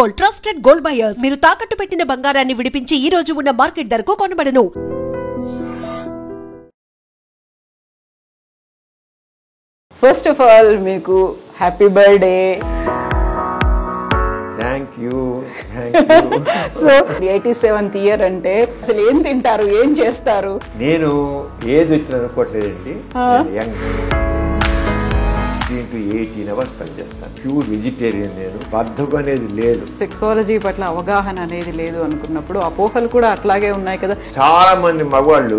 Gold, trusted gold buyers. మీరు తాకట్టు పెట్టిన బంగారాన్ని విడిపించి ఈ రోజు ఉన్న మార్కెట్ ధరకు కొనబడను. ఫస్ట్ ఆఫ్ ఆల్ మీకు happy birthday. Thank you. So 87th year అంటే అసలు ఏం తింటారు, ఏం చేస్తారు? నేను ఏది వచ్చిన అనుకోవట్లేదండి. యంగ్ 16 to 18 hours పనిచేస్తాను. Pure vegetarian. నేను బద్ధకం అనేది లేదు. సెక్సాలజీ పట్ల అవగాహన అనేది లేదు అనుకున్నప్పుడు అపోహలు కూడా అట్లాగే ఉన్నాయి కదా. చాలా మంది మగవాళ్ళు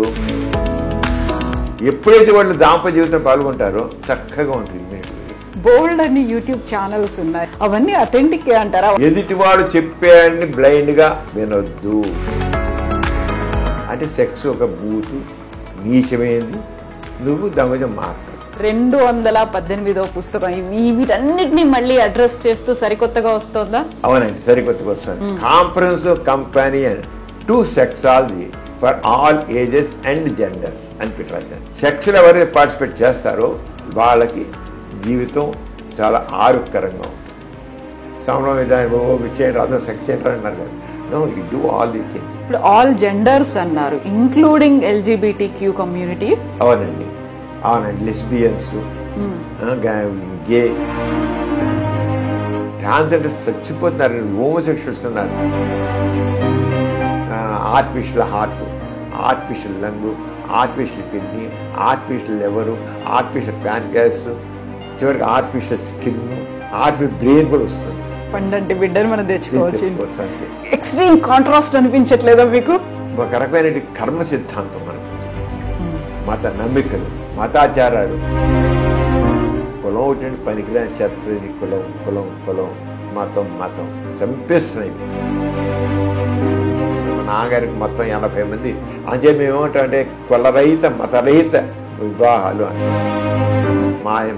ఎప్పుడైతే వాళ్ళు దాంపత్య జీవితం పాల్గొంటారో చక్కగా ఉంటుంది. బోల్డ్ అన్ని యూట్యూబ్ ఛానల్స్ ఉన్నాయి, అవన్నీ అథెంటిక్ అంటారా? ఎదుటివాడు చెప్పాడని బ్లైండ్ గా వినొద్దు. అంటే సెక్స్ ఒక బూతు, నీచమైంది, నువ్వు దాని మాట్లాడు. 218వ పుస్తకం వీటన్నిటిని మళ్ళీ అడ్రస్ చేస్తూ సరికొత్తగా వస్తుందా? అవునండి, సరికొత్తగా వస్తుంది. Comprehensive companion to sexology for all ages and genders అని పెట్టారు. సెక్స్ లో ఎవరైతే పార్టిసిపేట్ చేస్తారో వాళ్ళకి జీవితం చాలా ఆరోగ్యకరంగా ఉంటుంది. సమయం విషయం రాదు, సెక్స్ సెంటర్ అన్నారు కదా. No, you do all the things. ఇప్పుడు ఆల్ జెండర్స్ అన్నారు, ఇంక్లూడింగ్ LGBTQ కమ్యూనిటీ. అవునండి, అవునండి. లెస్బియన్స్, గే, ట్రాన్స్జెండర్స్ చచ్చిపోతున్నారు. హోమోసెక్షువల్స్ ఉన్నారు. Artificial heart, artificial lung, artificial kidney, artificial liver, artificial pancreas, చివరికి ఆర్టిఫిషియల్ స్కిన్, ఆర్టిఫిషియల్ బ్రెయిన్ కూడా వస్తుంది. పండంటి బిడ్డను మనం తెచ్చుకోవచ్చు. ఎక్స్ట్రీమ్ కాంట్రాస్ట్ అనిపించట్లేదా మీకు? ఒక రకమైన కర్మ సిద్ధాంతం మనకు, మత నమ్మికలు, మతాచారాలు. కులం ఒకటి పనికిరాని చెత్తది. కులం కులం కులం, మతం మతం చంపేస్తున్నాయి. నాగారికి మొత్తం 80 మంది. అంతే మేము ఏమంటామంటే కులరహిత మతరహిత వివాహాలు అని.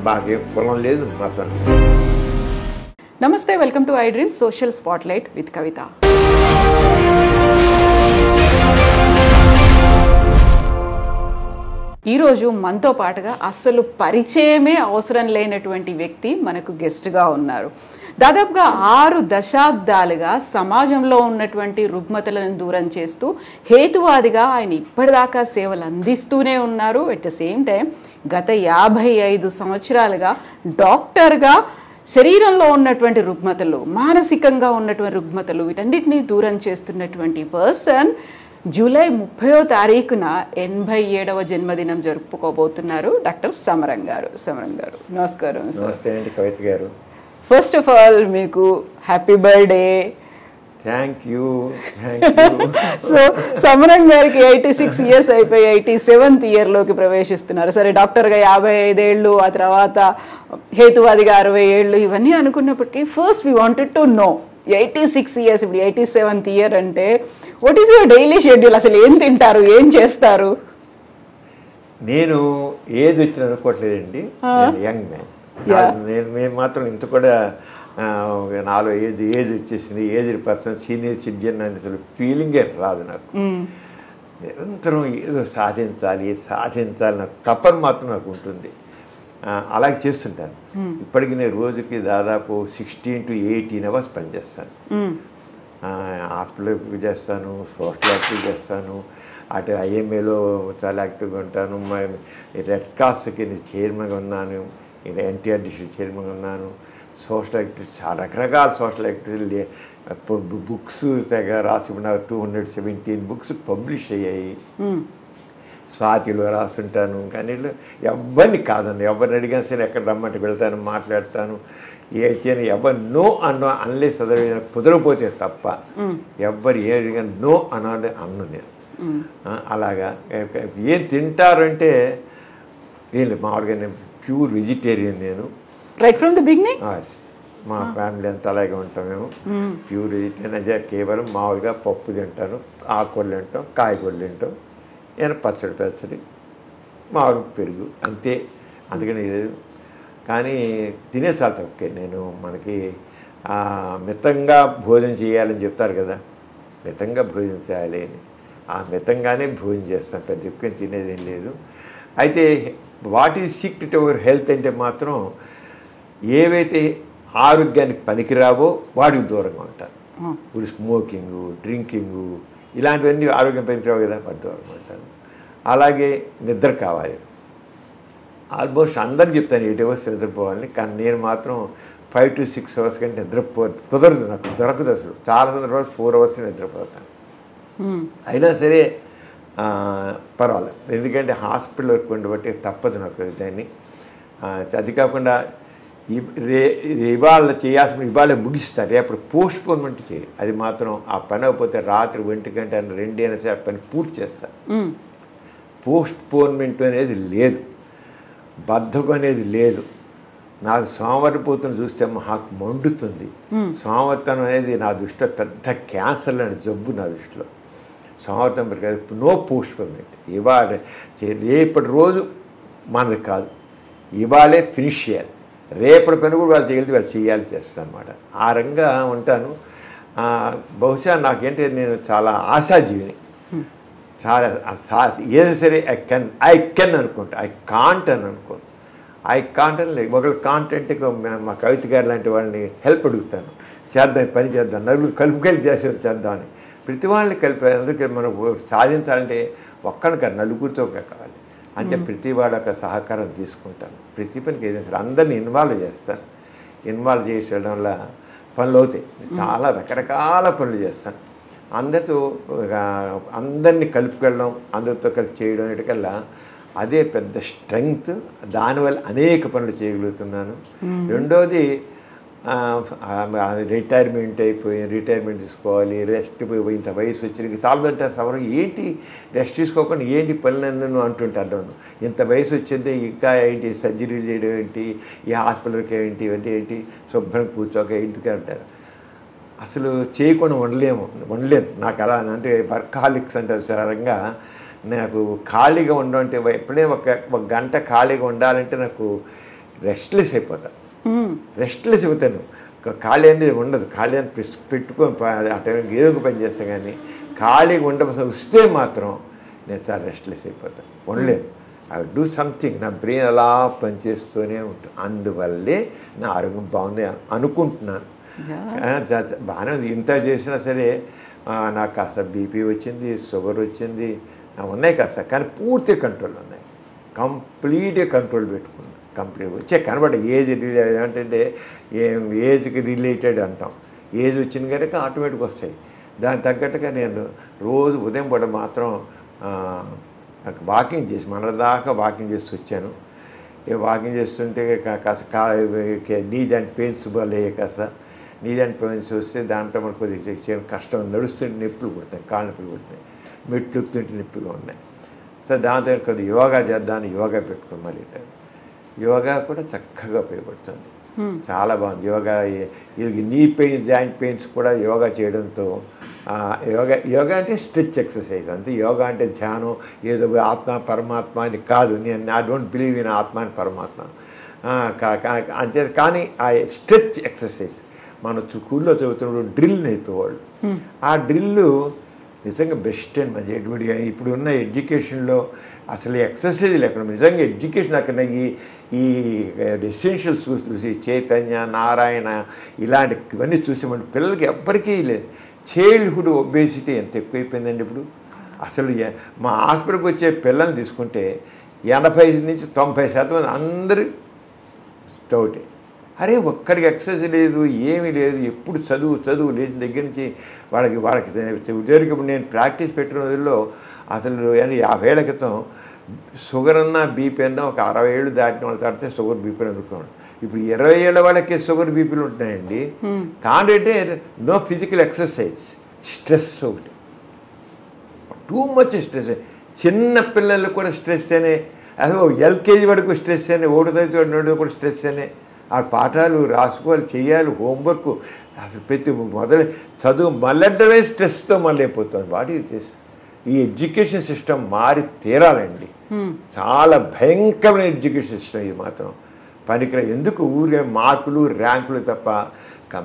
మాకే కులం లేదు, మతం. నమస్తే, welcome to I dream social spotlight with Kavitha. ఈరోజు మనతో పాటుగా అస్సలు పరిచయమే అవసరం లేనటువంటి వ్యక్తి మనకు గెస్ట్గా ఉన్నారు. దాదాపుగా 6 దశాబ్దాలుగా సమాజంలో ఉన్నటువంటి రుగ్మతలను దూరం చేస్తూ హేతువాదిగా ఆయన ఇప్పటిదాకా సేవలు అందిస్తూనే ఉన్నారు. ఎట్ ద సేమ్ టైం గత 55 సంవత్సరాలుగా డాక్టర్గా శరీరంలో ఉన్నటువంటి రుగ్మతలు, మానసికంగా ఉన్నటువంటి రుగ్మతలు, వీటన్నిటినీ దూరం చేస్తున్నటువంటి పర్సన్ జూలై 30వ తారీఖున 87వ జన్మదినం జరుపుకోబోతున్నారు డాక్టర్ సమరం గారు. సమరం గారు, నమస్కారం. నమస్తే అండి కవిత గారు. ఫస్ట్ ఆఫ్ ఆల్ మీకు happy birthday. Thank you. So సమరం గారికి 86 ఇయర్స్ అయిపోయి 87th ఇయర్లోకి ప్రవేశిస్తున్నారు. సరే, డాక్టర్గా 55 ఏళ్ళు, ఆ తర్వాత హేతువాదిగా 60 ఏళ్ళు, ఇవన్నీ అనుకున్నప్పటికీ first we wanted to know 86 years, ఇప్పుడు 87th ఇయర్ అంటే what is your daily schedule? అసలు ఏం తింటారు, ఏం చేస్తారు? నేను ఏది వచ్చిన అనుకోవట్లేదండి. Young man. నేను మాత్రం ఇంత కూడా నాలో ఏజ్ వచ్చేసింది, ఏజ్డ్ పర్సన్, సీనియర్ సిటిజన్ అని అసలు ఫీలింగే రాదు నాకు. నిరంతరం ఏదో సాధించాలి నాకు తప్పని మాత్రం నాకు ఉంటుంది. అలాగే చేస్తుంటాను. ఇప్పటికి నేను రోజుకి దాదాపు 16 to 18 hours పనిచేస్తాను. హాస్పిటల్ చేస్తాను, సోషల్ యాక్టివ్ చేస్తాను, అటు IMAలో చాలా యాక్టివ్గా ఉంటాను. రెడ్ క్రాస్కి చైర్మన్గా ఉన్నాను, NTR డిస్ట్రిక్ట్ చైర్మన్గా ఉన్నాను. సోషల్ యాక్టివిటీస్, చాలా రకరకాల సోషల్ యాక్టివిటీలు, బుక్స్ తెగ రాసి 217 బుక్స్ పబ్లిష్ అయ్యాయి. స్వాతిలో రాస్తుంటాను. కానీ ఎవరిని కాదండి, ఎవరిని అడిగినా సరే ఎక్కడ రమ్మంటే వెళ్తాను, మాట్లాడతాను. ఏ చేయను, ఎవరు నో అనలే చదివిన కుదరపోతే తప్ప ఎవరు ఏ అడిగినా నో అనాలి అన్ను నేను. అలాగా ఏం తింటారంటే మామూలుగా నేను ప్యూర్ వెజిటేరియన్. నేను రైట్ ఫ్రమ్ ది బిగినింగ్ మా ఫ్యామిలీ అంతా అలాగే ఉంటాం మేము. Pure vegetarian. అదే కేవలం మామూలుగా పప్పు తింటాను, ఆకుకూరలు తింటాం, కాయగూరలు తింటాం, నేను పచ్చడి, మామూలు పెరుగు, అంతే. అందుకని కానీ తినే చాలా తక్కువ. నేను మనకి మితంగా భోజనం చేయాలని చెప్తారు కదా, మితంగా భోజనం చేయాలి అని. ఆ మితంగానే భోజనం చేస్తాను, పెద్ద ఎక్కువ తినేది ఏం లేదు. అయితే what is secret our health అంటే మాత్రం ఏవైతే ఆరోగ్యానికి పనికిరావో వాడికి దూరంగా ఉంటాను. ఇప్పుడు స్మోకింగు, డ్రింకింగు ఇలాంటివన్నీ ఆరోగ్యం పనికిరావు కదా, వాటి దూరంగా ఉంటాను. అలాగే నిద్ర కావాలి. ఆల్మోస్ట్ అందరికి చెప్తాను 8 hours నిద్రపోవాలని, కానీ నేను మాత్రం 5 to 6 hours కంటే కుదరదు, నాకు దొరకదు అసలు. చాలా సందర్భాలు 4 hours నిద్రపోతాను. అయినా సరే పర్వాలేదు, ఎందుకంటే హాస్పిటల్ వర్క్ ఉండబట్టి తప్పదు నాకు దాన్ని. అది కాకుండా ఇవాళ చేయాల్సిన ఇవాళ ముగిస్తారు, రేపు పోస్ట్పోన్మెంట్ చేయాలి. అది మాత్రం ఆ పని అయిపోతే రాత్రి 1 గంట 2 అయినా సరే ఆ పని పూర్తి చేస్తారు. పోస్ట్పోన్మెంట్ అనేది లేదు, బద్ధకం అనేది లేదు. నాకు సోమవారిపోతును చూస్తే మాకు మండుతుంది. సోమవారితనం అనేది నా దృష్టిలో పెద్ద క్యాన్సర్ లాంటి జబ్బు నా దృష్టిలో. సోమవారితం నో పోస్ట్పోన్మెంట్. ఇవాళ రేపటి రోజు మనది కాదు, ఇవాళే ఫినిష్ చేయాలి. రేపటి పని కూడా వాళ్ళు చేయగలిగితే వాళ్ళు చేయాలి చేస్తాను అనమాట. ఆ రంగా ఉంటాను. బహుశా నాకేంటి, నేను చాలా ఆశాజీవిని. చాలా ఏదైనా సరే ఐ కెన్ అనుకుంటా, ఐ కాంట్ అని అనుకోను. ఐ కాంట్ అని లేదు. ఒకళ్ళు కాంట్ అంటే మా కవిత గారు లాంటి వాళ్ళని హెల్ప్ అడుగుతాను, చేద్దాం పని చేద్దాం, నలుగురు కలిపి చేద్దామని. ప్రతి వాళ్ళని కలిపి, అందుకే మనం సాధించాలంటే ఒక్కడిని కాదు నలుగురితో కావాలి. అంటే ప్రతి వాళ్ళ యొక్క సహకారం తీసుకుంటాను. ప్రతి పనికి ఏదైనా సరే అందరినీ ఇన్వాల్వ్ చేస్తాను. ఇన్వాల్వ్ చేసేయడం వల్ల పనులు అవుతాయి. చాలా రకరకాల పనులు చేస్తాను. అందరితో అందరినీ కలుపుకెళ్ళడం, అందరితో కలిపి చేయడం అనేటికల్లా అదే పెద్ద స్ట్రెంగ్త్. దానివల్ల అనేక పనులు చేయగలుగుతున్నాను. రెండోది రిటైర్మెంట్ రిటైర్మెంట్ తీసుకోవాలి, రెస్ట్ ఇంత వయసు వచ్చిన చాలా సవరం ఏంటి రెస్ట్ తీసుకోకుండా ఏంటి పనులన్నీ అంటుంటాను. ఇంత వయసు వచ్చింది ఇంకా ఏంటి సర్జరీలు చేయడం ఏంటి, ఈ హాస్పిటల్కి ఏంటి, ఇవన్నీ ఏంటి, శుభ్రం కూర్చోక ఇంటికి అంటారు. అసలు చేయకుండా ఉండలేను. నాకు అలా అంటే వర్కాలిక్స్ అంటారు సరంగా. నాకు ఖాళీగా ఉండడం అంటే ఎప్పుడైనా ఒక గంట ఖాళీగా ఉండాలంటే నాకు రెస్ట్లెస్ అయిపోతాను. రెస్ట్లెస్ అయిపోతాను. ఖాళీ అనేది ఉండదు. ఖాళీ అని పెట్టుకొని ఆ టైంకి ఏదో ఒక పని చేస్తాను. కానీ ఖాళీగా ఉండవలసి వస్తే మాత్రం నేను చాలా రెస్ట్లెస్ అయిపోతాను, ఉండలేను. I do something. నా బ్రెయిన్ అలా పనిచేస్తూనే ఉంటుంది. అందువల్లే నా ఆరోగ్యం బాగుంది అనుకుంటున్నాను. బాగానే ఉంది. ఇంత చేసినా సరే నాకు కాస్త బీపీ వచ్చింది, షుగర్ వచ్చింది, ఉన్నాయి కాస్త, కానీ పూర్తి కంట్రోల్ ఉన్నాయి. కంప్లీట్గా కంట్రోల్ పెట్టుకున్నాను. కంప్లీట్ వచ్చే కనబడ ఏజ్ ఏంటంటే ఏజ్కి రిలేటెడ్ అంటాం. ఏజ్ వచ్చింది కనుక ఆటోమేటిక్గా వస్తాయి. దానికి తగ్గట్టుగా నేను రోజు ఉదయం పూట మాత్రం నాకు వాకింగ్ చేసి దాకా వాకింగ్ చేసి వచ్చాను. వాకింగ్ చేస్తుంటే కాస్త నీ జాయింట్ పెయిన్స్ కాస్త నీ జాయింట్ పెయిన్స్ వస్తే దాంట్లో మనకు కొద్దిగా కష్టం. నడుస్తుంటే నొప్పులు పుడతాయి, కాళ్ళ నొప్పులు పుడతాయి, మెట్లు ఎక్కుతుంటే నొప్పులు ఉన్నాయి. సో దాంతో కొద్దిగా యోగా చేద్దామని యోగా పెట్టుకుని మళ్ళీ యోగా కూడా చక్కగా ఉపయోగపడుతుంది. చాలా బాగుంది yoga. Knee pain joint pains కూడా యోగా చేయడంతో యోగా అంటే స్ట్రెచ్ ఎక్సర్సైజ్ అంతే. యోగా అంటే ధ్యానం ఏదో ఆత్మ పరమాత్మ అని కాదు. నేను ఐ డోంట్ బిలీవ్ ఇన్ ఆత్మ అని పరమాత్మ అంతే. కానీ ఆ స్ట్రెచ్ ఎక్సర్సైజ్ మన స్కూల్లో చదువుతున్నప్పుడు డ్రిల్ నేర్పేవాళ్ళు. ఆ డ్రిల్లు నిజంగా బెస్ట్ అండ్ మంచి. ఇప్పుడు ఉన్న ఎడ్యుకేషన్లో అసలు ఎక్సర్సైజ్ లేకుండా నిజంగా ఎడ్యుకేషన్ అక్కడ ఈ ఎసెన్షియల్స్ చూసి చైతన్య, నారాయణ ఇలాంటివన్నీ చూసామంటే పిల్లలకి ఎవ్వరికీ లేదు. చైల్డ్హుడ్ ఒబేసిటీ ఎంత ఎక్కువైపోయిందండి ఇప్పుడు. అసలు మా హాస్పిటల్కి వచ్చే పిల్లల్ని తీసుకుంటే 80 నుంచి 90% అందరూ డౌటే. అరే ఒక్కడికి ఎక్సర్సైజ్ లేదు, ఏమీ లేదు, ఎప్పుడు చదువు లేచిన దగ్గర నుంచి వాళ్ళకి ఉద్యోగం. నేను ప్రాక్టీస్ పెట్టిన రోజుల్లో అసలు 50 ఏళ్ల క్రితం షుగర్ అన్నా బీపీ అన్నా ఒక 60 ఏళ్ళు దాటిన వాళ్ళ తర్వాత షుగర్ బీపీ అందుకున్నాడు. ఇప్పుడు 20 ఏళ్ల వాళ్ళకి షుగర్ బీపీలు ఉంటున్నాయండి. కాదంటే నో ఫిజికల్ ఎక్సర్సైజ్, స్ట్రెస్ ఒకటి, టూ మచ్ స్ట్రెస్. చిన్న పిల్లలకు కూడా స్ట్రెస్ అనే, అసలు ఎల్కేజీ వరకు స్ట్రెస్ అనే, 1వ తరగతి కూడా స్ట్రెస్ అనే. ఆ పాఠాలు రాసుకోవాలి, చేయాలి, హోంవర్క్, అసలు ప్రతి మొదలు చదువు మళ్ళీ స్ట్రెస్తో మళ్ళీ అయిపోతుంది. వాటి ఈ ఎడ్యుకేషన్ సిస్టమ్ మారి తీరాలండి. చాలా భయంకరమైన ఎడ్యుకేషన్ సిస్టమ్ ఇది మాత్రం పనికిరా. ఎందుకు ఊరికే మార్కులు ర్యాంకులు తప్ప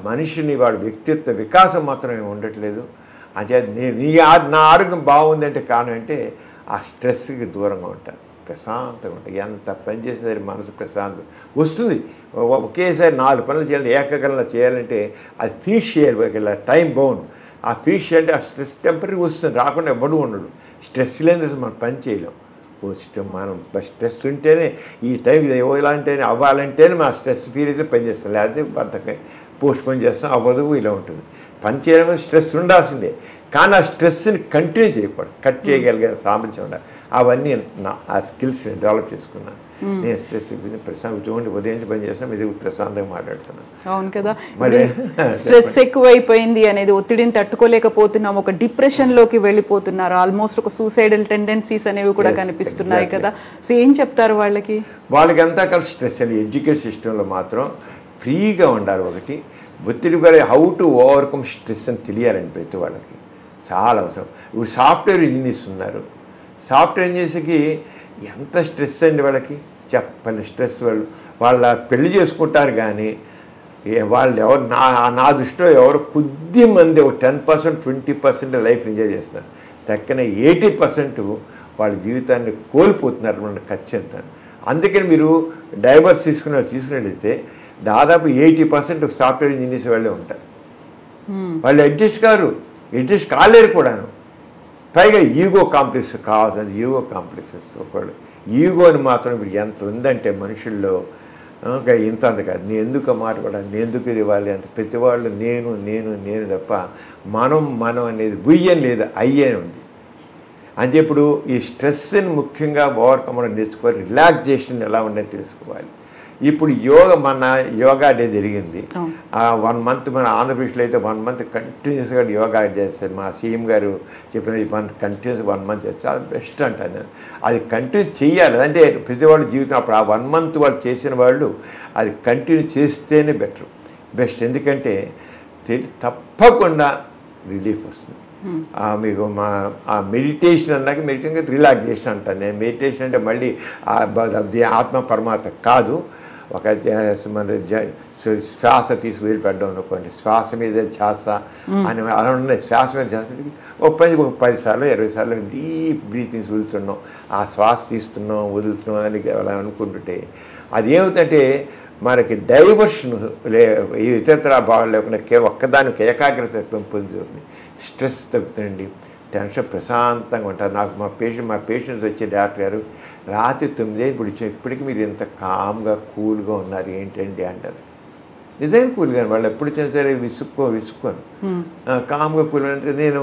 మనిషిని వాడు వ్యక్తిత్వ వికాసం మాత్రం ఉండట్లేదు. అంటే నా ఆరోగ్యం బాగుందంటే కారణం అంటే ఆ స్ట్రెస్కి దూరంగా ఉంటాను. ప్రశాంతంగా ఉంటుంది. ఎంత పని చేసేసరి మనసు ప్రశాంతం వస్తుంది. ఒకేసారి 4 పనులు చేయాలంటే ఏకకాలంలో చేయాలంటే అది ఫినిష్ చేయాలి, టైం బౌండ్. ఆ ఫినిష్ చేయాలంటే ఆ స్ట్రెస్ టెంపరీ వస్తుంది, రాకుండా ఎవడు ఉండడు. స్ట్రెస్ లేని మనం పని చేయలేం. మనం స్ట్రెస్ ఉంటేనే ఈ టైం ఇవ్వాలంటేనే అవ్వాలంటేనే మా స్ట్రెస్ ఫీల్ అయితే పని చేస్తాం, లేకపోతే బద్దకై పోస్ట్ పోన్ చేస్తాం, అవ్వదు, ఇలా ఉంటుంది. పని చేయడం స్ట్రెస్ ఉండాల్సిందే, కానీ ఆ స్ట్రెస్ని కంటిన్యూ చేయకూడదు, కట్ చేయగలిగే సామర్థ్యం ఉండాలి. అవన్నీ ఆ స్కిల్స్ని డెవలప్ చేసుకున్నాను. నేను స్ట్రెస్ ప్రశాంతంగా ఉదయం పని చేస్తాను, ఇది ప్రశాంతంగా మాట్లాడుతున్నాను. అవును కదా, స్ట్రెస్ ఎక్కువైపోయింది అనేది, ఒత్తిడిని తట్టుకోలేకపోతున్నాం, ఒక డిప్రెషన్లోకి వెళ్ళిపోతున్నారు, ఆల్మోస్ట్ ఒక సూసైడల్ టెండెన్సీస్ అనేవి కూడా కనిపిస్తున్నాయి కదా. సో ఏం చెప్తారు వాళ్ళకి? వాళ్ళకంతా కలిసి స్ట్రెస్ అని ఎడ్యుకేషన్ సిస్టంలో మాత్రం ఫ్రీగా ఉండాలి. ఒకటి ఒత్తిడి వల్ల హౌ టు ఓవర్కమ్ స్ట్రెస్ అని తెలియాలండి ప్రతి వాళ్ళకి, చాలా అవసరం. ఇప్పుడు సాఫ్ట్వేర్ ఇంజనీర్స్ ఉన్నారు, సాఫ్ట్వేర్ ఇంజనీర్స్కి ఎంత స్ట్రెస్ అండి వాళ్ళకి, చెప్పని స్ట్రెస్. వాళ్ళ పెళ్లి చేసుకుంటారు కానీ వాళ్ళు ఎవరు నా దృష్టిలో ఎవరు కొద్ది మంది ఒక 10%, 20% లైఫ్ ఎంజాయ్ చేస్తున్నారు. తక్కిన 80% వాళ్ళ జీవితాన్ని కోల్పోతున్నారు మన ఖచ్చితంగా. అందుకని మీరు డైవర్స్ తీసుకున్నట్లయితే దాదాపు 80% సాఫ్ట్వేర్ ఇంజనీర్స్ వాళ్ళే ఉంటారు. వాళ్ళు అడ్జస్ట్ కాలేరు కూడాను. పైగా ఈగో కాంప్లెక్స్ కావాల్సింది, ఈగో కాంప్లెక్సెస్. ఒకళ్ళు ఈగోని మాత్రం ఇప్పుడు ఎంత ఉందంటే మనుషుల్లో, ఇంత అంత కాదు, నేను ఎందుకు మాట్లాడాలి, నేను ఎందుకు ఇవ్వాలి అంత. ప్రతి వాళ్ళు నేను నేను నేను తప్ప మనం అనేది బుయ్యం లేదు, అయ్యే ఉంది. అంటే ఇప్పుడు ఈ స్ట్రెస్ని ముఖ్యంగా ఓవర్కమ్ నేర్చుకోవాలి, రిలాక్సేషన్ ఎలా ఉండేది తెలుసుకోవాలి. ఇప్పుడు యోగా డే జరిగింది. 1 month మన ఆంధ్రప్రదేశ్లో అయితే 1 month కంటిన్యూస్గా యోగా చేస్తారు. మా సీఎం గారు చెప్పిన కంటిన్యూస్ 1 month చాలా బెస్ట్ అంటాను నేను. అది కంటిన్యూ చేయాలి. అంటే ప్రతివాళ్ళు జీవితం అప్పుడు ఆ 1 month వాళ్ళు చేసిన వాళ్ళు అది కంటిన్యూ చేస్తేనే బెస్ట్. ఎందుకంటే తప్పకుండా రిలీఫ్ వస్తుంది. మీకు ఆ మెడిటేషన్ అన్నాక మెడిటేషన్ రిలాక్సేషన్ అంటాను నేను. మెడిటేషన్ అంటే మళ్ళీ ఆత్మ పరమాత్మ కాదు, ఒక మన శ్వాస తీసి వదిలిపెట్టడం అనుకోండి, శ్వాస మీద ధ్యాస అని అలా ఉన్నాయి. శ్వాస మీద ధ్యాస ఒక 10 సార్లు 20 సార్లు డీప్ బ్రీతింగ్స్ వదులుతున్నాం, ఆ శ్వాస తీస్తున్నాం వదులుతున్నాం అని అలా అనుకుంటుంటే అది ఏమిటంటే మనకి డైవర్షన్ ఇతరత్ర భావాలు లేకుండా ఒక్కదానికి ఏకాగ్రత పెంపొందుతుంది, స్ట్రెస్ తగ్గుతుందండి, టెన్షన్ ప్రశాంతంగా ఉంటారు. నాకు మా పేషెంట్స్ వచ్చే డాక్టర్ గారు రాత్రి 9 ఇప్పుడు ఇప్పటికీ మీరు ఎంత కామ్గా కూల్గా ఉన్నారు ఏంటండి అంటారు. నిజంగా కూల్గా వాళ్ళు ఎప్పుడు వచ్చినా సరే విసుక్కోను కామ్గా కూల్గా అంటే నేను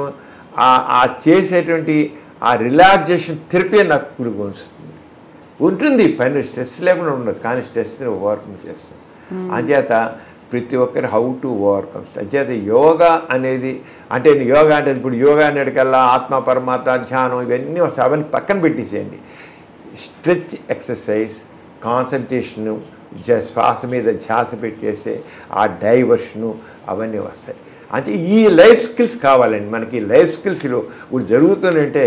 ఆ చేసేటువంటి ఆ రిలాక్సేషన్ థెరపీ నాకు కూల్గా ఉంటుంది. పని స్ట్రెస్ లేకుండా ఉండదు, కానీ స్ట్రెస్ని ఓవర్కమ్ చేస్తాం. అంచేత ప్రతి ఒక్కరు హౌ టు ఓవర్కమ్. అంచేత యోగా అనేది అంటే యోగా అంటే ఇప్పుడు యోగా అనేటికల్లా ఆత్మ పరమాత్మ ధ్యానం ఇవన్నీ అవన్నీ పక్కన పెట్టేసేయండి. స్ట్రెచ్ ఎక్సర్సైజ్, కాన్సన్ట్రేషను, శ్వాస మీద ధ్యాస పెట్టేసే ఆ డైవర్షను అవన్నీ వస్తాయి. అంటే ఈ లైఫ్ స్కిల్స్ కావాలండి మనకి. లైఫ్ స్కిల్స్లో ఇప్పుడు జరుగుతుందంటే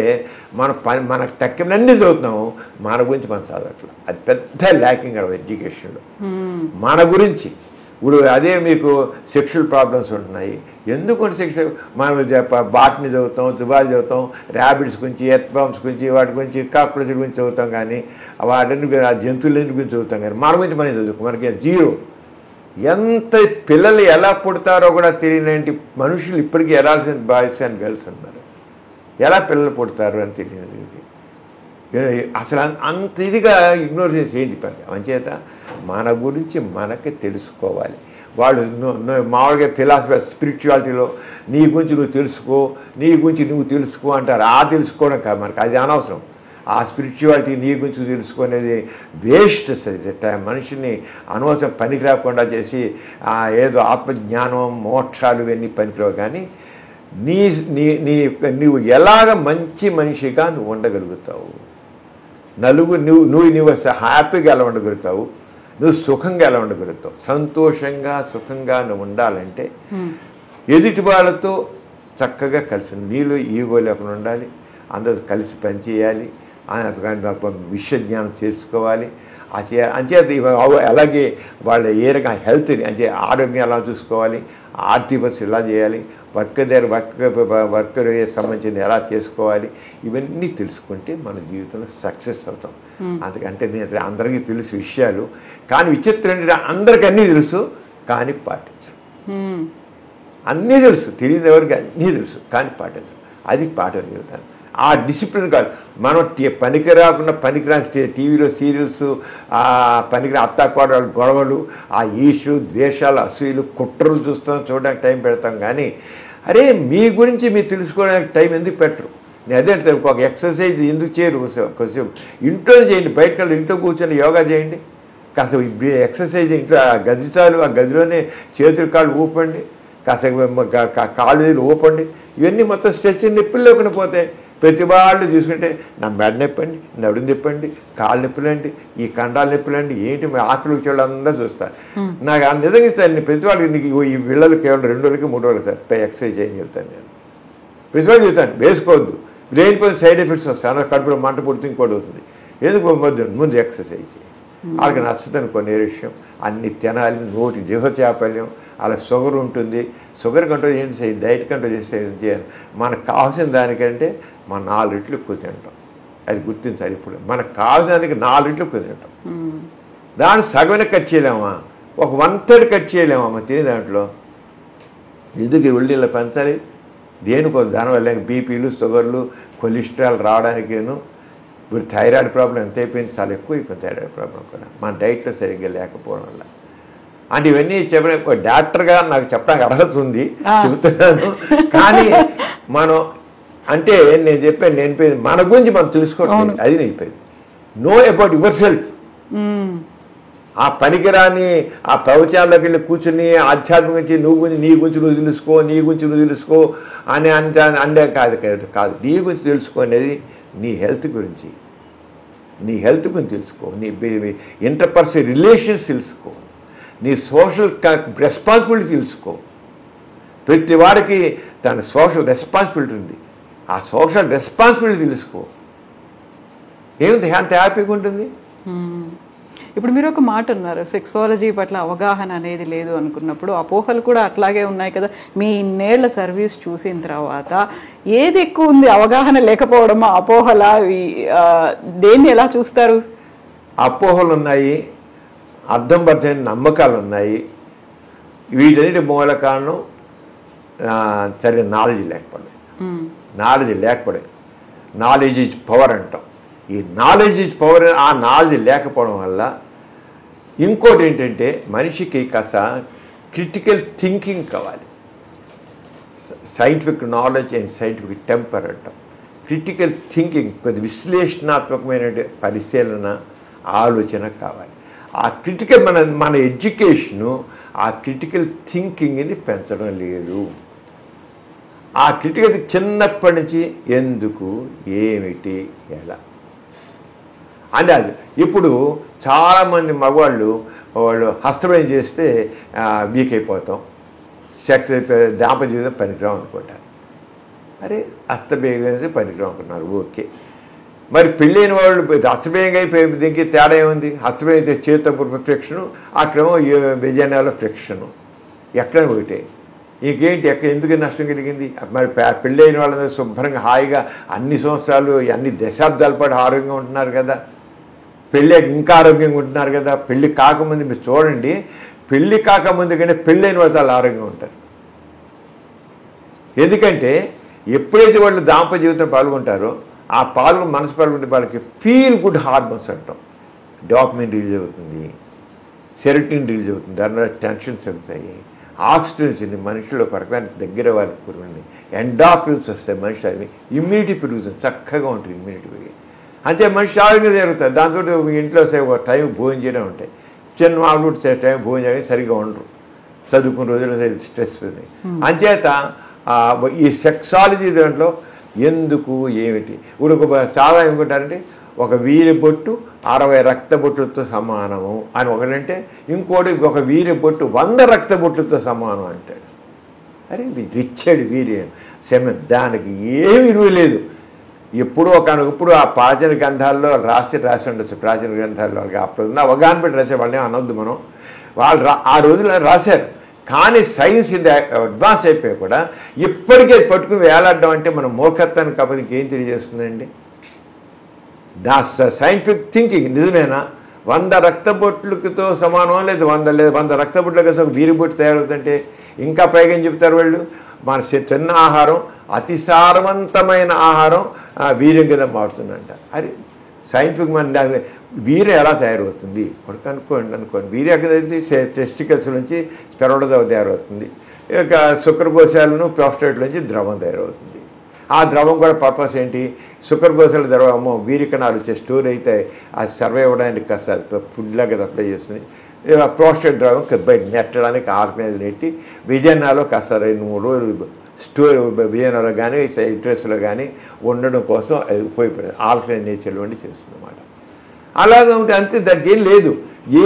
మనకు తక్కినన్నీ చదువుతున్నాము, మన గురించి మనం చదవట్లేదు. అది పెద్ద ల్యాకింగ్ ఎడ్యుకేషన్లో మన గురించి. ఇప్పుడు అదే మీకు సెక్షువల్ ప్రాబ్లమ్స్ ఉంటున్నాయి. ఎందుకు సెక్షువల్ మనం బాట్ని చదువుతాం, జువాలజీ చదువుతాం, ర్యాబిట్స్ గురించి, ఎర్త్వామ్స్ గురించి, వాటి గురించి, కాక్రోచ్ల గురించి చదువుతాం, కానీ వాటిని జంతువులన్నిటి గురించి చదువుతాం, కానీ మన గురించి మనం చదువుతాం మనకి జీరో. ఎంత పిల్లలు ఎలా పుడతారో కూడా తెలియని మనుషులు ఇప్పటికీ ఎలాల్సిన బాయ్స్ అండ్ గర్ల్స్ ఉన్నారు. ఎలా పిల్లలు పుడతారు అని తెలియదు. అసలు అంత ఇదిగా ఇగ్నోర్ చేసి ఏంటి పని. అంచేత మన గురించి మనకి తెలుసుకోవాలి. వాళ్ళు మామూలుగా ఫిలాసఫీ స్పిరిచువాలిటీలో నీ గురించి నువ్వు తెలుసుకో అంటారు. తెలుసుకోవడం కాదు మనకి, అది అనవసరం. ఆ స్పిరిచువాలిటీ నీ గురించి తెలుసుకునేది వేస్ట్. సరే మనిషిని అనవసరం పనికి రాకుండా చేసి ఏదో ఆత్మజ్ఞానం మోక్షాలు ఇవన్నీ పనికిరావు. కానీ నువ్వు ఎలాగ మంచి మనిషిగా నువ్వు ఉండగలుగుతావు, నువ్వు హ్యాపీగా ఎలా ఉండగలుగుతావు, నువ్వు సుఖంగా ఎలా ఉండగలుగుతావు, సంతోషంగా సుఖంగా నువ్వు ఉండాలంటే ఎదుటి వాళ్ళతో చక్కగా కలిసి నీలో ఈగో లేకుండా ఉండాలి, అందరూ కలిసి పనిచేయాలి, విషయ జ్ఞానం చేసుకోవాలి. అంచేత అలాగే వాళ్ళ ఏ రకం హెల్త్ని అంటే ఆరోగ్యం ఎలా చూసుకోవాలి, ఆర్థిక పరిస్థితి ఎలా చేయాలి, వర్క్ సంబంధించింది ఎలా చేసుకోవాలి, ఇవన్నీ తెలుసుకుంటే మన జీవితంలో సక్సెస్ అవుతాం. అందుకంటే నేను అందరికీ తెలుసు విషయాలు, కానీ విచిత్రం ఏంటంటే అందరికీ అన్నీ తెలుసు కానీ పాటించరు. అన్నీ తెలుసు, తెలియదు ఎవరికి అన్నీ తెలుసు కానీ పాటించరు. అది పాఠం జీవితాన్ని. ఆ డిసిప్లిన్ కాదు, మనం పనికిరాని టీవీలో సీరియల్స్, పనికిరా అత్తాకోడల గొడవలు, ఆ ఈషు ద్వేషాలు, అసూయలు, కుట్రలు చూడడానికి టైం పెడతాం. కానీ అరే మీ గురించి మీరు తెలుసుకోవడానికి టైం ఎందుకు పెట్టరు? నేను అదే ఒక ఎక్సర్సైజ్ ఎందుకు చేయరు? కొంచెం ఇంట్లో చేయండి, బయటకు ఇంట్లో కూర్చొని యోగా చేయండి, కాస్త ఎక్సర్సైజ్ ఇంట్లో ఆ గది చాలు, ఆ గదిలోనే చేతులు కాళ్ళు ఊపండి, కాస్త కాళ్ళు ఊపండి. ఇవన్నీ మొత్తం స్ట్రెచ్చింగ్ నొప్పులు లేకుండా పోతాయి. ప్రతి వాళ్ళు చూసుకుంటే నా మెడ నొప్పండి, నడుము నొప్పండి, కాళ్ళు నొప్పులండి, ఈ కండాలు నొప్పులండి, ఏంటి మీ ఆకలి వచ్చేవాళ్ళు అందరూ చూస్తారు. నాకు నిజంగా సార్ ప్రతి వాళ్ళకి నీకు ఈ వీళ్ళకి కేవలం 2 రోజులకి 3 రోజులు సార్ ఎక్సర్సైజ్ చేయని చెప్తాను. నేను ప్రతి వాళ్ళు చెప్తాను వేసుకోవద్దు, లేనిపోయిన సైడ్ ఎఫెక్ట్స్ వస్తాయి, అన్న కడుపులో మంట పుడుతూ ఇంకోటి అవుతుంది. ఎందుకు ముందు ఎక్సర్సైజ్ వాళ్ళకి నచ్చుతుంది. కొన్ని విషయం అన్ని తినాలి, నోటి జీవచాపల్యం, అలా షుగర్ ఉంటుంది, షుగర్ కంట్రోల్ చేయండి, డైట్ కంట్రోల్ చేయాలి. మనకు కావాల్సిన దానికంటే మనం 4 రెట్లు ఎక్కువ తింటాం, అది గుర్తించాలి. ఇప్పుడు మనకు కావాల్సిన దానికి 4 రెట్లు ఎక్కువ తింటాం. దాన్ని సగమే కట్ చేయలేమా, ఒక 1/3 కట్ చేయలేమా మనం తినే దాంట్లో? ఎందుకు ఉల్లిలో పెంచాలి? దేనికో దానివల్ల బీపీలు, షుగర్లు, కొలెస్ట్రాల్ రావడానికేను. ఇప్పుడు థైరాయిడ్ ప్రాబ్లం ఎంత అయిపోయింది, చాలా ఎక్కువ అయిపోయింది థైరాయిడ్ ప్రాబ్లం కూడా మన డైట్లో సరిగ్గా లేకపోవడం వల్ల. అంటే ఇవన్నీ చెప్పడానికి డాక్టర్గా నాకు చెప్పడానికి అర్హత ఉంది, చెబుతున్నాను. కానీ మనం అంటే నేను చెప్పాను, మన గురించి మనం తెలుసుకోవట్లేదు. అది నేను చెప్పేది. Know about your self. ఆ పనికిరాని ఆ ప్రవచనాల్లోకి వెళ్ళి కూర్చుని ఆధ్యాత్మిక నీ గురించి నువ్వు తెలుసుకో అని అంటే కాదు. నీ గురించి తెలుసుకోనేది నీ హెల్త్ గురించి తెలుసుకో, నీ ఇంటర్పర్సనల్ రిలేషన్స్ తెలుసుకో, నీ సోషల్ రెస్పాన్సిబిలిటీ తెలుసుకో. ప్రతి వారికి తన సోషల్ రెస్పాన్సిబిలిటీ ఉంది, ఆ సోషల్ రెస్పాన్సిబిలిటీ తెలుసుకో. ఏమిటి అంత హ్యాపీగా ఉంటుంది. ఇప్పుడు మీరు ఒక మాట అన్నారు, సెక్సాలజీ పట్ల అవగాహన అనేది లేదు అనుకున్నప్పుడు అపోహలు కూడా అట్లాగే ఉన్నాయి కదా. మీ ఇన్నేళ్ల సర్వీస్ చూసిన తర్వాత ఏది ఎక్కువ ఉంది, అవగాహన లేకపోవడమా, అపోహల? దేన్ని ఎలా చూస్తారు? అపోహలు ఉన్నాయి, అర్థం పరచని నమ్మకాలు ఉన్నాయి. వీటన్నిటి మూల కారణం సరిగ్గా నాలెడ్జ్ లేకపోవడం. నాలెడ్జ్ ఈజ్ పవర్ అంటాం. ఈ నాలెడ్జ్ ఈజ్ పవర్. ఆ నాలెడ్జ్ లేకపోవడం వల్ల ఇంకోటి ఏంటంటే మనిషికి కాస్త క్రిటికల్ థింకింగ్ కావాలి. Scientific knowledge and scientific temper అంటాం. క్రిటికల్ థింకింగ్, కొద్ది విశ్లేషణాత్మకమైన పరిశీలన, ఆలోచన కావాలి. ఆ క్రిటికల్ మన ఎడ్యుకేషను ఆ క్రిటికల్ థింకింగ్ని పెంచడం లేదు. ఆ క్రిటికల్ చిన్నప్పటి నుంచి ఎందుకు, ఏమిటి, ఎలా అని. అది ఇప్పుడు చాలామంది మగవాళ్ళు హస్తమయం చేస్తే వీక్ అయిపోతాం, దాంపత్య జీవితం పనికిరాం అనుకుంటారు. అరే హస్తమయం పనికిరాం అనుకున్నారు, ఓకే. మరి పెళ్ళైన వాళ్ళు హస్తమయంగా అయిపోయి దీనికి తేడా ఏముంది? హస్తమయం చేతితో ఫ్రిక్షను, అక్కడేమో విజయనాలో ఫ్రిక్షను, ఎక్కడ ఒకటే. ఇంకేంటి, ఎందుకు నష్టం కలిగింది? మరి పెళ్ళైన వాళ్ళందరూ శుభ్రంగా హాయిగా అన్ని సంవత్సరాలు, అన్ని దశాబ్దాల పాటు ఆరోగ్యంగా ఉంటున్నారు కదా, పెళ్ళి ఇంకా ఆరోగ్యంగా ఉంటున్నారు కదా. పెళ్ళి కాకముందు మీరు చూడండి, పెళ్ళి కాకముందు కానీ పెళ్ళైన వాళ్ళు చాలా ఆరోగ్యంగా ఉంటారు. ఎందుకంటే ఎప్పుడైతే వాళ్ళు దాంపత్య జీవితంలో పాల్గొంటారో ఆ మనసు పాల్గొంటే వాళ్ళకి ఫీల్ గుడ్ హార్మోన్స్ అంటాం. డాపమైన్ రిలీజ్ అవుతుంది, సెరోటోనిన్ రిలీజ్ అవుతుంది, దానివల్ల టెన్షన్స్ అవుతాయి, ఆక్సిజన్ మనుషులు ఒక రకమైన దగ్గర వారికి పురుగుంది, ఎండార్ఫిన్స్ వస్తాయి, మనిషి ఇమ్యూనిటీ పెరుగుతుంది, చక్కగా ఉంటుంది ఇమ్యూనిటీ పెరిగి. అంతే మనిషి ఆరోగ్యంగా జరుగుతుంది. దాంతో ఇంట్లో ఒక టైం భోజనం చేయడం ఉంటాయి, చిన్న వాళ్ళు టైం భోజనం చేయడానికి సరిగ్గా ఉండరు, చదువుకున్న రోజుల్లో స్ట్రెస్ ఉంది. అంచేత ఈ సెక్సాలజీ దాంట్లో ఎందుకు, ఏమిటి, ఇప్పుడు చాలా ఏమనుకుంటారంటే ఒక వీరి బొట్టు 60 రక్త బొట్టులతో సమానము అని ఒకటంటే, ఇంకోటి ఒక వీరి బొట్టు 100 రక్త బొట్టులతో సమానం అంటాడు. అరే ఇచ్చాడు వీర్యం సెమెన్, దానికి ఏమి విలువ లేదు. ఎప్పుడు ఇప్పుడు ఆ ప్రాచీన గ్రంథాల్లో రాసి ఉండొచ్చు, ప్రాచీన గ్రంథాల్లో అప్పుడు ఉన్న అవగాహన పెట్టి రాసే వాళ్ళని అనొద్దు మనం. వాళ్ళు ఆ రోజుల్లో రాశారు. కానీ సైన్స్ ఇది అడ్వాన్స్ అయిపోయి కూడా ఇప్పటికే పట్టుకుని వేలాడడం అంటే మన మూర్ఖత్వానికి కాకపోతే ఇంకేం తెలియజేస్తుందండి? సైంటిఫిక్ థింకింగ్ నిజమేనా? 100 రక్తబొట్లతో సమానం, లేదు 100 రక్తబొట్లు కలిసి ఒక వీరి బొట్టు తయారవుతుంటే ఇంకా పైగా ఏం చెప్తారు వాళ్ళు? మన తిన్న ఆహారం అతి సారవంతమైన ఆహారం వీర్యం కింద మారుతుందంట. అది సైంటిఫిక్ మన వీర్యం ఎలా తయారవుతుంది ఇప్పుడు అనుకోండి. వీర్యం ఎక్కడ టెస్టికల్స్ నుంచి స్పెరోడోజా తయారవుతుంది. ఇక శుక్రకోశాలను ప్రోస్టేట్ నుంచి ద్రవం తయారవుతుంది. ఆ ద్రవం కూడా పర్పస్ ఏంటి? శుక్రకోశాల ద్రవము వీరికణాలు వచ్చే స్టోర్ అయితే అది సర్వే అవ్వడానికి కాస్త ఫుడ్ లాగా అప్లై చేస్తుంది. ప్రోస్టేట్ ద్రవం బయట నెట్టడానికి ఆర్గనైజ్ నెట్టి విజయనాలో కాస్త 2-3 రోజులు స్టోర్ విజయనాలో కానీ ఇంట్రెస్ట్లో కానీ ఉండడం కోసం అది ఉపయోగపడింది. ఆల్టర్నేట్ నేచర్లో ఉండి చేస్తుంది అన్నమాట. అలాగే ఉంటే అంతే, దానికి ఏం లేదు.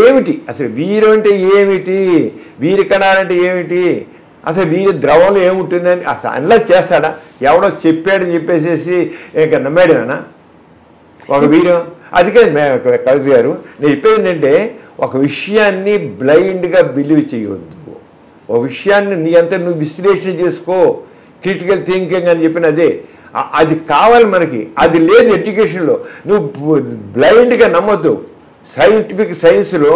ఏమిటి అసలు వీరు అంటే ఏమిటి? వీరి కణాలంటే ఏమిటి? అసలు వీరి ద్రవంలో ఏముంటుందని అసలు అనలైజ్ చేస్తాడా? ఎవడో చెప్పాడని చెప్పేసి ఇంకా నమ్మాడేనా ఒక వీరు? అందుకే కవిత గారు నేను చెప్పేది ఏంటంటే, ఒక విషయాన్ని బ్లైండ్గా బిలీవ్ చేయవద్దు. ఒక విషయాన్ని నీ అంతా నువ్వు విశ్లేషణ చేసుకో, క్రిటికల్ థింకింగ్ అని చెప్పిన అదే. అది కావాలి మనకి. అది లేదు ఎడ్యుకేషన్లో. నువ్వు బ్లైండ్గా నమ్మొద్దు. సైన్స్లో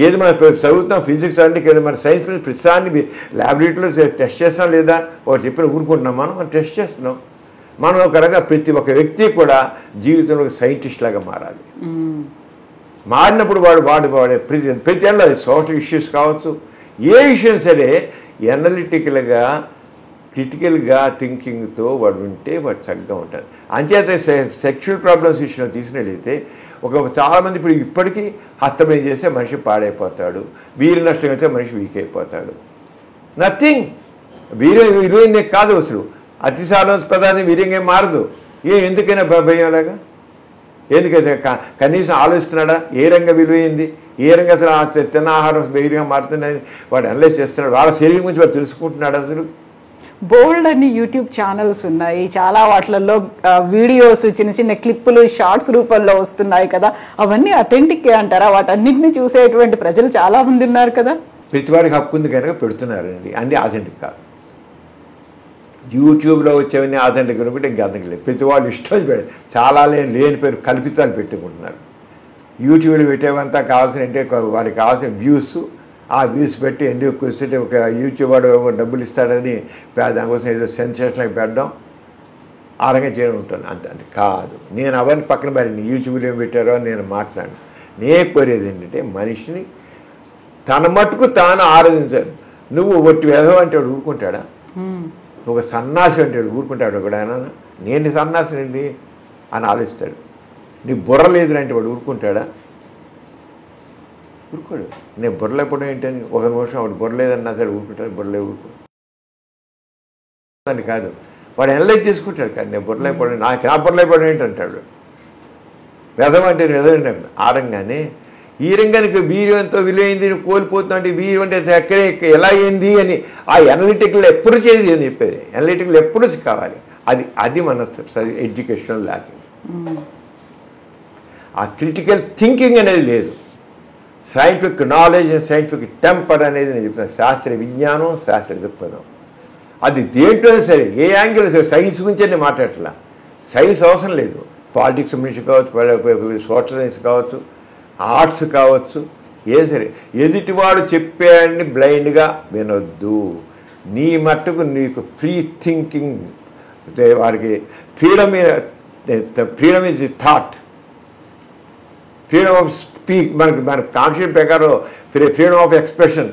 ఏది మనం చదువుతాం, ఫిజిక్స్ అంటే మన సైన్స్ ప్రతిసాన్ని ల్యాబొరేటరీలో టెస్ట్ చేస్తాం లేదా? ఒకటి చెప్పిన ఊరుకుంటున్నాం, మనం టెస్ట్ చేస్తున్నాం. మనం ఒక రకంగా ప్రతి ఒక్క వ్యక్తి కూడా జీవితంలో సైంటిస్ట్ లాగా మారాలి. మారినప్పుడు వాడు ప్రతి ఏళ్ళ సోషల్ ఇష్యూస్ కావచ్చు, ఏ విషయం సరే ఎనలిటికల్గా క్రిటికల్గా థింకింగ్తో వాడు ఉంటే వాడు చక్కగా ఉంటాడు. అంచేత సెక్షువల్ ప్రాబ్లమ్స్ విషయంలో తీసుకున్నట్లయితే చాలామంది ఇప్పటికీ హస్తమయం చేస్తే మనిషి పాడైపోతాడు, వీరి నష్టం అయితే మనిషి వీక్ అయిపోతాడు. నథింగ్. విలువైందే కాదు అసలు. అతిసారం పదాన్ని వీర్యంగా మారదు. ఎందుకైనా భయంలాగా? ఎందుకైతే కనీసం ఆలోచిస్తున్నాడా? ఏ రంగం విలువైంది, ఏ రంగం అసలు తిన్న ఆహారం వీర్యంగా మారుతుందని వాడు అనలైజ్ చేస్తున్నాడు. వాళ్ళ శరీరం గురించి వాడు తెలుసుకుంటున్నాడు. అసలు బోల్డ్ అన్ని యూట్యూబ్ ఛానల్స్ ఉన్నాయి, చాలా వాటిలలో వీడియోస్ చిన్న చిన్న క్లిప్పులు షార్ట్స్ రూపంలో వస్తున్నాయి కదా, అవన్నీ అథెంటిక్ అంటారా? వాటన్నింటినీ చూసేటువంటి ప్రజలు చాలా మంది ఉన్నారు కదా. ప్రతివాడికి హక్కు ఉంది కనుక పెడుతున్నారండి. అన్నీ అథెంటిక్ కాదు. యూట్యూబ్లో వచ్చేవన్నీ అథెంటిక్ అనుకుంటే ఇంకా అర్థం లేదు. ప్రతి వాళ్ళు ఇష్టం పెడ చాలా లేని పేరు కల్పితాలు పెట్టుకుంటున్నారు. యూట్యూబ్లో పెట్టేవంతా కావాల్సిన అంటే వాడికి కావాల్సిన వ్యూస్, ఆ వ్యూస్ పెట్టి ఎందుకు కూర్చుంటే ఒక యూట్యూబ్ వాడు డబ్బులు ఇస్తాడని దానికోసం ఏదో సెన్సేషన్కి పెట్టడం, ఆ రంగా చేయడం ఉంటుంది. అంత కాదు. నేను అవన్నీ పక్కన పెట్టి యూట్యూబ్లో ఏం పెట్టారో నేను మాట్లాడను. నేను కోరేది ఏంటంటే మనిషిని తన మట్టుకు తాను ఆరాధించాలి. నువ్వు ఒట్టి వెధవ అంటే వాడు ఊరుకుంటాడా? ఒక సన్నాసి అంటే వాడు ఊరుకుంటాడు ఒకడు? ఆయన నేను సన్నాసినండి అని ఆలోచిస్తాడు. నీకు బుర్ర లేదునంటే వాడు ఊరుకుంటాడా? ఊరుకోడు. నేను బుర్రలేకపోవడం ఏంటని ఒక నిమిషం వాడు బుర్రలేదన్నా సరే ఊరుకుంటాడు. ఊరుకో అని కాదు, వాడు అనలైజ్ చేసుకుంటాడు. కానీ నేను బుర్రలేకపోవడం నా బుర్రలేకపోవడం ఏంటంటాడు. వెధం అంటే వెధండి ఆరంగానే. ఈ రంగానికి వీర్యం ఎంతో విలువైంది, నువ్వు కోల్పోతున్నా అంటే వీర్యం అంటే ఎక్కడే ఎలా అయింది అని ఆ అనలిటికల్ ఎప్పుడు చేయదు అని చెప్పేది. అనలిటికల్ ఎప్పుడు కావాలి. అది మన ఎడ్యుకేషన్ లాకింగ్. ఆ క్రిటికల్ థింకింగ్ అనేది లేదు. సైంటిఫిక్ నాలెడ్జ్, సైంటిఫిక్ టెంపర్ అనేది నేను చెప్తాను. శాస్త్ర విజ్ఞానం, శాస్త్ర దృక్పథం, అది దేంట్లో సరే ఏ యాంగిల్ సరే. సైన్స్ గురించి నేను మాట్లాడట్లా. సైన్స్ అవసరం లేదు. పాలిటిక్స్ గురించి కావచ్చు, సోషల్ సైన్స్ కావచ్చు, ఆర్ట్స్ కావచ్చు, ఏది సరే. ఎదుటివాడు చెప్పాడని బ్లైండ్గా వినొద్దు. నీ మట్టుకు నీకు ఫ్రీ థింకింగ్, వారికి freedom is the thought, freedom of speak. మన కాన్స్టిట్యూషన్ ప్రకారం ఫ్రీడమ్ ఆఫ్ ఎక్స్ప్రెషన్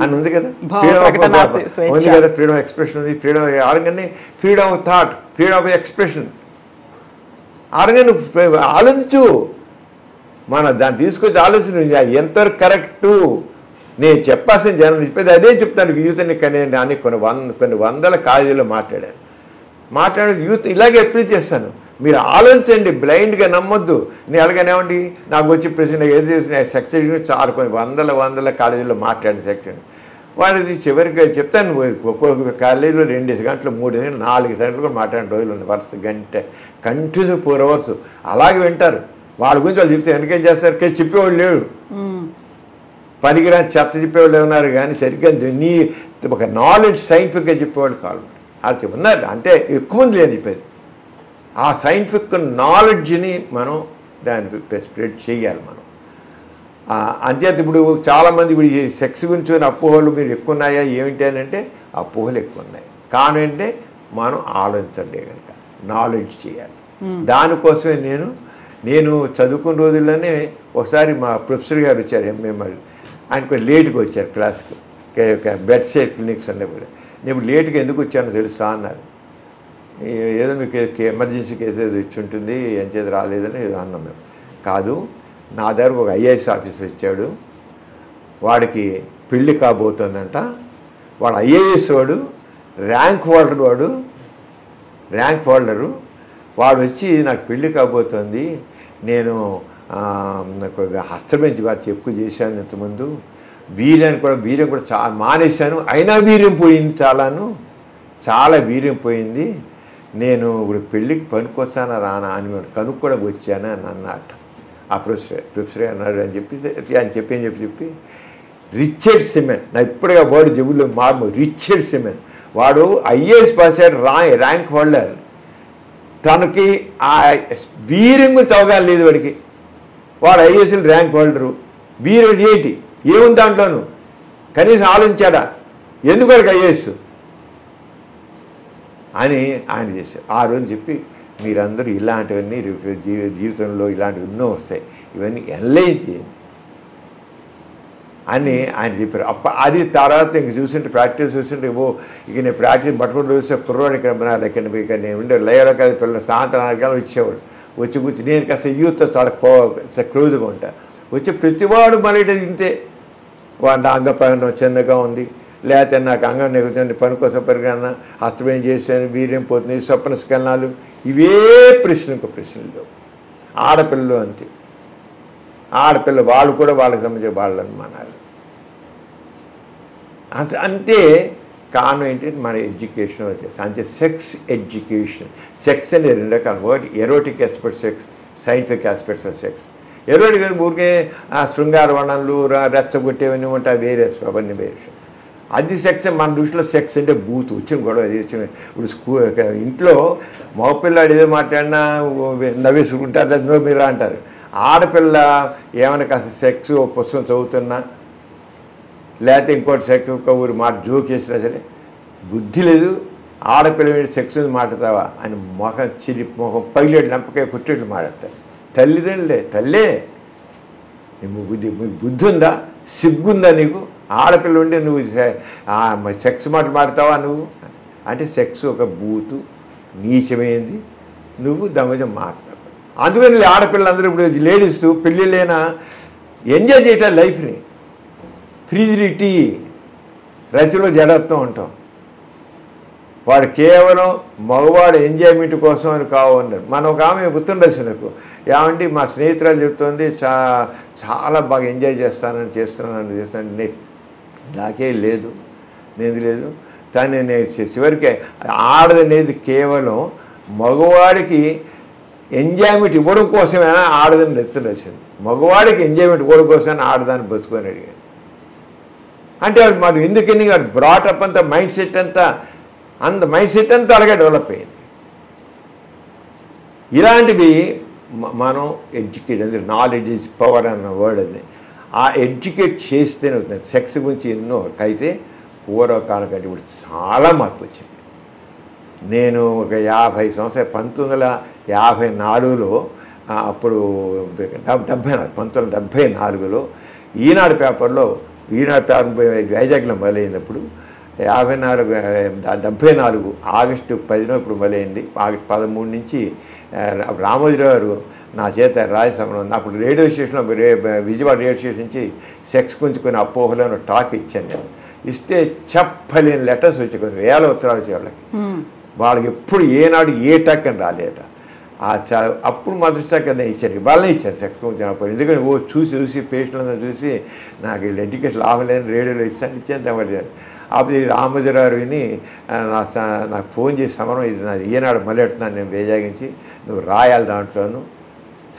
అని ఉంది కదా, ఫ్రీడమ్ ఆఫ్ ఉంది కదా, ఫ్రీడమ్ ఆఫ్ ఎక్స్ప్రెషన్ ఉంది. ఫ్రీడమ్ ఆరంగానే freedom of thought, freedom of expression ఆరంగా నువ్వు ఆలోచించు. మన దాన్ని తీసుకొచ్చి ఆలోచన ఎంతవరకు కరెక్టు నేను చెప్పాల్సిన జనం చెప్పేది అదే చెప్తాను. యూత్ని కానీ కొన్ని వందల కాలేజీలో మాట్లాడే యూత్ ఇలాగే అప్లై చేస్తాను. మీరు ఆలోచించండి, బ్లైండ్గా నమ్మొద్దు. నేను ఎలాగనేవండి నాకు వచ్చి ప్రశ్న ఏది సక్సెస్ చాలా కొన్ని వందల కాలేజీలో మాట్లాడిన సెక్షన్ వాడిది చివరికి చెప్తాను, ఒక్కొక్క కాలేజీలో 2 గంటలు 3 గంటలు 4 గంటలు కూడా మాట్లాడిన రోజులు ఉన్నాయి. వరుస గంట కంటిన్యూ 4 hours అలాగే వింటారు. వాళ్ళ గురించి వాళ్ళు చెప్తే వెనకేం చేస్తారు, చెప్పేవాళ్ళు లేడు. పనికిరాని చెత్త చెప్పేవాళ్ళు ఉన్నారు కానీ సరిగ్గా నీ ఒక నాలెడ్జ్ సైంటిఫిక్గా చెప్పేవాళ్ళు కాదు. అది ఉన్నారు అంటే ఎక్కువ మంది లేదు చెప్పేది. ఆ సైంటిఫిక్ నాలెడ్జ్ని మనం దాన్ని స్ప్రెడ్ చేయాలి మనం. అంచేత ఇప్పుడు చాలామంది ఇప్పుడు ఈ సెక్స్ గురించి అపోహలు మీరు ఎక్కువ ఉన్నాయా ఏమిటి అని అంటే అపోహలు ఎక్కువ ఉన్నాయి. కానీ అంటే మనం ఆలోచించండి కనుక నాలెడ్జ్ చేయాలి. దానికోసమే నేను చదువుకున్న రోజుల్లోనే ఒకసారి మా ప్రొఫెసర్ గారు వచ్చారు, ఎంఎంఎల్. ఆయన కొంచెం లేట్గా వచ్చారు క్లాస్కి, బెడ్ సైడ్ క్లినిక్స్ ఉన్నప్పుడు. నేను లేట్గా ఎందుకు వచ్చానో తెలుసా అన్నారు. ఏదో మీకు ఎమర్జెన్సీ కేసు ఏదో ఇచ్చి ఉంటుంది, ఏం చేతి రాలేదని ఏదో అన్నాం మేము. కాదు, నా దగ్గరకు ఒక ఐఏఎస్ ఆఫీసర్ వచ్చాడు, వాడికి పెళ్ళి కాబోతుందంట. వాడు ఐఏఎస్ వాడు, ర్యాంక్ హోల్డరు. వాడు వచ్చి నాకు పెళ్ళి కాబోతుంది, నేను నాకు హస్తబెంచి వారు ఎక్కువ చేశాను ఇంతకుముందు, వీర్యం కూడా చాలా మానేశాను, అయినా వీర్యం పోయింది, చాలా వీర్యం పోయింది, నేను ఇప్పుడు పెళ్ళికి పనికొస్తానా రానా అని కనుక్కోవడానికి వచ్చాను అని అన్నట్ట. ఆ ప్రొఫెసర్ అన్నాడు అని చెప్పి రిచర్డ్ సిమెన్, నా ఇప్పుడుగా వర్డ్ జబ్బుల్లో రిచర్డ్ సిమెన్, వాడు ఐఏఎస్ పాస్ అయ్యాడు, ర్యాంక్ హోల్డర్. తనకి ఆ వీర్యం గురించి అవగాహన లేదు వాడికి. వాడు ఐఏఎస్లో ర్యాంక్ హోల్డరు, వీర్యం ఏంటి ఏముంది దాంట్లోనూ కనీసం ఆలోచించాడా, ఎందుకు వాడికి ఐఏఎస్ అని ఆయన చేశారు. ఆ రోజు చెప్పి మీరందరూ ఇలాంటివన్నీ జీవితంలో ఇలాంటివి ఎన్నో వస్తాయి, ఇవన్నీ ఎన్లైజ్ చేయండి అని ఆయన చెప్పారు. అది తర్వాత ఇంక చూసింటే ప్రాక్టీస్ చూసింటే ఇక నేను ప్రాక్టీస్ పట్టుకుంటూ చూస్తే కుర్రోడు ఇక్కడ నేను ఉండే లయలో కదా పిల్లలు సాయంత్రం 4 గంటలు వచ్చేవాడు. వచ్చి కూర్చి నేను కాస్త యూత్తో చాలా క్లోజ్గా ఉంటాను. వచ్చి ప్రతివాడు మళ్ళీ ఇంతే, వాడి అంగపైన చిన్నగా ఉంది, లేకపోతే నాకు అంగం నెగుతుంది, పనికోసం పరిగణ హస్తమేం చేశాను, వీర్యం పోతుంది, స్వప్న స్కలనాలు, ఇవే ప్రశ్నలు. ఆడపిల్లలు అంతే, ఆడపిల్ల వాళ్ళు కూడా వాళ్ళకి సంబంధించిన వాళ్ళు అనుమానాలు అంటే. కారణం ఏంటంటే మన ఎడ్యుకేషన్ వచ్చేసి అంటే సెక్స్ ఎడ్యుకేషన్. సెక్స్ అనేది 2 రకాల, ఒకటి erotic aspect sex, scientific aspects of sex. Erotic ఊరికే శృంగార వర్ణనలు రెచ్చగొట్టేవన్నీ ఉంటాయి, అవన్నీ వేరే. అది సెక్స్. మన దృష్టిలో సెక్స్ అంటే బూత్ వచ్చిన గొడవ అది వచ్చిన. ఇప్పుడు ఇంట్లో మగపిల్లాడు ఏదో మాట్లాడినా నవ్వేసుకుంటారు, నో మీరా అంటారు. ఆడపిల్ల ఏమైనా కాస్త సెక్స్ పుస్తకం చదువుతున్నా లేకపోతే ఇంకోటి సెక్స్ ఊరు మాట జోక్ చేసినా సరే బుద్ధి లేదు. ఆడపిల్ల మీద సెక్స్ మాట్లాడతావా అని మొహం పైలేడు లంపకాయ కుట్టేట్లు మాట్లాడతారు. తల్లే మీకు బుద్ధి ఉందా, సిగ్గుందా నీకు? ఆడపిల్ల ఉండి నువ్వు సెక్స్ మాట్లాడతావా నువ్వు అంటే సెక్స్ ఒక బూతు నీచమైంది, నువ్వు దాని మీద మాట్లాడు. అందుకని ఆడపిల్లలందరూ ఇప్పుడు లేడీస్ పెళ్ళిళ్ళైనా ఎంజాయ్ చేయటం లైఫ్ని. ఫ్రిజిడిటీ, రతిలో జడత్వం ఉంటాం. వాడు కేవలం మగవాడు ఎంజాయ్మెంట్ కోసం అని కావన్నారు. మనం ఒక ఆమె గుర్తుండొచ్చు, ఏమంటే మా స్నేహితురాలు చెప్తుంది చాలా బాగా ఎంజాయ్ చేస్తున్నాను. నాకే లేదు, కానీ నేను చివరికి ఆడదనేది కేవలం మగవాడికి ఎంజాయ్మెంట్ ఇవ్వడం కోసమైనా ఆడదని ఎత్తుడొచ్చింది. మగవాడికి ఎంజాయ్మెంట్ ఇవ్వడం కోసమైనా ఆడదాన్ని బతుకొని అడిగాడు. అంటే మనం ఎందుకని బ్రాటప్ అంతా మైండ్ సెట్ అంతా అలాగే డెవలప్ అయింది. ఇలాంటివి మనం ఎడ్యుకేట్ అంటే నాలెడ్జ్ ఈజ్ పవర్ అన్న వర్డ్ అది. ఆ ఎడ్యుకేట్ చేస్తేనే అవుతుంది. సెక్స్ గురించి ఎన్నో అయితే పూర్వకాలం కంటే ఇప్పుడు చాలా మార్పు వచ్చింది. నేను ఒక 50 సంవత్సరాలు 1954లో అప్పుడు 1974లో ఈనాడు పేపర్ వైజాగ్లో మొదలైనప్పుడు 74 ఆగస్టు 10 ఇప్పుడు మొదలైంది. ఆగస్టు 13 నుంచి రామోజీరావు గారు నా చేత రాజసమరం అప్పుడు రేడియో స్టేషన్లో విజయవాడ రేడియో స్టేషన్ నుంచి సెక్స్ గురించి కొన్ని అపోహలను టాక్ ఇచ్చాను నేను. ఇస్తే చెప్పలేని లెటర్స్ వచ్చి కొన్ని 1000 ఉత్తరాలు వచ్చే వాళ్ళకి ఎప్పుడు ఏనాడు ఏ టాక్ అని రాలేట. అప్పుడు మొదటిసారి కదా ఇచ్చారు, వాళ్ళే ఇచ్చారు సెక్షన్ చిన్నప్పుడు. ఎందుకంటే చూసి పేషెంట్లందరూ చూసి నాకు వీళ్ళు ఎడ్యుకేషన్ లాభం లేని రేడియోలో ఇచ్చాను తగ్గలేదు. అప్పుడు రామోజీరావు విని నాకు ఫోన్ చేసి సమరం ఇది నాది ఈనాడు మళ్ళీ పెడుతున్నాను, నేను వేజాగించి నువ్వు రాయాలి, దాంట్లోను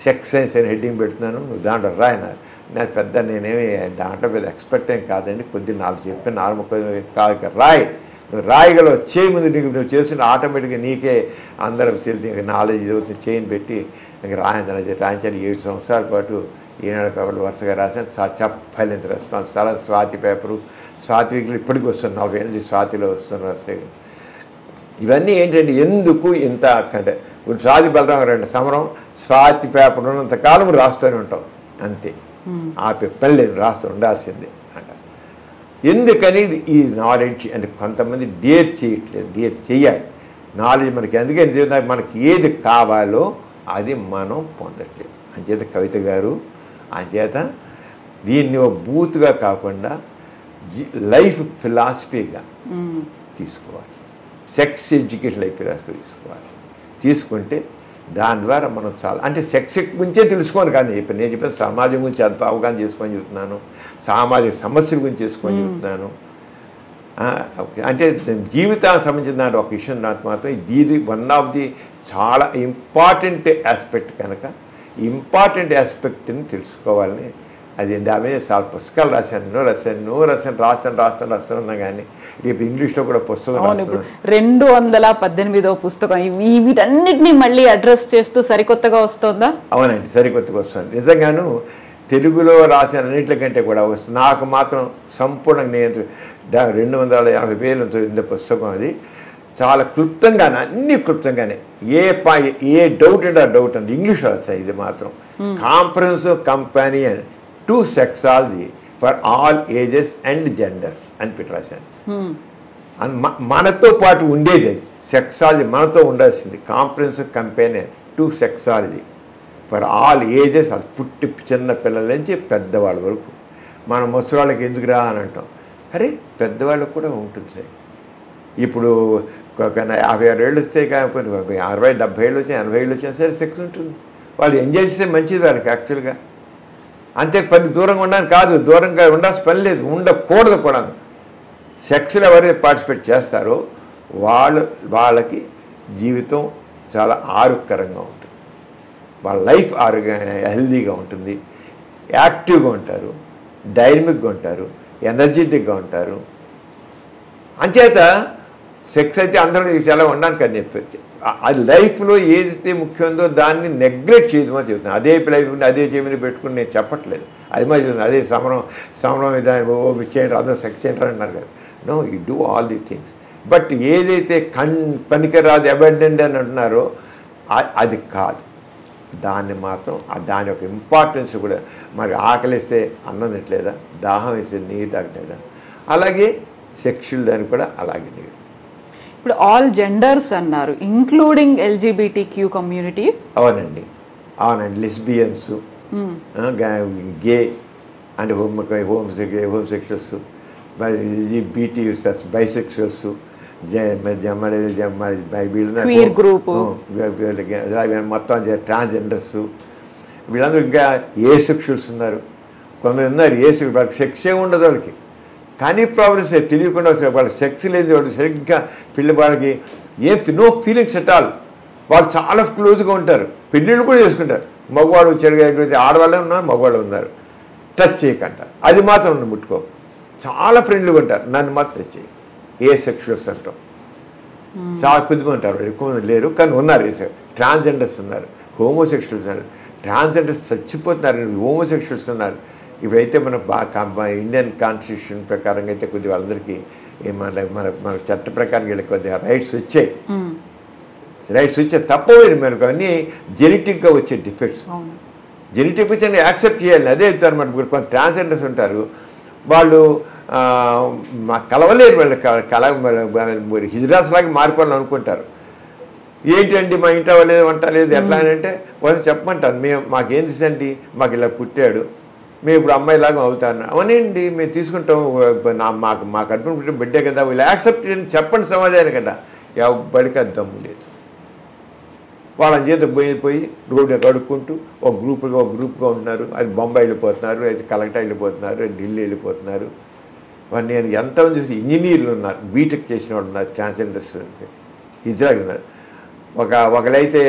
సెక్స్ సైన్స్ అని హెడ్డింగ్ పెడుతున్నాను, నువ్వు దాంట్లో రాయన్నారు. నాకు పెద్ద నేనేమి దాంట్లో పెద్ద ఎక్స్పర్ట్ ఏం కాదండి, కొద్దిగా నాలుగు చెప్పి కాదు రాయి, నువ్వు రాయగలవు, చేయి ముందు నీకు నువ్వు చేస్తున్న ఆటోమేటిక్గా నీకే అందరూ తెలిసి నాలెడ్జ్ చదువుతుంది చేయని పెట్టి నాకు రాయించాను. 7 సంవత్సరాల పాటు ఈనాడు పేపర్లు వరుసగా రాశాను. చెప్పలేని రెస్పాన్స్. చాలా స్వాతి పేపరు, స్వాతి వీక్లు ఇప్పటికి వస్తుంది, 48 స్వాతిలో వస్తున్న వరుసగా. ఇవన్నీ ఏంటంటే ఎందుకు ఇంత అంటే ఇప్పుడు స్వాతి బలరాం రెండు సమరం స్వాతి పేపర్ ఉన్నంతకాలం రాస్తూనే ఉంటాం అంతే, ఆ పని లేదు, రాస్తూ ఉండాల్సిందే అంట. ఎందుకని ఈ నాలెడ్జ్ అంటే కొంతమంది డేర్ చేయట్లేదు, డేర్ చేయాలి నాలెడ్జ్ మనకి. ఎందుకంటే మనకి ఏది కావాలో అది మనం పొందట్లేదు. అంచేత కవిత గారు అంచేత దీన్ని బూత్గా కాకుండా లైఫ్ ఫిలాసఫీగా తీసుకోవాలి, సెక్స్ ఎడ్యుకేషన్ లైఫ్ ఫిలాసఫీ తీసుకోవాలి. తీసుకుంటే దాని ద్వారా మనం చాలా అంటే సెక్స్ గురించే తెలుసుకోని కానీ ఇప్పుడు నేను చెప్పిన సమాజం గురించి అంత అవగాహన చేసుకొని చెబుతున్నాను, సామాజిక సమస్యల గురించి చేసుకొని చెబుతున్నాను. అంటే జీవితానికి సంబంధించిన ఒక విషయం నాకు మాత్రం ఇది వన్ ఆఫ్ ది చాలా ఇంపార్టెంట్ ఆస్పెక్ట్ కనుక ఇంపార్టెంట్ ఆస్పెక్ట్ని తెలుసుకోవాలని అది దాని చాలా పుస్తకాలు రాశాను రాస్తున్నా కానీ రేపు ఇంగ్లీష్లో కూడా పుస్తకం 218వ పుస్తకం వీటన్నిటినీ మళ్ళీ అడ్రస్ చేస్తూ సరికొత్తగా వస్తుందా? అవునండి, సరికొత్తగా వస్తుంది. నిజంగాను తెలుగులో రాసిన అన్నింటికంటే కూడా వస్తుంది. నాకు మాత్రం సంపూర్ణంగా నేను 250 పేజీలతో ఇంత పుస్తకం. అది చాలా క్లుప్తంగానే, అన్ని క్లుప్తంగానే, ఏ డౌట్ అంటే ఆ డౌట్ అండి ఇంగ్లీష్లో రాస్తాయి. ఇది మాత్రం comprehensive companion to sexology for all ages and genders అని పెట్టి రాశాను. మనతో పాటు ఉండేది అది సెక్సాలజీ, మనతో ఉండాల్సింది. Comprehensive companion to sexology for all ages, అది పుట్టి చిన్న పిల్లల నుంచి పెద్దవాళ్ళ వరకు. మనం ముసలివాళ్ళకి ఎందుకురా అని అంటాం, అరే పెద్దవాళ్ళకు కూడా ఉంటుంది సార్. ఇప్పుడు 56 ఏళ్ళు వస్తాయి, కాకపోతే 60, 70 ఏళ్ళు వచ్చాయి, 80 ఏళ్ళు వచ్చినా సరే సెక్స్ ఉంటుంది. వాళ్ళు ఎంజాయ్ చేస్తే మంచిది వాళ్ళకి యాక్చువల్గా. అంతే, పని దూరంగా ఉండడానికి కాదు, దూరంగా ఉండాల్సిన పని లేదు, ఉండకూడదు కూడా. సెక్స్లో ఎవరైతే పార్టిసిపేట్ చేస్తారో వాళ్ళకి జీవితం చాలా ఆరోగ్యకరంగా ఉంటుంది, వాళ్ళ లైఫ్ హెల్దీగా ఉంటుంది, యాక్టివ్గా ఉంటారు, డైనమిక్గా ఉంటారు, ఎనర్జెటిక్గా ఉంటారు. అంచేత సెక్స్ అయితే అందరూ చాలా ఉండడానికి అని చెప్పి అది లైఫ్లో ఏదైతే ముఖ్యమో దాన్ని నెగ్లెక్ట్ చేయమని చెప్తున్నాను. అదే లైఫ్ అదే చేయమని పెట్టుకుని నేను చెప్పట్లేదు, అది మరి అదే సమరం విధానం చేయండి అందరూ సెక్స్ చేయండి అంటున్నారు కదా. No, you do all the things. But ఏదైతే పనికిరాదు అబెండెంట్ అని అంటున్నారో అది కాదు. దాన్ని మాత్రం దాని యొక్క ఇంపార్టెన్స్ కూడా, మరి ఆకలిస్తే అన్నం తినట్లేదా, దాహం వేస్తే నీరు తాగట్లేదా, అలాగే సెక్షువల్ దానికి కూడా అలాగే నీరు. ఇప్పుడు ఆల్ జెండర్స్ అన్నారు, ఇంక్లూడింగ్ LGBTQ కమ్యూనిటీ. అవునండి, lesbians, gay and homosexuals, LGBTs, bisexuals, మొత్తం ట్రాన్స్జెండర్స్, వీళ్ళందరూ ఇంకా ఏసెక్షువల్స్ ఉన్నారు. కొంతమంది ఉన్నారు వాళ్ళకి సెక్సే ఉండదు వాళ్ళకి, కానీ ప్రాబ్లమ్స్ తెలియకుండా వాళ్ళ సెక్స్ లేదు, వాళ్ళు సరిగ్గా వాళ్ళకి నో ఫీలింగ్స్ ఎట్ ఆల్. వాళ్ళు చాలా క్లోజ్గా ఉంటారు, పెళ్ళిళ్ళు కూడా చేసుకుంటారు. మగవాడు చెడుగా ఎగురించి ఆడవాళ్ళే ఉన్నారు, మగవాళ్ళు ఉన్నారు. టచ్ చేయకంట, అది మాత్రం ముట్టుకో. చాలా ఫ్రెండ్లీగా ఉంటారు, నన్ను మాత్రం టచ్ చేయి. సెక్షువల్స్ అంటాం. చాలా కొద్దిగా ఉంటారు, ఎక్కువ మంది లేరు కానీ ఉన్నారు. ట్రాన్స్జెండర్స్ ఉన్నారు, హోమోసెక్షువల్స్ ఉన్నారు. ట్రాన్స్జెండర్స్ చచ్చిపోతున్నారు, హోమోసెక్షువల్స్ ఉన్నారు. ఇవైతే మన ఇండియన్ కాన్స్టిట్యూషన్ ప్రకారంగా అయితే కొద్దిగా వాళ్ళందరికీ మన చట్ట ప్రకారం వీళ్ళకి కొద్దిగా రైట్స్ వచ్చాయి. తప్పలేదు. మనకు అన్నీ జెనెటిక్గా వచ్చే డిఫెక్ట్స్, జెనెటిక్ వచ్చి యాక్సెప్ట్ చేయాలి. అదే చెప్తారు. మనకు కొంత ట్రాన్స్జెండర్స్ ఉంటారు, వాళ్ళు కలవలేరు, వాళ్ళు హిజ్రాస్ లాగా మారిపోవాలని అనుకుంటారు. ఏంటండి మా ఇంట్లో లేదు, వంట లేదు, ఎట్లా అని అంటే వాళ్ళు చెప్పమంటారు, మాకేం తెలుసండి, మాకు ఇలా పుట్టాడు, మేము ఇప్పుడు అమ్మాయిలాగా అవుతాను. అవునండి, మేము తీసుకుంటాం, మా కడుపును పుట్టిన బిడ్డే కదా, వీళ్ళు యాక్సెప్ట్ చెప్పండి సమాజానికి కదా. ఎవ్వడికి అది దమ్ము లేదు. వాళ్ళ చేత పోయి రోడ్డు కడుక్కుంటూ ఒక గ్రూప్గా ఉంటున్నారు. అది బొంబాయి వెళ్ళిపోతున్నారు, అది కలకట్టా వెళ్ళిపోతున్నారు, ఢిల్లీ వెళ్ళిపోతున్నారు. నేను ఎంతమంది చూసి ఇంజనీర్లు ఉన్నారు, బీటెక్ చేసిన వాళ్ళు ఉన్నారు, ట్రాన్స్జెండర్స్ ఇజ్రాయిల్ ఉన్నారు. ఒకరైతే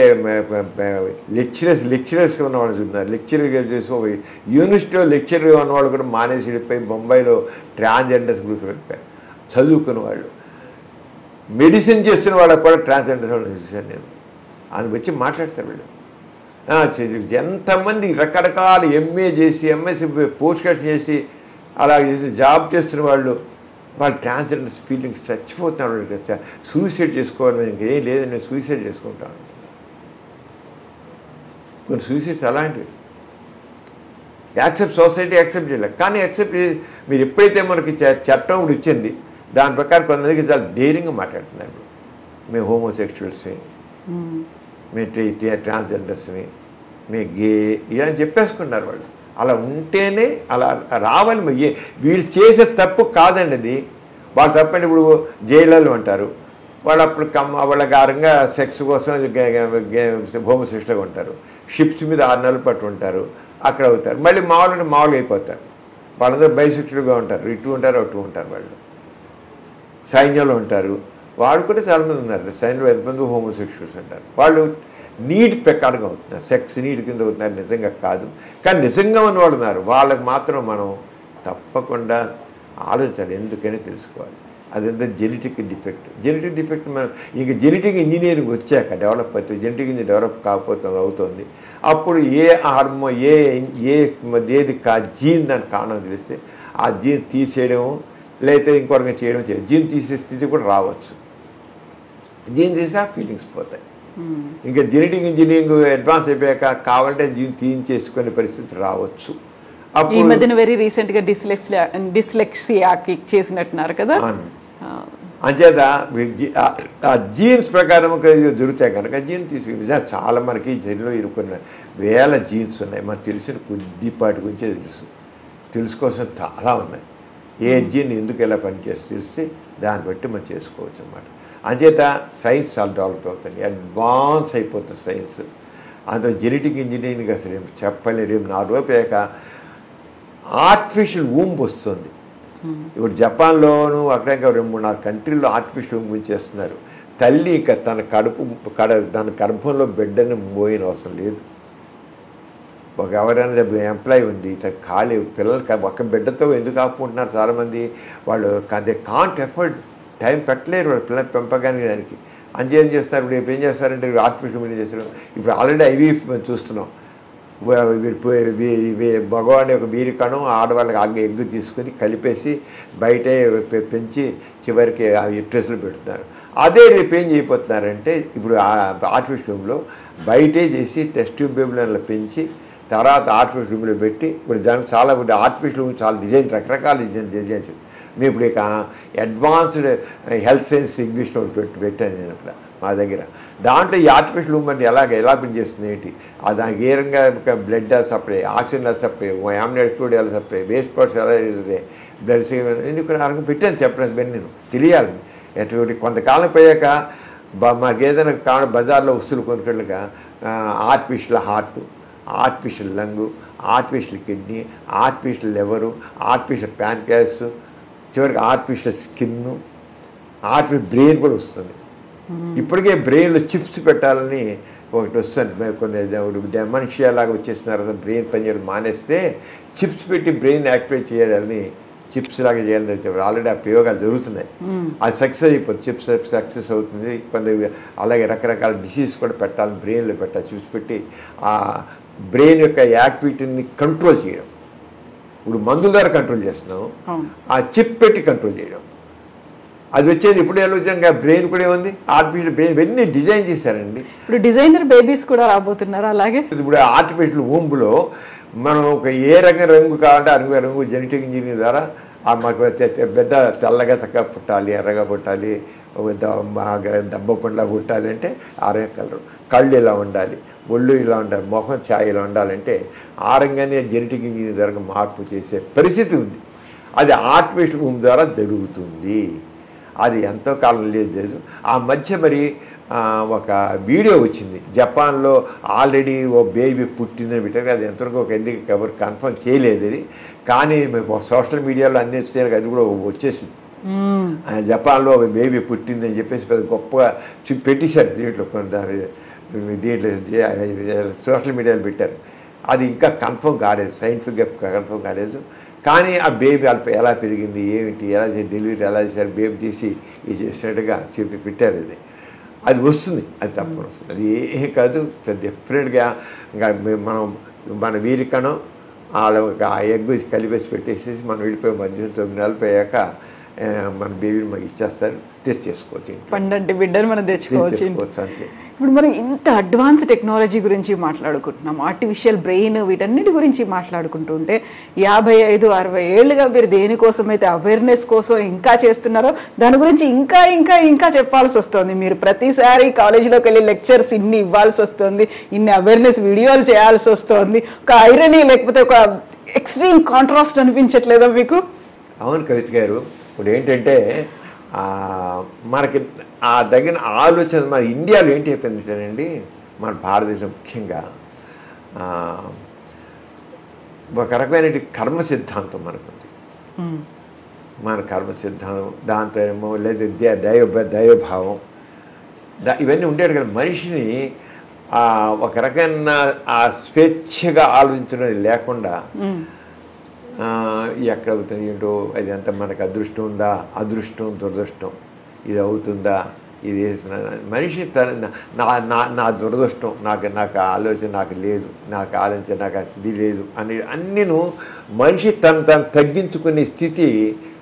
లెక్చరర్స్గా ఉన్నవాళ్ళు చూస్తున్నారు. లెక్చరర్గా చేసి ఒక యూనివర్సిటీలో లెక్చరర్గా ఉన్నవాళ్ళు కూడా మానేసి వెళ్ళిపోయి బొంబాయిలో ట్రాన్స్జెండర్స్ గ్రూప్ వెళ్ళిపోయారు. చదువుకున్న వాళ్ళు, మెడిసిన్ చేస్తున్న వాళ్ళకి కూడా ట్రాన్స్జెండర్స్ వాళ్ళని చూశాను నేను. అది వచ్చి మాట్లాడతారు వీళ్ళు. ఎంతమంది రకరకాల ఎంఏ చేసి ఎంఎస్సి పోస్ట్ గ్రాడ్యుయేషన్ చేసి అలా చేసి జాబ్ చేస్తున్న వాళ్ళు ట్రాన్స్జెండర్స్ ఫీలింగ్స్ చచ్చిపోతున్నారు. వాళ్ళు సూసైడ్ చేసుకోవాలి, ఇంకేం లేదని నేను సూసైడ్ చేసుకుంటాను. కొన్ని సూసైడ్స్ అలాంటివి సొసైటీ యాక్సెప్ట్ చేయలేదు. కానీ మీరు ఎప్పుడైతే మనకి చట్టం కూడా ఇచ్చింది దాని ప్రకారం కొంతమందికి చాలా ధైర్యంగా మాట్లాడుతున్నారు. మేము హోమోసెక్షువల్స్ని, మేము ట్రాన్స్జెండర్స్ని, మేము గే ఇలా చెప్పేసుకున్నారు వాళ్ళు. అలా ఉంటేనే అలా రావాలి. వీళ్ళు చేసే తప్పు కాదండి అది. వాళ్ళు తప్పండి. ఇప్పుడు జైళ్ళలో ఉంటారు వాళ్ళు, అప్పుడు వాళ్ళకి ఆరంగా సెక్స్ కోసం హోమోసెక్షువల్గా ఉంటారు. షిప్స్ మీద 6 నెలల పాటు ఉంటారు, అక్కడ అవుతారు. మళ్ళీ మామూలుగా అయిపోతారు. వాళ్ళందరూ బైసెక్షువల్గా ఉంటారు, ఇటు ఉంటారు అటు ఉంటారు. వాళ్ళు సైన్యంలో ఉంటారు, వాళ్ళు కూడా చాలామంది ఉన్నారు. సైన్యంలో ఎంతమంది హోమోసెక్షువల్స్ అంటారు. వాళ్ళు నీడ్ ప్రకారంగా అవుతున్నారు, సెక్స్ నీడ్ కింద అవుతున్నారు. నిజంగా కాదు, కానీ నిజంగా ఉన్నవాళ్ళు ఉన్నారు. వాళ్ళకి మాత్రం మనం తప్పకుండా ఆలోచించాలి, ఎందుకని తెలుసుకోవాలి. అదంతా జెనెటిక్ డిఫెక్ట్ మనం ఇంక జెనెటిక్ ఇంజనీరింగ్ వచ్చాక డెవలప్ అవుతుంది. జెనెటిక్ ఇంజనీరింగ్ డెవలప్ కాకపోతే అవుతుంది. అప్పుడు ఏ హార్మో ఏది జీన్ దానికి కారణం తెలిస్తే ఆ జీన్ తీసేయడం లేకపోతే ఇంకొకరిగా చేయడం జీన్ తీసే స్థితి కూడా రావచ్చు. జీన్ తీసి ఆ ఫీలింగ్స్ పోతాయి. ఇంకా జెనెటిక్ ఇంజనీరింగ్ అడ్వాన్స్ అయిపోయాక కావాలంటే జీన్ తీయించేసుకునే పరిస్థితి రావచ్చు. ఈ మధ్యన వెరీ రీసెంట్ గా డిస్లెక్సియాకి చేసినట్టున్నారు కదా. అంచేత ఆ జీన్స్ ప్రకారం దొరుకుతాయి కనుక జీన్ తీసుకుని చాలా మనకి జైల్లో ఇరుక్కున్న వేల జీన్స్ ఉన్నాయి. మనకు తెలిసిన కొద్దిపాటి గురించే తెలుసుకోవాల్సిన చాలా ఉన్నాయి. ఏ జీన్ ఎందుకు ఎలా పనిచేసి తెలిసి దాన్ని బట్టి మనం చేసుకోవచ్చు అన్నమాట. అంచేత సైన్స్ చాలా డెవలప్ అవుతుంది, అడ్వాన్స్ అయిపోతుంది సైన్స్. అందులో జెనెటిక్ ఇంజనీరింగ్ అసలు చెప్పలేరు. 4 రోజులు అయ్యాక ఆర్టిఫిషియల్ ఊంబ్ వస్తుంది. ఇప్పుడు జపాన్లోను అక్కడ 2-3-4 కంట్రీల్లో ఆర్టిఫిషియల్ ఊంబ్ చేస్తున్నారు. తల్లి ఇక తన గర్భంలో బిడ్డని మోయిన అవసరం లేదు. ఒక ఎవరైనా ఎంప్లాయీ ఉంది, ఖాళీ పిల్లలకి ఒక బిడ్డతో ఎందుకు ఆపుకుంటున్నారు చాలామంది. వాళ్ళు దే కాంట్ ఎఫర్డ్, టైం పెట్టలేరు వాళ్ళు పిల్లలు పెంపకానికి. దానికి ఏం చేస్తారు, ఇప్పుడు ఏం చేస్తారంటే ఆర్టిఫిషియల్ మీద చేస్తారు. ఇప్పుడు ఆల్రెడీ ఐవీఎఫ్ మేము చూస్తున్నాం. మగవాడిని ఒక బీరికణం ఆడవాళ్ళకి ఎగ్గు తీసుకుని కలిపేసి బయటే పెంచి చివరికి యుట్రస్లు పెడుతున్నారు. అదే రేపు ఏం చేయబోతున్నారంటే ఇప్పుడు ఆర్టిఫిషియల్ రూమ్లో బయటే చేసి టెస్ట్ ట్యూబ్ బేబులను పెంచి తర్వాత ఆర్టిఫిషియల్ రూమ్లో పెట్టి ఇప్పుడు దానికి చాలా ఆర్టిఫిషియల్ రూమ్ చాలా డిజైన్ రకరకాల డిజైన్స్. మేము ఇప్పుడు ఇక అడ్వాన్స్డ్ హెల్త్ సైన్స్ ఎగ్జిబిషన్ ఒకటి పెట్టాను నేను అక్కడ మా దగ్గర. దాంట్లో ఈ ఆర్టిఫిషియల్ రూమ్ అంటే ఎలా పనిచేస్తుంది ఏంటి, దానికి ఏ రకంగా బ్లడ్ ఎలా సప్లై, ఆక్సిజన్ ఎలా సప్లై, యామినేట్ ఫ్లూయిడ్ ఎలా సప్లై, వేస్ట్ పర్స్ ఎలా జరుగుతాయి, బ్లడ్ ఎందుకు ఆ రకంగా పెట్టాను చెప్పడానికి నేను తెలియాలి. ఎటువంటి కొంతకాలం పోయాక మాకు ఏదైనా కావాలి బజార్లో వస్తువులు కొనుక్కలుగా artificial heart, artificial lung, artificial kidney, artificial liver, artificial pancreas, చివరికి ఆర్టిఫిషియల్ స్కిన్, ఆర్టిఫిషియల్ బ్రెయిన్ కూడా వస్తుంది. ఇప్పటికే బ్రెయిన్లో చిప్స్ పెట్టాలని ఒకటి వస్తుంది. కొన్ని డెమన్షియా లాగా వచ్చేస్తున్నారు కదా, బ్రెయిన్ పనిచేయడం మానేస్తే చిప్స్ పెట్టి బ్రెయిన్ యాక్టివేట్ చేయాలని, చిప్స్ లాగా చేయాలని ఆల్రెడీ ఆ ప్రయోగాలు జరుగుతున్నాయి. అది సక్సెస్ అయిపోతుంది, చిప్స్ సక్సెస్ అవుతుంది. కొంత అలాగే రకరకాల డిసీజ్ కూడా పెట్టాలని బ్రెయిన్లో పెట్టాలి. చిప్స్ పెట్టి ఆ బ్రెయిన్ యొక్క యాక్టివిటీని కంట్రోల్ చేయడం. ఇప్పుడు మందుల ద్వారా కంట్రోల్ చేస్తున్నాం, ఆ చిప్ పెట్టి కంట్రోల్ చేయడం. అది వచ్చేది ఇప్పుడు ఆలోచనగా బ్రెయిన్ కూడా ఏముంది, ఆర్టిఫిషియల్ బ్రెయిన్ ఇవన్నీ డిజైన్ చేశారండి. ఇప్పుడు డిజైనర్ బేబీస్ కూడా రాబోతున్నారు. అలాగే ఇప్పుడు ఆర్టిఫిషియల్ ఊంబులో మనం ఒక ఏ రంగు కావాలంటే ఆ రంగు జెనెటిక్ ఇంజనీరింగ్ ద్వారా మాకు పెద్ద తెల్లగా చక్కగా పుట్టాలి, ఎర్రగా పుట్టాలి, దెబ్బ పండ్లా పుట్టాలి అంటే ఆ రంగు కలరు, కళ్ళు ఇలా ఉండాలి, ఒళ్ళు ఇలా ఉండాలి, మొహం ఛాయ్ ఇలా ఉండాలంటే ఆ రంగానే జెనెటిక్ ఇంజనీరింగ్ ద్వారా మార్పు చేసే పరిస్థితి ఉంది. అది ఆర్టిఫిషియల్ ఊంబ్ ద్వారా జరుగుతుంది. అది ఎంతో కాలం లేదు. ఆ మధ్య మరి ఒక వీడియో వచ్చింది. జపాన్లో ఆల్రెడీ ఓ బేబీ పుట్టిందని పెట్టారు. అది ఎంతవరకు ఒక ఎందుకు ఎవరు కన్ఫర్మ్ చేయలేదు అది, కానీ సోషల్ మీడియాలో అన్ని వచ్చేసరికి అది కూడా వచ్చేసింది. జపాన్లో ఒక బేబీ పుట్టిందని చెప్పేసి పెద్ద గొప్పగా పెట్టేశారు దీంట్లో సోషల్ మీడియాలో పెట్టారు. అది ఇంకా కన్ఫర్మ్ కాలేదు, సైంటిఫిక్గా కన్ఫర్మ్ కాలేదు. కానీ ఆ బేబీ ఎలా పెరిగింది, ఏమిటి, ఎలా డెలివరీ ఎలా చేశారు, బేబీ తీసి ఇది చేసినట్టుగా చెప్పి పెట్టారు. అది వస్తుంది, అది తప్పని వస్తుంది. అది ఏం కాదు, డిఫరెంట్గా ఇంకా మనం మన వీరికణం ఆ ఎగ్ కలిపేసి పెట్టేసి మనం వెళ్ళిపోయి మధ్య 9 నెలలు పోయాక మన బేబీని మనకి ఇచ్చేస్తారు, తెచ్చేసుకోవచ్చు. పండంటి బిడ్డను మనం తెచ్చుకోవచ్చు అంతే. ఇప్పుడు మనం ఇంత అడ్వాన్స్ టెక్నాలజీ గురించి మాట్లాడుకుంటున్నాం, ఆర్టిఫిషియల్ బ్రెయిన్ వీటన్నిటి గురించి మాట్లాడుకుంటుంటే 55-60 ఏళ్ళుగా మీరు దేనికోసమైతే అవేర్నెస్ కోసం ఇంకా చేస్తున్నారో దాని గురించి ఇంకా ఇంకా ఇంకా చెప్పాల్సి వస్తుంది. మీరు ప్రతిసారి కాలేజీలోకి వెళ్ళి లెక్చర్స్ ఇన్ని ఇవ్వాల్సి వస్తుంది, ఇన్ని అవేర్నెస్ వీడియోలు చేయాల్సి వస్తుంది. ఒక ఐరనీ లేకపోతే ఒక ఎక్స్ట్రీమ్ కాంట్రాస్ట్ అనిపించట్లేదా మీకు? అవును కవిత గారు. ఇప్పుడు ఏంటంటే మనకి ఆ తగిన ఆలోచన మన ఇండియాలో ఏంటి అయిపోయిందంటేనండి, మన భారతదేశం ముఖ్యంగా ఒక రకమైన కర్మ సిద్ధాంతం మనకుంది. మన కర్మ సిద్ధాంతం, దాంతో ఏమో లేదా దైవభావం ఇవన్నీ ఉండేవి కదా. మనిషిని ఒక రకమైన ఆ స్వేచ్ఛగా ఆలోచించడం లేకుండా ఎక్కడ అవుతుంది ఏంటో, అది అంత మనకు అదృష్టం ఉందా, అదృష్టం దురదృష్టం, ఇది అవుతుందా, ఇది మనిషి నా దురదృష్టం, నాకు ఆలోచన నాకు లేదు, నాకు ఆలోచన నాకు ఇది లేదు అని అన్నీను మనిషి తను తగ్గించుకునే స్థితి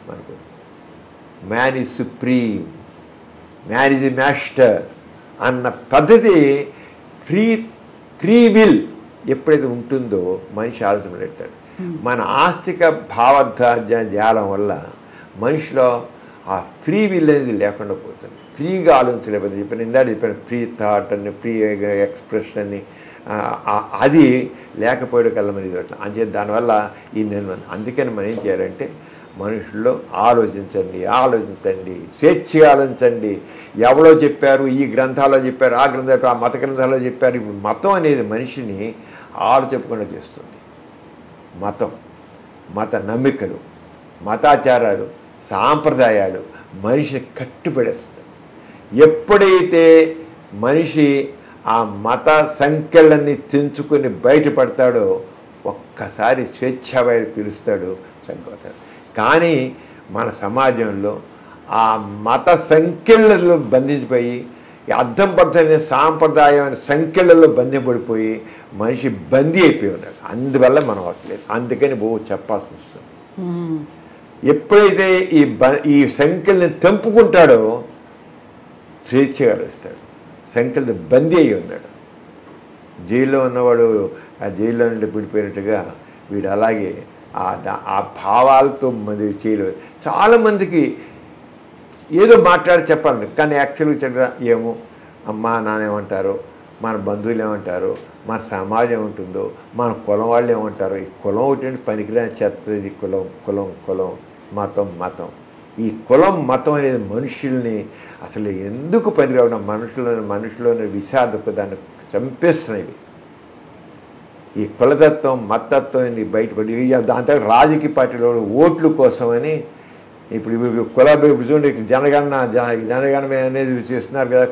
మనకు. Man is supreme, man is master అన్న పద్ధతి ఫ్రీ విల్ ఎప్పుడైతే ఉంటుందో మనిషి ఆలోచన పెడతాడు. మన ఆస్తిక జాలం వల్ల మనిషిలో ఆ ఫ్రీ విల్ అనేది లేకుండా పోతుంది, ఫ్రీగా ఆలోచించలేకపోతే చెప్పాను ఫ్రీ థాట్ అని, ఫ్రీ ఎక్స్ప్రెషన్ అని, అది లేకపోయడం కల్లా మనది అట్లా అంతే. దానివల్ల అందుకని మనం ఏం చేయాలంటే మనుషుల్లో ఆలోచించండి, స్వేచ్ఛగా ఆలోచించండి. ఎవరో చెప్పారు, ఈ గ్రంథాల్లో చెప్పారు, ఆ గ్రంథాలు, ఆ మత గ్రంథాల్లో చెప్పారు. ఇప్పుడు మతం అనేది మనిషిని చెప్పకుండా చేస్తుంది. మత నమ్మికలు, మతాచారాలు, సాంప్రదాయాలు మనిషిని కట్టుబడేస్తాయి. ఎప్పుడైతే మనిషి ఆ మత సంఖ్యలన్నీ తెంచుకొని బయటపడతాడో ఒక్కసారి స్వేచ్ఛావాయులు పిలుస్తాడు, చనిపోతాడు. కానీ మన సమాజంలో ఆ మత సంఖ్యలలో బంధించిపోయి అర్థం పడుతున్న సాంప్రదాయమైన సంఖ్యలలో బంధింపడిపోయి మనిషి బందీ అయిపోయి ఉన్నాడు. అందువల్ల మనం అవ్వట్లేదు. అందుకని చెప్పాల్సి వస్తుంది. ఎప్పుడైతే ఈ సంఖ్యల్ని తెంపుకుంటాడో స్వేచ్ఛగా వస్తాడు. సంఖ్యలతో బందీ అయి ఉన్నాడు. జైల్లో ఉన్నవాడు ఆ జైల్లో నుండి విడిపోయినట్టుగా వీడు అలాగే ఆ భావాలతో మంది చేయలేదు. చాలామందికి ఏదో మాట్లాడి చెప్పాలి, కానీ యాక్చువల్గా ఏమో అమ్మ నాన్న ఏమంటారో, మన బంధువులు ఏమంటారో, మన సమాజం ఏముంటుందో, మన కులం వాళ్ళు ఏమంటారో. ఈ కులం ఒకటి పనికిరాని చెత్త. ఇది కులం మతం. ఈ కులం మతం అనేది మనుషుల్ని అసలు ఎందుకు పనికిరావడం, మనుషులోని విషాదపు దాన్ని చంపేస్తున్నాయి. ఈ కులతత్వం మతత్వం బయటపడి దాంతో రాజకీయ పార్టీలో ఓట్ల కోసమని ఇప్పుడు చూడండి, జనగణన అనేది చేస్తున్నారు కదా.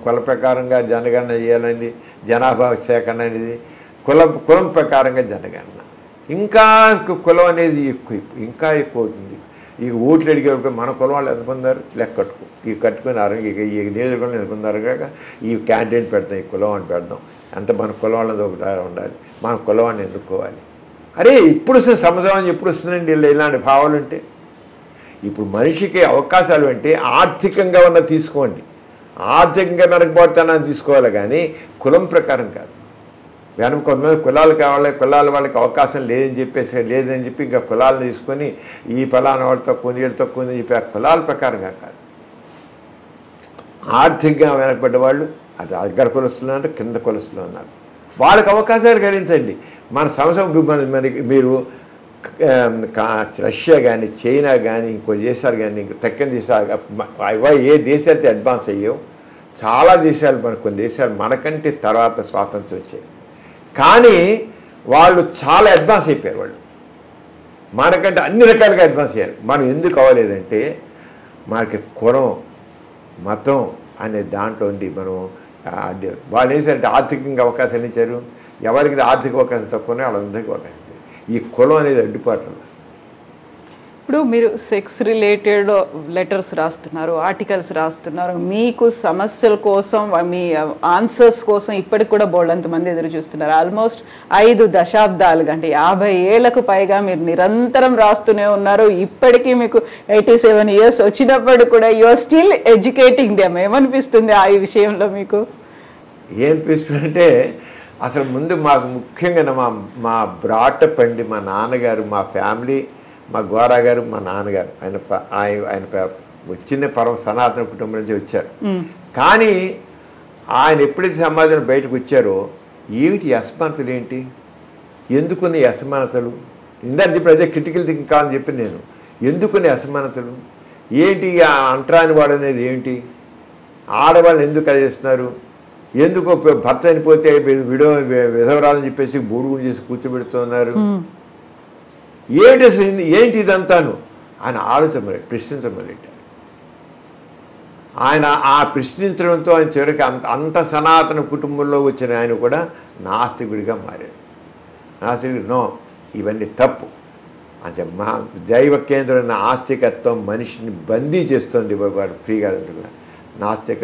కుల ప్రకారంగా జనగణన చేయాలని, జనాభా సేకరణ అనేది కులం ప్రకారంగా జనగణన. ఇంకా కులం అనేది ఇంకా ఎక్కువ అవుతుంది. ఈ ఓట్లు అడిగేటప్పుడు మన కులం వాళ్ళు ఎంత పొందారు లెక్క కట్టుకో, ఈ కట్టుకున్నారు, ఈ నియోజకవర్గంలో ఎంత పొందారు కాక ఈ క్యాండిడేట్ పెడతాం, ఈ కులం అని పెడదాం. అంత మన కులం వాళ్ళది ఒకటి ఉండాలి, మన కులవాన్ని ఎన్నుకోవాలి. అరే ఇప్పుడు వస్తుంది సమాధానం, ఎప్పుడు వస్తుందండి ఇలాంటి భావాలు ఉంటే? ఇప్పుడు మనిషికి అవకాశాలు అంటే ఆర్థికంగా ఉన్న తీసుకోండి, ఆర్థికంగా వెనకబడతానని తీసుకోవాలి, కానీ కులం ప్రకారం కాదు. కొంతమంది కులాలు కావాలి, కులాల వాళ్ళకి అవకాశం లేదని చెప్పి ఇంకా కులాలను తీసుకొని ఈ ఫలానా వాళ్ళు తక్కువ ఉంది, వీళ్ళు తక్కువ ఉంది చెప్పి ఆ కులాల ప్రకారంగా కాదు. ఆర్థికంగా వెనకబడ్డ వాళ్ళు అది అగ్ర కులస్తులు అంటే కింద కులస్తులు ఉన్నారు, వాళ్ళకి అవకాశాలు కలిగించండి. మన సంవత్సరం మీరు రష్యా కానీ చైనా కానీ ఇంకో దేశాలు కానీ టెక్కన్ దేశాలు ఏ దేశాలైతే అడ్వాన్స్ అయ్యో చాలా దేశాలు కొన్ని దేశాలు మనకంటే తర్వాత స్వాతంత్రం వచ్చాయి, కానీ వాళ్ళు చాలా అడ్వాన్స్ అయిపోయారు. వాళ్ళు మనకంటే అన్ని రకాలుగా అడ్వాన్స్ అయ్యారు. మనం ఎందుకు అవ్వలేదంటే మనకి కులం మతం అనే దాంట్లో ఉంది. మనం వాళ్ళు ఏంటంటే ఆర్థికంగా అవకాశాలు ఇచ్చారు. ఎవరికి ఆర్థిక అవకాశం తక్కువనే వాళ్ళందరికీ అవకాశం. ఈ కులం అనేది అడ్డుపాటు. ఇప్పుడు మీరు సెక్స్ రిలేటెడ్ లెటర్స్ రాస్తున్నారు, ఆర్టికల్స్ రాస్తున్నారు, మీకు సమస్యల కోసం మీ ఆన్సర్స్ కోసం ఇప్పటికి కూడా బోల్డంతమంది ఎదురు చూస్తున్నారు. ఆల్మోస్ట్ 5 దశాబ్దాలుగా అంటే 50 ఏళ్లకు పైగా మీరు నిరంతరం రాస్తూనే ఉన్నారు. ఇప్పటికీ మీకు 87 years వచ్చినప్పుడు కూడా you are still educating them. ఏమనిపిస్తుంది ఈ విషయంలో మీకు? ఏమనిపిస్తుందంటే అసలు ముందు మాకు ముఖ్యంగా మా బ్రాటప్ అండి, మా నాన్నగారు, మా ఫ్యామిలీ, మా గోరా గారు, మా నాన్నగారు, ఆయన వచ్చిన పరమ సనాతన కుటుంబం నుంచి వచ్చారు. కానీ ఆయన ఎప్పుడైతే సమాజంలో బయటకు వచ్చారో ఏమిటి అసమానతలు, ఏంటి ఎందుకున్న అసమానతలు, ఇందాక చెప్పి అదే క్రిటికల్ థింకింగ్ కావాలని చెప్పి నేను, ఎందుకున్న అసమానతలు ఏంటి, అంటరాని వాడు అనేది ఏంటి, ఆడవాళ్ళని ఎందుకు కలిగిస్తున్నారు, ఎందుకు భర్త చనిపోతే విధవరాలని చెప్పేసి బూరుగుని చేసి కూర్చోబెడుతున్నారు, ఏంటి ఇదంతాను ఆయన ప్రశ్నించమలేటారు. ఆయన ఆ ప్రశ్నించడంతో ఆయన చివరికి అంత సనాతన కుటుంబంలో వచ్చిన ఆయన కూడా నాస్తికుడిగా మారాడు. నాస్తికుడు నో, ఇవన్నీ తప్పు అంటే మా దైవ కేంద్రమైన ఆస్తికత్వం మనిషిని బందీ చేస్తుంది. వాడు ఫ్రీగా నాస్తిక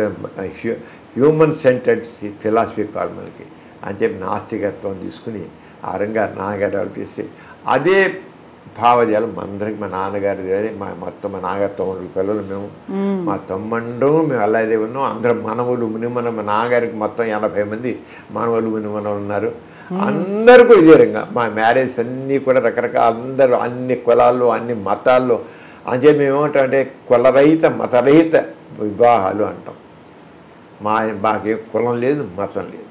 హ్యూమన్ సెంటర్డ్ ఫిలాసఫీ కాల్ మనకి అని చెప్పి నాస్తికత్వం తీసుకుని ఆ రంగా నాన్నగారు డెవలప్ చేసి అదే భావజాలం అందరికి, మా నాన్నగారి మొత్తం మా నాన్నగారు 9 పిల్లలు, మా తమ్మండు, మేము అలాగే ఉన్నాం. అందరం మనవులు మునిమన, మా నాన్నగారికి మొత్తం 80 మంది మనవులు మునిమనలు ఉన్నారు. అందరూ కూడా ఇదే రంగా మా మ్యారేజ్ అన్నీ కూడా రకరకాల అందరూ అన్ని కులాల్లో అన్ని మతాల్లో అని చెప్పి మేము ఏమంటాం అంటే కులరహిత మతరహిత వివాహాలు అంటాం. మాకే కులం లేదు, మతం లేదు,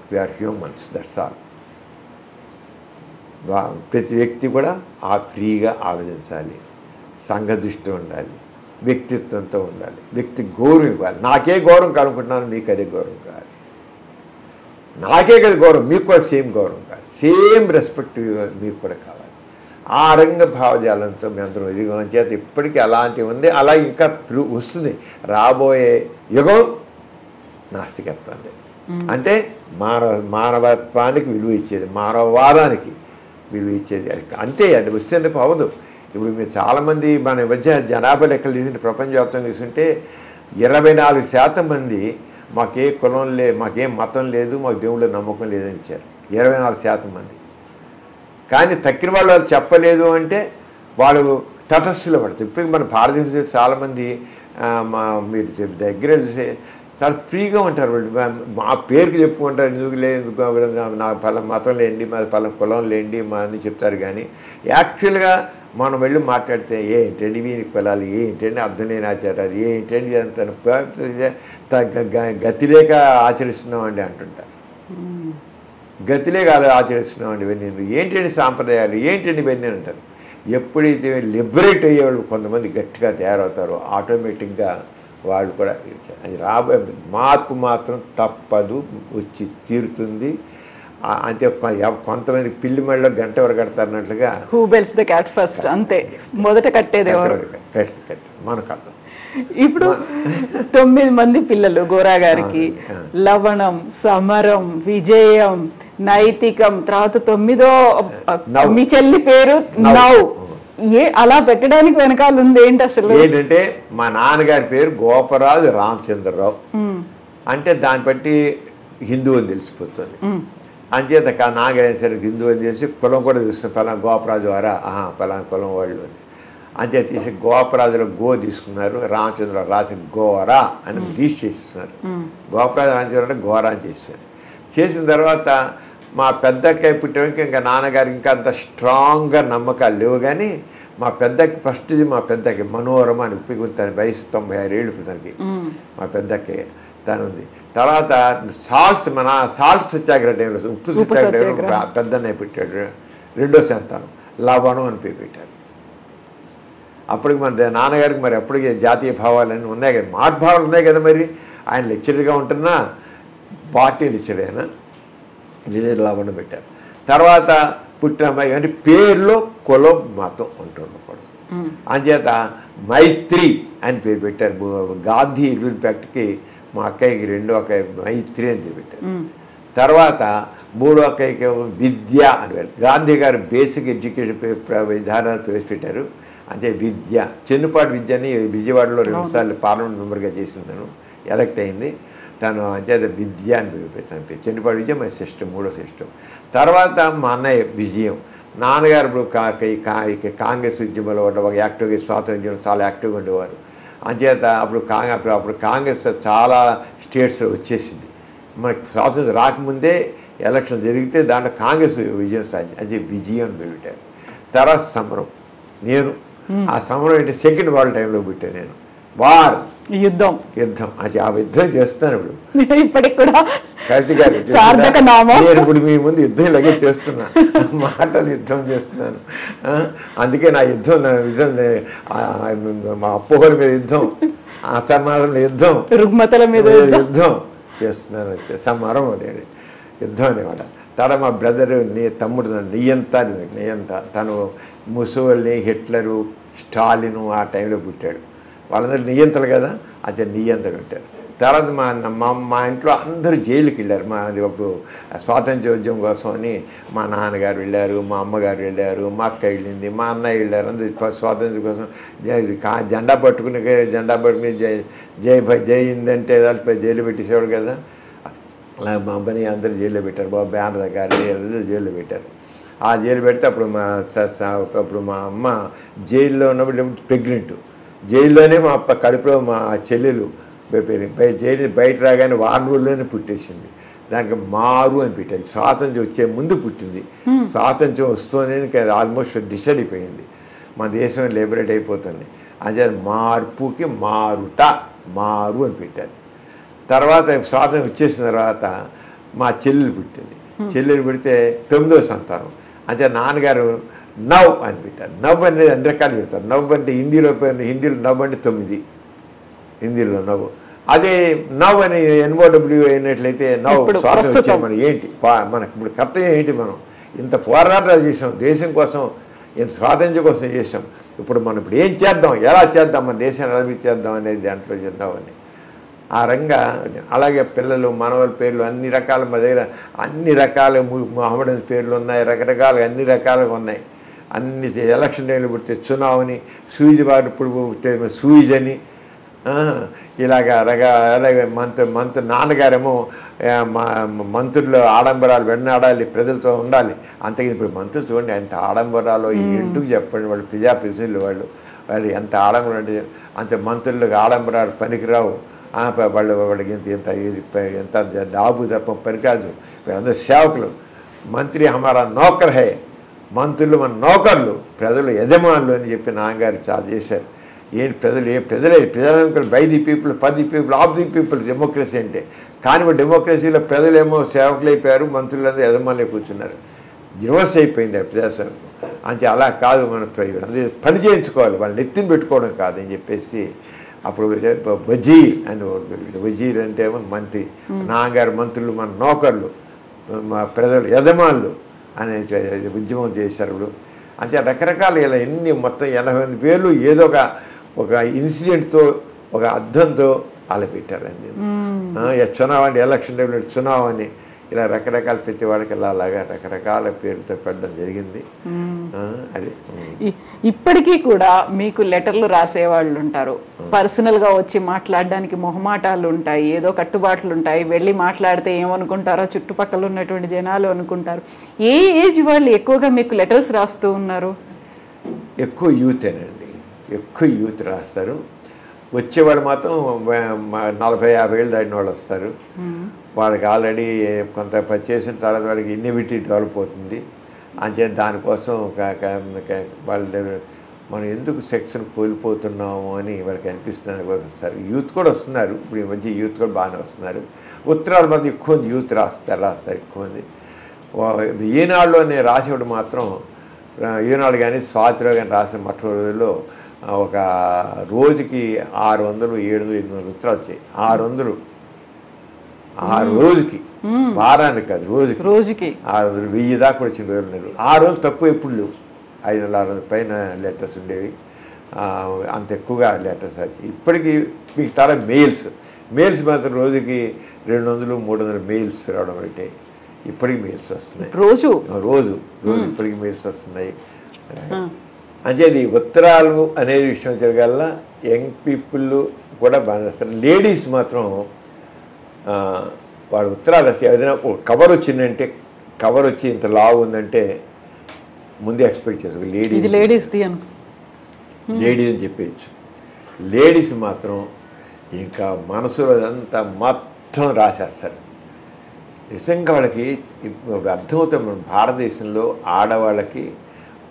వీఆర్ హ్యూమన్స్, దట్స్ ఆల్. ప్రతి వ్యక్తి కూడా ఫ్రీగా ఆలోచించాలి, సంఘ దృష్టి ఉండాలి, వ్యక్తిత్వంతో ఉండాలి, వ్యక్తి గౌరవం ఇవ్వాలి. నాకే గౌరవం కనుక్కుంటున్నాను, మీకు అదే గౌరవం కావాలి. నాకే కదా గౌరవం, మీకు కూడా సేమ్ గౌరవం కావాలి, సేమ్ రెస్పెక్ట్ మీకు కూడా కావాలి. ఆ రంగ భావజాలంతో మీ అందరం ఎదిగడం చేత ఇప్పటికీ అలాంటివి ఉంది. అలా ఇంకా వస్తుంది. రాబోయే యుగం నాస్తికత్వాన్ని, అంటే మానవత్వానికి విలువ ఇచ్చేది, మానవవాదానికి విలువ ఇచ్చేది. అంతే, అది వస్తే రేపు అవ్వదు. ఇప్పుడు మీరు చాలామంది మన మధ్య జనాభా లెక్కలు తీసుకుంటే ప్రపంచవ్యాప్తంగా తీసుకుంటే 24% మంది మాకే కులం మాకేం మతం లేదు, మాకు దేవుళ్ళ నమ్మకం లేదని ఇచ్చారు. 24% మంది. కానీ తక్కిన వాళ్ళు చెప్పలేదు అంటే వాళ్ళు తటస్థులు పడతారు. ఇప్పుడు మన భారతదేశంలో చాలామంది మీరు దగ్గర చాలా ఫ్రీగా ఉంటారు. వాళ్ళు మా పేరుకి చెప్పుకుంటారు, ఎందుకు లేదు నా పలానా మతం లేండి, మా పలానా కులం లేండి మా అని చెప్తారు. కానీ యాక్చువల్గా మనం వెళ్ళి మాట్లాడితే ఏంటండి వీరికి కులాలు, ఏంటండి అర్థం లేని ఆచారాలు, ఏంటండి అంత గతిలేక ఆచరిస్తున్నామండి అంటుంటారు. గతిలేక ఆచరిస్తున్నామండి ఇవన్నీ, ఏంటండి సాంప్రదాయాలు, ఏంటండి ఇవన్నీ అంటారు. ఎప్పుడైతే లిబరేట్ అయ్యేవాళ్ళు కొంతమంది గట్టిగా తయారవుతారో ఆటోమేటిక్గా వాళ్ళు కూడా అది రాబోయే మార్పు మాత్రం తప్పదు, వచ్చి తీరుతుంది. అంటే కొంతమంది పిల్లి మెడలో గంట ఎవరు కడతారన్నట్లుగా who bells the cat first, అంతే మొదట కట్టేది ఎవరు మనకు అర్థం. ఇప్పుడు 9 మంది పిల్లలు గోరా గారికి, లవణం, సమరం, విజయం, నైతికం, తర్వాత 9వ మీ చెల్లి పేరు నౌ. అలా పెట్టడానికి వెనకాల ఉంది ఏంటి అసలు? ఏంటంటే మా నాన్నగారి పేరు గోపరాజు రామచంద్రరావు, అంటే దాన్ని బట్టి హిందూ అని తెలిసిపోతుంది. అంచేత నాన్నగారు సరే హిందూ అని చేసి కులం కూడా చూస్తుంది, పలానా గోపరాజు వారా, పలానా కులం వాళ్ళు అని. అంతే తీసి గోపరాజులో గో తీసుకున్నారు, రామచంద్రరావు రాసి గోరా అని తీసేస్తున్నారు. గోపరాజు రామచంద్రరావు అంటే గోరా అని చేశారు. చేసిన తర్వాత మా పెద్దక్కయ్య పుట్టడానికి ఇంకా నాన్నగారు ఇంకా అంత స్ట్రాంగ్గా నమ్మకాలు లేవు. కానీ మా పెద్దకి ఫస్ట్ది మా పెద్దకి మనోరమ అని ఉప్పిగుంటాను, వయసు 96 ఏళ్ళు తనకి. మా పెద్దక్కయ్య తను ఉంది. తర్వాత సాల్ట్స్ సత్యాగ్రహ టైంలో ఉప్పు సత్యాగ్రహ పెద్దన్నయ్య పెట్టాడు. 2వ సంతానం లవణం అని పేరు పెట్టారు. అప్పటికి మన నాన్నగారికి మరి అప్పటికే జాతీయ భావాలన్నీ ఉన్నాయి కదా, మాడ్భావాలు ఉన్నాయి కదా. మరి ఆయన లెక్చరర్గా ఉంటున్నా పార్టీ లెక్చర్ అయినా లాభం పెట్టారు. తర్వాత పుట్టిన అమ్మాయి అంటే పేరులో కులం మతం ఉంటుండకూడదు. అంచేత మైత్రి అని పేరు పెట్టారు. గాంధీ ఇన్ఫాక్ట్కి మా అక్కయ్యకి రెండో అక్కయ్య మైత్రి అని పేరు పెట్టారు. తర్వాత మూడో అక్కయ్యకి విద్య అని పేరు. గాంధీ గారు బేసిక్ ఎడ్యుకేషన్ విధానాలు ప్రవేశపెట్టారు. అంటే విద్య, చెన్నుపాటి విద్యని విజయవాడలో 2 సార్లు పార్లమెంట్ మెంబర్గా చేసిందను, ఎలక్ట్ అయింది తను. అంచేత విద్య అని పేరు. చెన్నుపాటి విద్య మా సిస్టమ్, మూడో సిస్టమ్. తర్వాత మా అన్నయ్య విజయం. నాన్నగారు ఇప్పుడు కాంగ్రెస్ ఉద్యమంలో ఒక యాక్టివ్గా స్వాతంత్ర్యం చాలా యాక్టివ్గా ఉండేవారు. అంచేత అప్పుడు కాంగ్రెస్ చాలా స్టేట్స్లో వచ్చేసింది. మనకి స్వాతంత్రం రాకముందే ఎలక్షన్ జరిగితే దాంట్లో కాంగ్రెస్ విజయం సాధించింది. అది విజయం అని పెట్టారు. తర్వాత సమరం. నేను ఆ సమరం ఏంటి, సెకండ్ వరల్డ్ టైంలో పెట్టాను నేను. వార్ యుద్ధం అది ఆ యుద్ధం చేస్తాను ఇప్పుడు ఇప్పటికి కూడా సార్థక నామం. నేను ఇప్పుడు మీ ముందు యుద్ధం ఇలాగే చేస్తున్నా, మాటలు యుద్ధం చేస్తున్నాను. అందుకే నా యుద్ధం మా అపోహల మీద యుద్ధం, అసమాధాన యుద్ధం, రుగ్మతల మీద యుద్ధం చేస్తున్నాను. సమరం అనేది యుద్ధం అనేమాట. తర్వాత మా బ్రదరు తమ్ముడు నియంత తను ముసోల్ని, హిట్లరు, స్టాలిను ఆ టైంలో పుట్టాడు. వాళ్ళందరూ నియంతలు కదా, అదే నియంత పెట్టారు. తర్వాత మా ఇంట్లో అందరూ జైలుకి వెళ్ళారు. అప్పుడు స్వాతంత్ర్యోద్యమం కోసం అని మా నాన్నగారు వెళ్ళారు, మా అమ్మగారు వెళ్ళారు, మా అక్క వెళ్ళింది, మా అన్నయ్య వెళ్ళారు. అందరూ స్వాతంత్ర్యం కోసం జెండా పట్టుకుని జై హింద్ అంటే జైలు పెట్టేసేవాడు కదా. అలా మా అమ్మని అందరూ జైల్లో పెట్టారు. బాబు బ్యానర్ గారు అందరూ జైల్లో పెట్టారు. ఆ జైలు పెడితే అప్పుడు మా అమ్మ జైల్లో ఉన్నప్పుడు ప్రెగ్నెంట్. జైల్లోనే మా కడుపులో మా చెల్లెలు జైలు బయట రాగానే 4 రోజుల్లోనే పుట్టేసింది. దానికి మారు అని పెట్టారు. స్వాతంత్ర్యం వచ్చే ముందు పుట్టింది. స్వాతంత్ర్యం వస్తూనే ఆల్మోస్ట్ డిసైడ్ అయిపోయింది, మన దేశం లిబరేట్ అయిపోతుంది. అదే మార్పుకి మారు అని పెట్టారు. తర్వాత స్వాతంత్ర్యం వచ్చేసిన తర్వాత మా చెల్లెలు పుట్టింది. చెల్లెలు పుడితే 9వ సంతానం. అంటే నాన్నగారు నవ్ అని పెట్టారు. నవ్ అనేది అన్ని రకాలు పెడతారు. నవ్ అంటే హిందీలో నవ్ అంటే 9, హిందీలో నవ్వు. అదే నవ్ అని NOW అయినట్లయితే నవ్ స్వాతంత్రం వచ్చే మనం ఏంటి, మనకు ఇప్పుడు కర్తవ్యం ఏంటి, మనం ఇంత పోరాటాలు చేసాం దేశం కోసం, ఇంత స్వాతంత్ర్యం కోసం చేసాం. ఇప్పుడు మనం ఇప్పుడు ఏం చేద్దాం, ఎలా చేద్దాం, మన దేశాన్ని ఎలా చేద్దాం అనేది దాంట్లో చేద్దామని ఆ రంగా. అలాగే పిల్లలు మనవల పేర్లు అన్ని రకాల మా దగ్గర అన్ని రకాల మహమ్మద్ పేర్లు ఉన్నాయి, రకరకాలుగా అన్ని రకాలుగా ఉన్నాయి. అన్ని ఎలక్షన్ టైంలో పుడితే చునావ్ అని, సూయిజ్ వారు ఇప్పుడు పుట్టే సూయిజ్ అని, ఇలాగా అలాగే నాన్నగారేమో మంత్రులు ఆడంబరాలు వెన్నాడాలి, ప్రజలతో ఉండాలి. అంతగా ఇప్పుడు మంత్రులు చూడండి ఎంత ఆడంబరాలు ఎందుకు చెప్పండి. వాళ్ళు ప్రజాప్రతినిధులు వాళ్ళు ఎంత ఆడంబరం అంటే అంత మంత్రులకు ఆడంబరాలు పనికిరావు. వాళ్ళకి ఎంత డాబు తప్ప పనికిరాదు. అందరూ సేవకులు. మంత్రి హమారా నౌకర్ హే, మంత్రులు మన నౌకర్లు, ప్రజలు యజమానులు అని చెప్పి నాన్నగారు చాలా చేశారు. ఏంటి ప్రజలు by the people, for the people, of the people democracy అంటే. కానీ డెమోక్రసీలో ప్రజలేమో సేవకులు అయిపోయారు, మంత్రులందరూ యజమానులు కూర్చున్నారు. రివర్స్ అయిపోయింది ప్రజాస్వామ్యం. అంటే అలా కాదు, మనం పని చేయించుకోవాలి, వాళ్ళని ఎత్తిని పెట్టుకోవడం కాదని చెప్పేసి అప్పుడు వజీర్ అని, వజీర్ అంటే ఏమో మంత్రి, నాన్నగారు మంత్రులు మన నౌకర్లు, మా ప్రజలు యజమానులు అనే ఉద్యమం చేశారు. అంటే రకరకాల ఇలా ఎన్ని మొత్తం 80 పేర్లు ఏదో ఒక ఇన్సిడెంట్తో, ఒక అర్థంతో అలా పెట్టారండి. చునావ్ అంటే ఎలక్షన్ టైంలో చునావ్ అని ఇలా రకరకాల ప్రతి వాళ్ళకి అలాగా రకరకాల పేర్లతో పెట్టడం జరిగింది. అది ఇప్పటికీ కూడా మీకు లెటర్లు రాసేవాళ్ళు ఉంటారు, పర్సనల్గా వచ్చి మాట్లాడడానికి మొహమాటాలు ఉంటాయి, ఏదో కట్టుబాట్లు ఉంటాయి, వెళ్ళి మాట్లాడితే ఏమనుకుంటారో చుట్టుపక్కల ఉన్నటువంటి జనాలు అనుకుంటారు. ఏ ఏజ్ వాళ్ళు ఎక్కువగా మీకు లెటర్స్ రాస్తూ ఉన్నారు? ఎక్కువ యూతేనండి, ఎక్కువ యూత్ రాస్తారు. వచ్చేవాళ్ళు మాత్రం 40-50 ఏళ్ళు దాటిన వాళ్ళు వస్తారు. వాళ్ళకి ఆల్రెడీ కొంత చేసిన తర్వాత వాళ్ళకి ఇన్నివిటీ డెవలప్ అవుతుంది. అంటే దానికోసం వాళ్ళు మనం ఎందుకు సెక్షన్ కోల్పోతున్నాము అని వాళ్ళకి అనిపిస్తున్నారు, వస్తారు. యూత్ కూడా వస్తున్నారు, ఇప్పుడు ఈ మధ్య యూత్ కూడా బాగానే వస్తున్నారు. ఉత్తరాల మంది ఎక్కువ మంది యూత్ రాస్తారు ఎక్కువ మంది. ఈనాడులో నేను రాసేవాడు మాత్రం, ఈనాడు కానీ స్వాతిలో కానీ రాసిన మొట్టమొదటి రోజుల్లో ఒక రోజుకి 600, 700, 800 ఉత్తరాలు వచ్చాయి. 600 ఆ రోజుకి, వారానికి కాదు రోజుకి ఆ 1000 దాకా వచ్చిన రోజులు ఉన్నారు. ఆ రోజు తక్కువ ఎప్పుడు లేవు. 500-600 పైన లెటర్స్ ఉండేవి. అంత ఎక్కువగా లెటర్స్ వచ్చి ఇప్పటికీ మీకు చాలా మెయిల్స్ మాత్రం రోజుకి 200-300 మెయిల్స్ రావడం అంటే ఇప్పటికి మెయిల్స్ వస్తున్నాయి. రోజు ఇప్పటికి మెయిల్స్ వస్తున్నాయి. అంటే అది ఉత్తరాలు అనేది విషయం జరగాల యంగ్ పీపుల్ కూడా బాగా చేస్తారు. లేడీస్ మాత్రం వాడు ఉత్తరాలు ఏదైనా ఒక కవర్ వచ్చిందంటే, కవర్ వచ్చి ఇంత లావు ఉందంటే ముందే ఎక్స్పెక్ట్ చేస్తారు లేడీ అని చెప్పేయచ్చు. లేడీస్ మాత్రం ఇంకా మనసులో అంతా మొత్తం రాసేస్తారు. నిజంగా వాళ్ళకి ఇప్పుడు అర్థమవుతాం, మన భారతదేశంలో ఆడవాళ్ళకి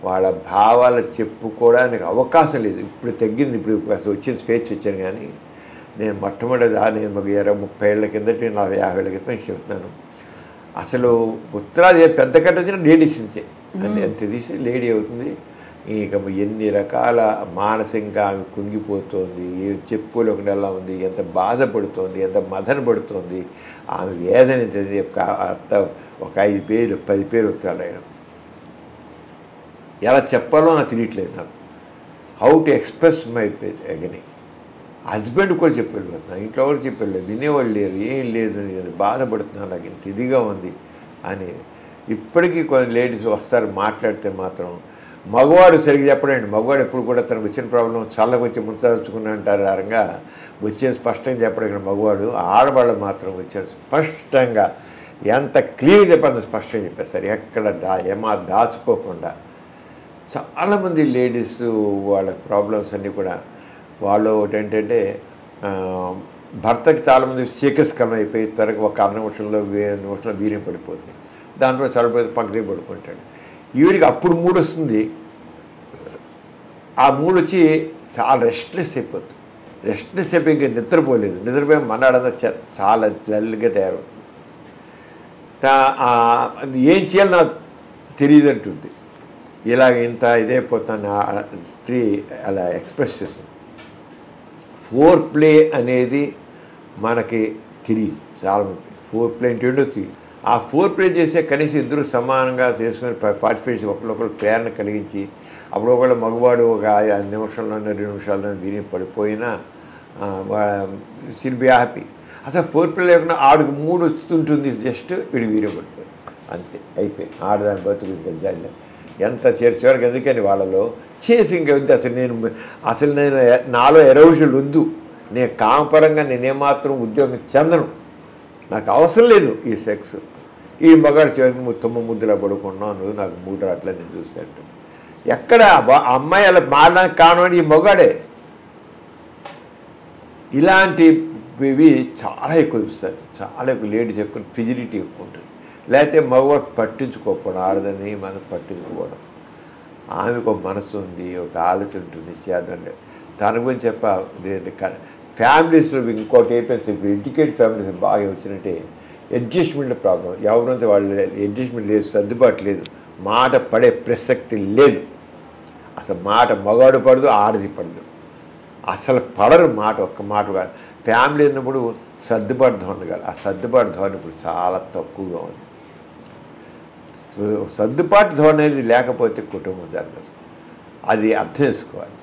వాళ్ళ భావాలు చెప్పుకోవడానికి అవకాశం లేదు. ఇప్పుడు తగ్గింది, ఇప్పుడు వచ్చిన స్వేచ్ఛ వచ్చాను. కానీ నేను మొట్టమొదటి నేను 20-30 ఏళ్ల కిందట, 40-50 ఏళ్ల క్రితం చెప్తున్నాను. అసలు ఉత్తరాది పెద్ద కట్ట వచ్చిన లేడీస్ నుంచే అంత తీసి లేడీ అవుతుంది. ఇక ఎన్ని రకాల మానసికంగా ఆమె కుంగిపోతుంది, చెప్పుకోలేకుండా ఎలా ఉంది, ఎంత బాధపడుతోంది, ఎంత మదన పడుతోంది, ఆమె వేదన ఒక 5 పేరు 10 పేరు ఉత్తరాలు రాయడం. ఎలా చెప్పాలో నాకు తెలియట్లేదు. నాకు how to express my agony. Husband కూడా చెప్పేళ్ళిపోతున్నా, ఇంట్లో కూడా చెప్పేళ్ళలేదు, వినేవాళ్ళు లేరు, ఏం లేదు, నేను బాధపడుతున్నాను, నాకు ఇంత ఇదిగా ఉంది అని. ఇప్పటికీ కొన్ని లేడీస్ వస్తారు, మాట్లాడితే మాత్రం మగవాడు సరిగ్గా చెప్పడండి. మగవాడు ఎప్పుడు కూడా తనకు వచ్చిన ప్రాబ్లం చల్లగా వచ్చి ముంచుకుని అంటారు ఆరంగా వచ్చేది స్పష్టంగా చెప్పడం మగవాడు. ఆడవాళ్ళు మాత్రం వచ్చారు స్పష్టంగా, ఎంత క్లియర్గా చెప్పాలి స్పష్టంగా చెప్పేస్తారు, ఎక్కడ దాచుకోకుండా. చాలామంది లేడీస్ వాళ్ళ ప్రాబ్లమ్స్ అన్నీ కూడా వాళ్ళు ఒకటి ఏంటంటే భర్తకి చాలామంది శీకస్కలం అయిపోయి త్వరగా ఒక 6 నిమిషంలో 2 నిమిషంలో వీర్యం పడిపోతుంది. దాంట్లో చల్లపోతే పక్కనే పడుకుంటాడు. ఈవిడికి అప్పుడు మూడు వస్తుంది. ఆ మూడు వచ్చి చాలా రెస్ట్లెస్ అయిపోతుంది. రెస్ట్లెస్ అయిపోయి ఇంకా నిద్రపోలేదు. నిద్రపోయి మన్నాడంతా చాలా జల్లుగా తయారవుతుంది. ఏం చేయాలి నాకు తెలియదు అంటుంది. ఇలాగ ఇంత ఇదైపోతాను స్త్రీ అలా ఎక్స్ప్రెస్ చేస్తుంది. ఫోర్ ప్లే అనేది మనకి తెలియదు చాలామంది. ఫోర్ ప్లే అంటే ఉండొచ్చు. ఆ ఫోర్ ప్లే చేసే కనీసం ఇద్దరు సమానంగా చేసుకుని పార్టిసిపేట్ చేసి ఒకరికొకరు ప్రేరణ కలిగించి అప్పుడు ఒకవేళ మగవాడు ఒక 5 నిమిషాల్లోనే 2 నిమిషాల్లో వీరిని పడిపోయినా షిల్ బి హ్యాపీ. అసలు ఫోర్ ప్లే లేకుండా ఆడుకు 3 వస్తుంటుంది, జస్ట్ వీడి వీరియం పడిపోయి అంతే అయిపోయింది. ఆడదాని బతుకు ఇంకా ఎంత చివరికి ఎందుకని వాళ్ళలో చేసి ఇంకా అసలు నేను నాలో ఎరోషులు వద్దు, నేను కామపరంగా నేనేమాత్రం ఉద్యోగం చెందను, నాకు అవసరం లేదు ఈ సెక్స్. ఈ మగాడు చేసి ముద్దులా పడుకున్నాను, నాకు 3 రాట్లా నేను చూస్తాను. ఎక్కడ అమ్మాయి అలా మారడానికి కారణం ఈ మగాడే. ఇలాంటివి చాలా ఎక్కువ చూస్తారు. చాలా ఎక్కువ లేడీస్ ఎక్కువ ఫిజిలిటీ ఎక్కువ ఉంటుంది. లేకపోతే మగవాడు పట్టించుకోకపోవడం, ఆడదని మనం పట్టించుకోవడం. ఆమెకు ఒక మనసు ఉంది, ఒక ఆలోచన ఉంటుంది, చేద్దండి తన గురించి ఫ్యామిలీస్లో ఇంకోటి అయిపోయింది. ఎడ్యుకేటెడ్ ఫ్యామిలీస్ బాగా వచ్చినట్టే అడ్జస్ట్మెంట్ ప్రాబ్లం. ఎవరంతా వాళ్ళు అడ్జస్ట్మెంట్ లేదు, సర్దుబాటు లేదు, మాట పడే ప్రసక్తి లేదు. అసలు మాట మగాడు పడదు, ఆడది పడదు, అసలు పడరు మాట. ఒక్క మాట కాదు. ఫ్యామిలీ ఉన్నప్పుడు సర్దుబాటు ధోరణి కాదు. ఆ సర్దుబాటు ధోరణి ఇప్పుడు చాలా తక్కువగా ఉంది. సర్దుబాటు ధోరణి అనేది లేకపోతే కుటుంబం జరగదు. అది అర్థం చేసుకోవాలి.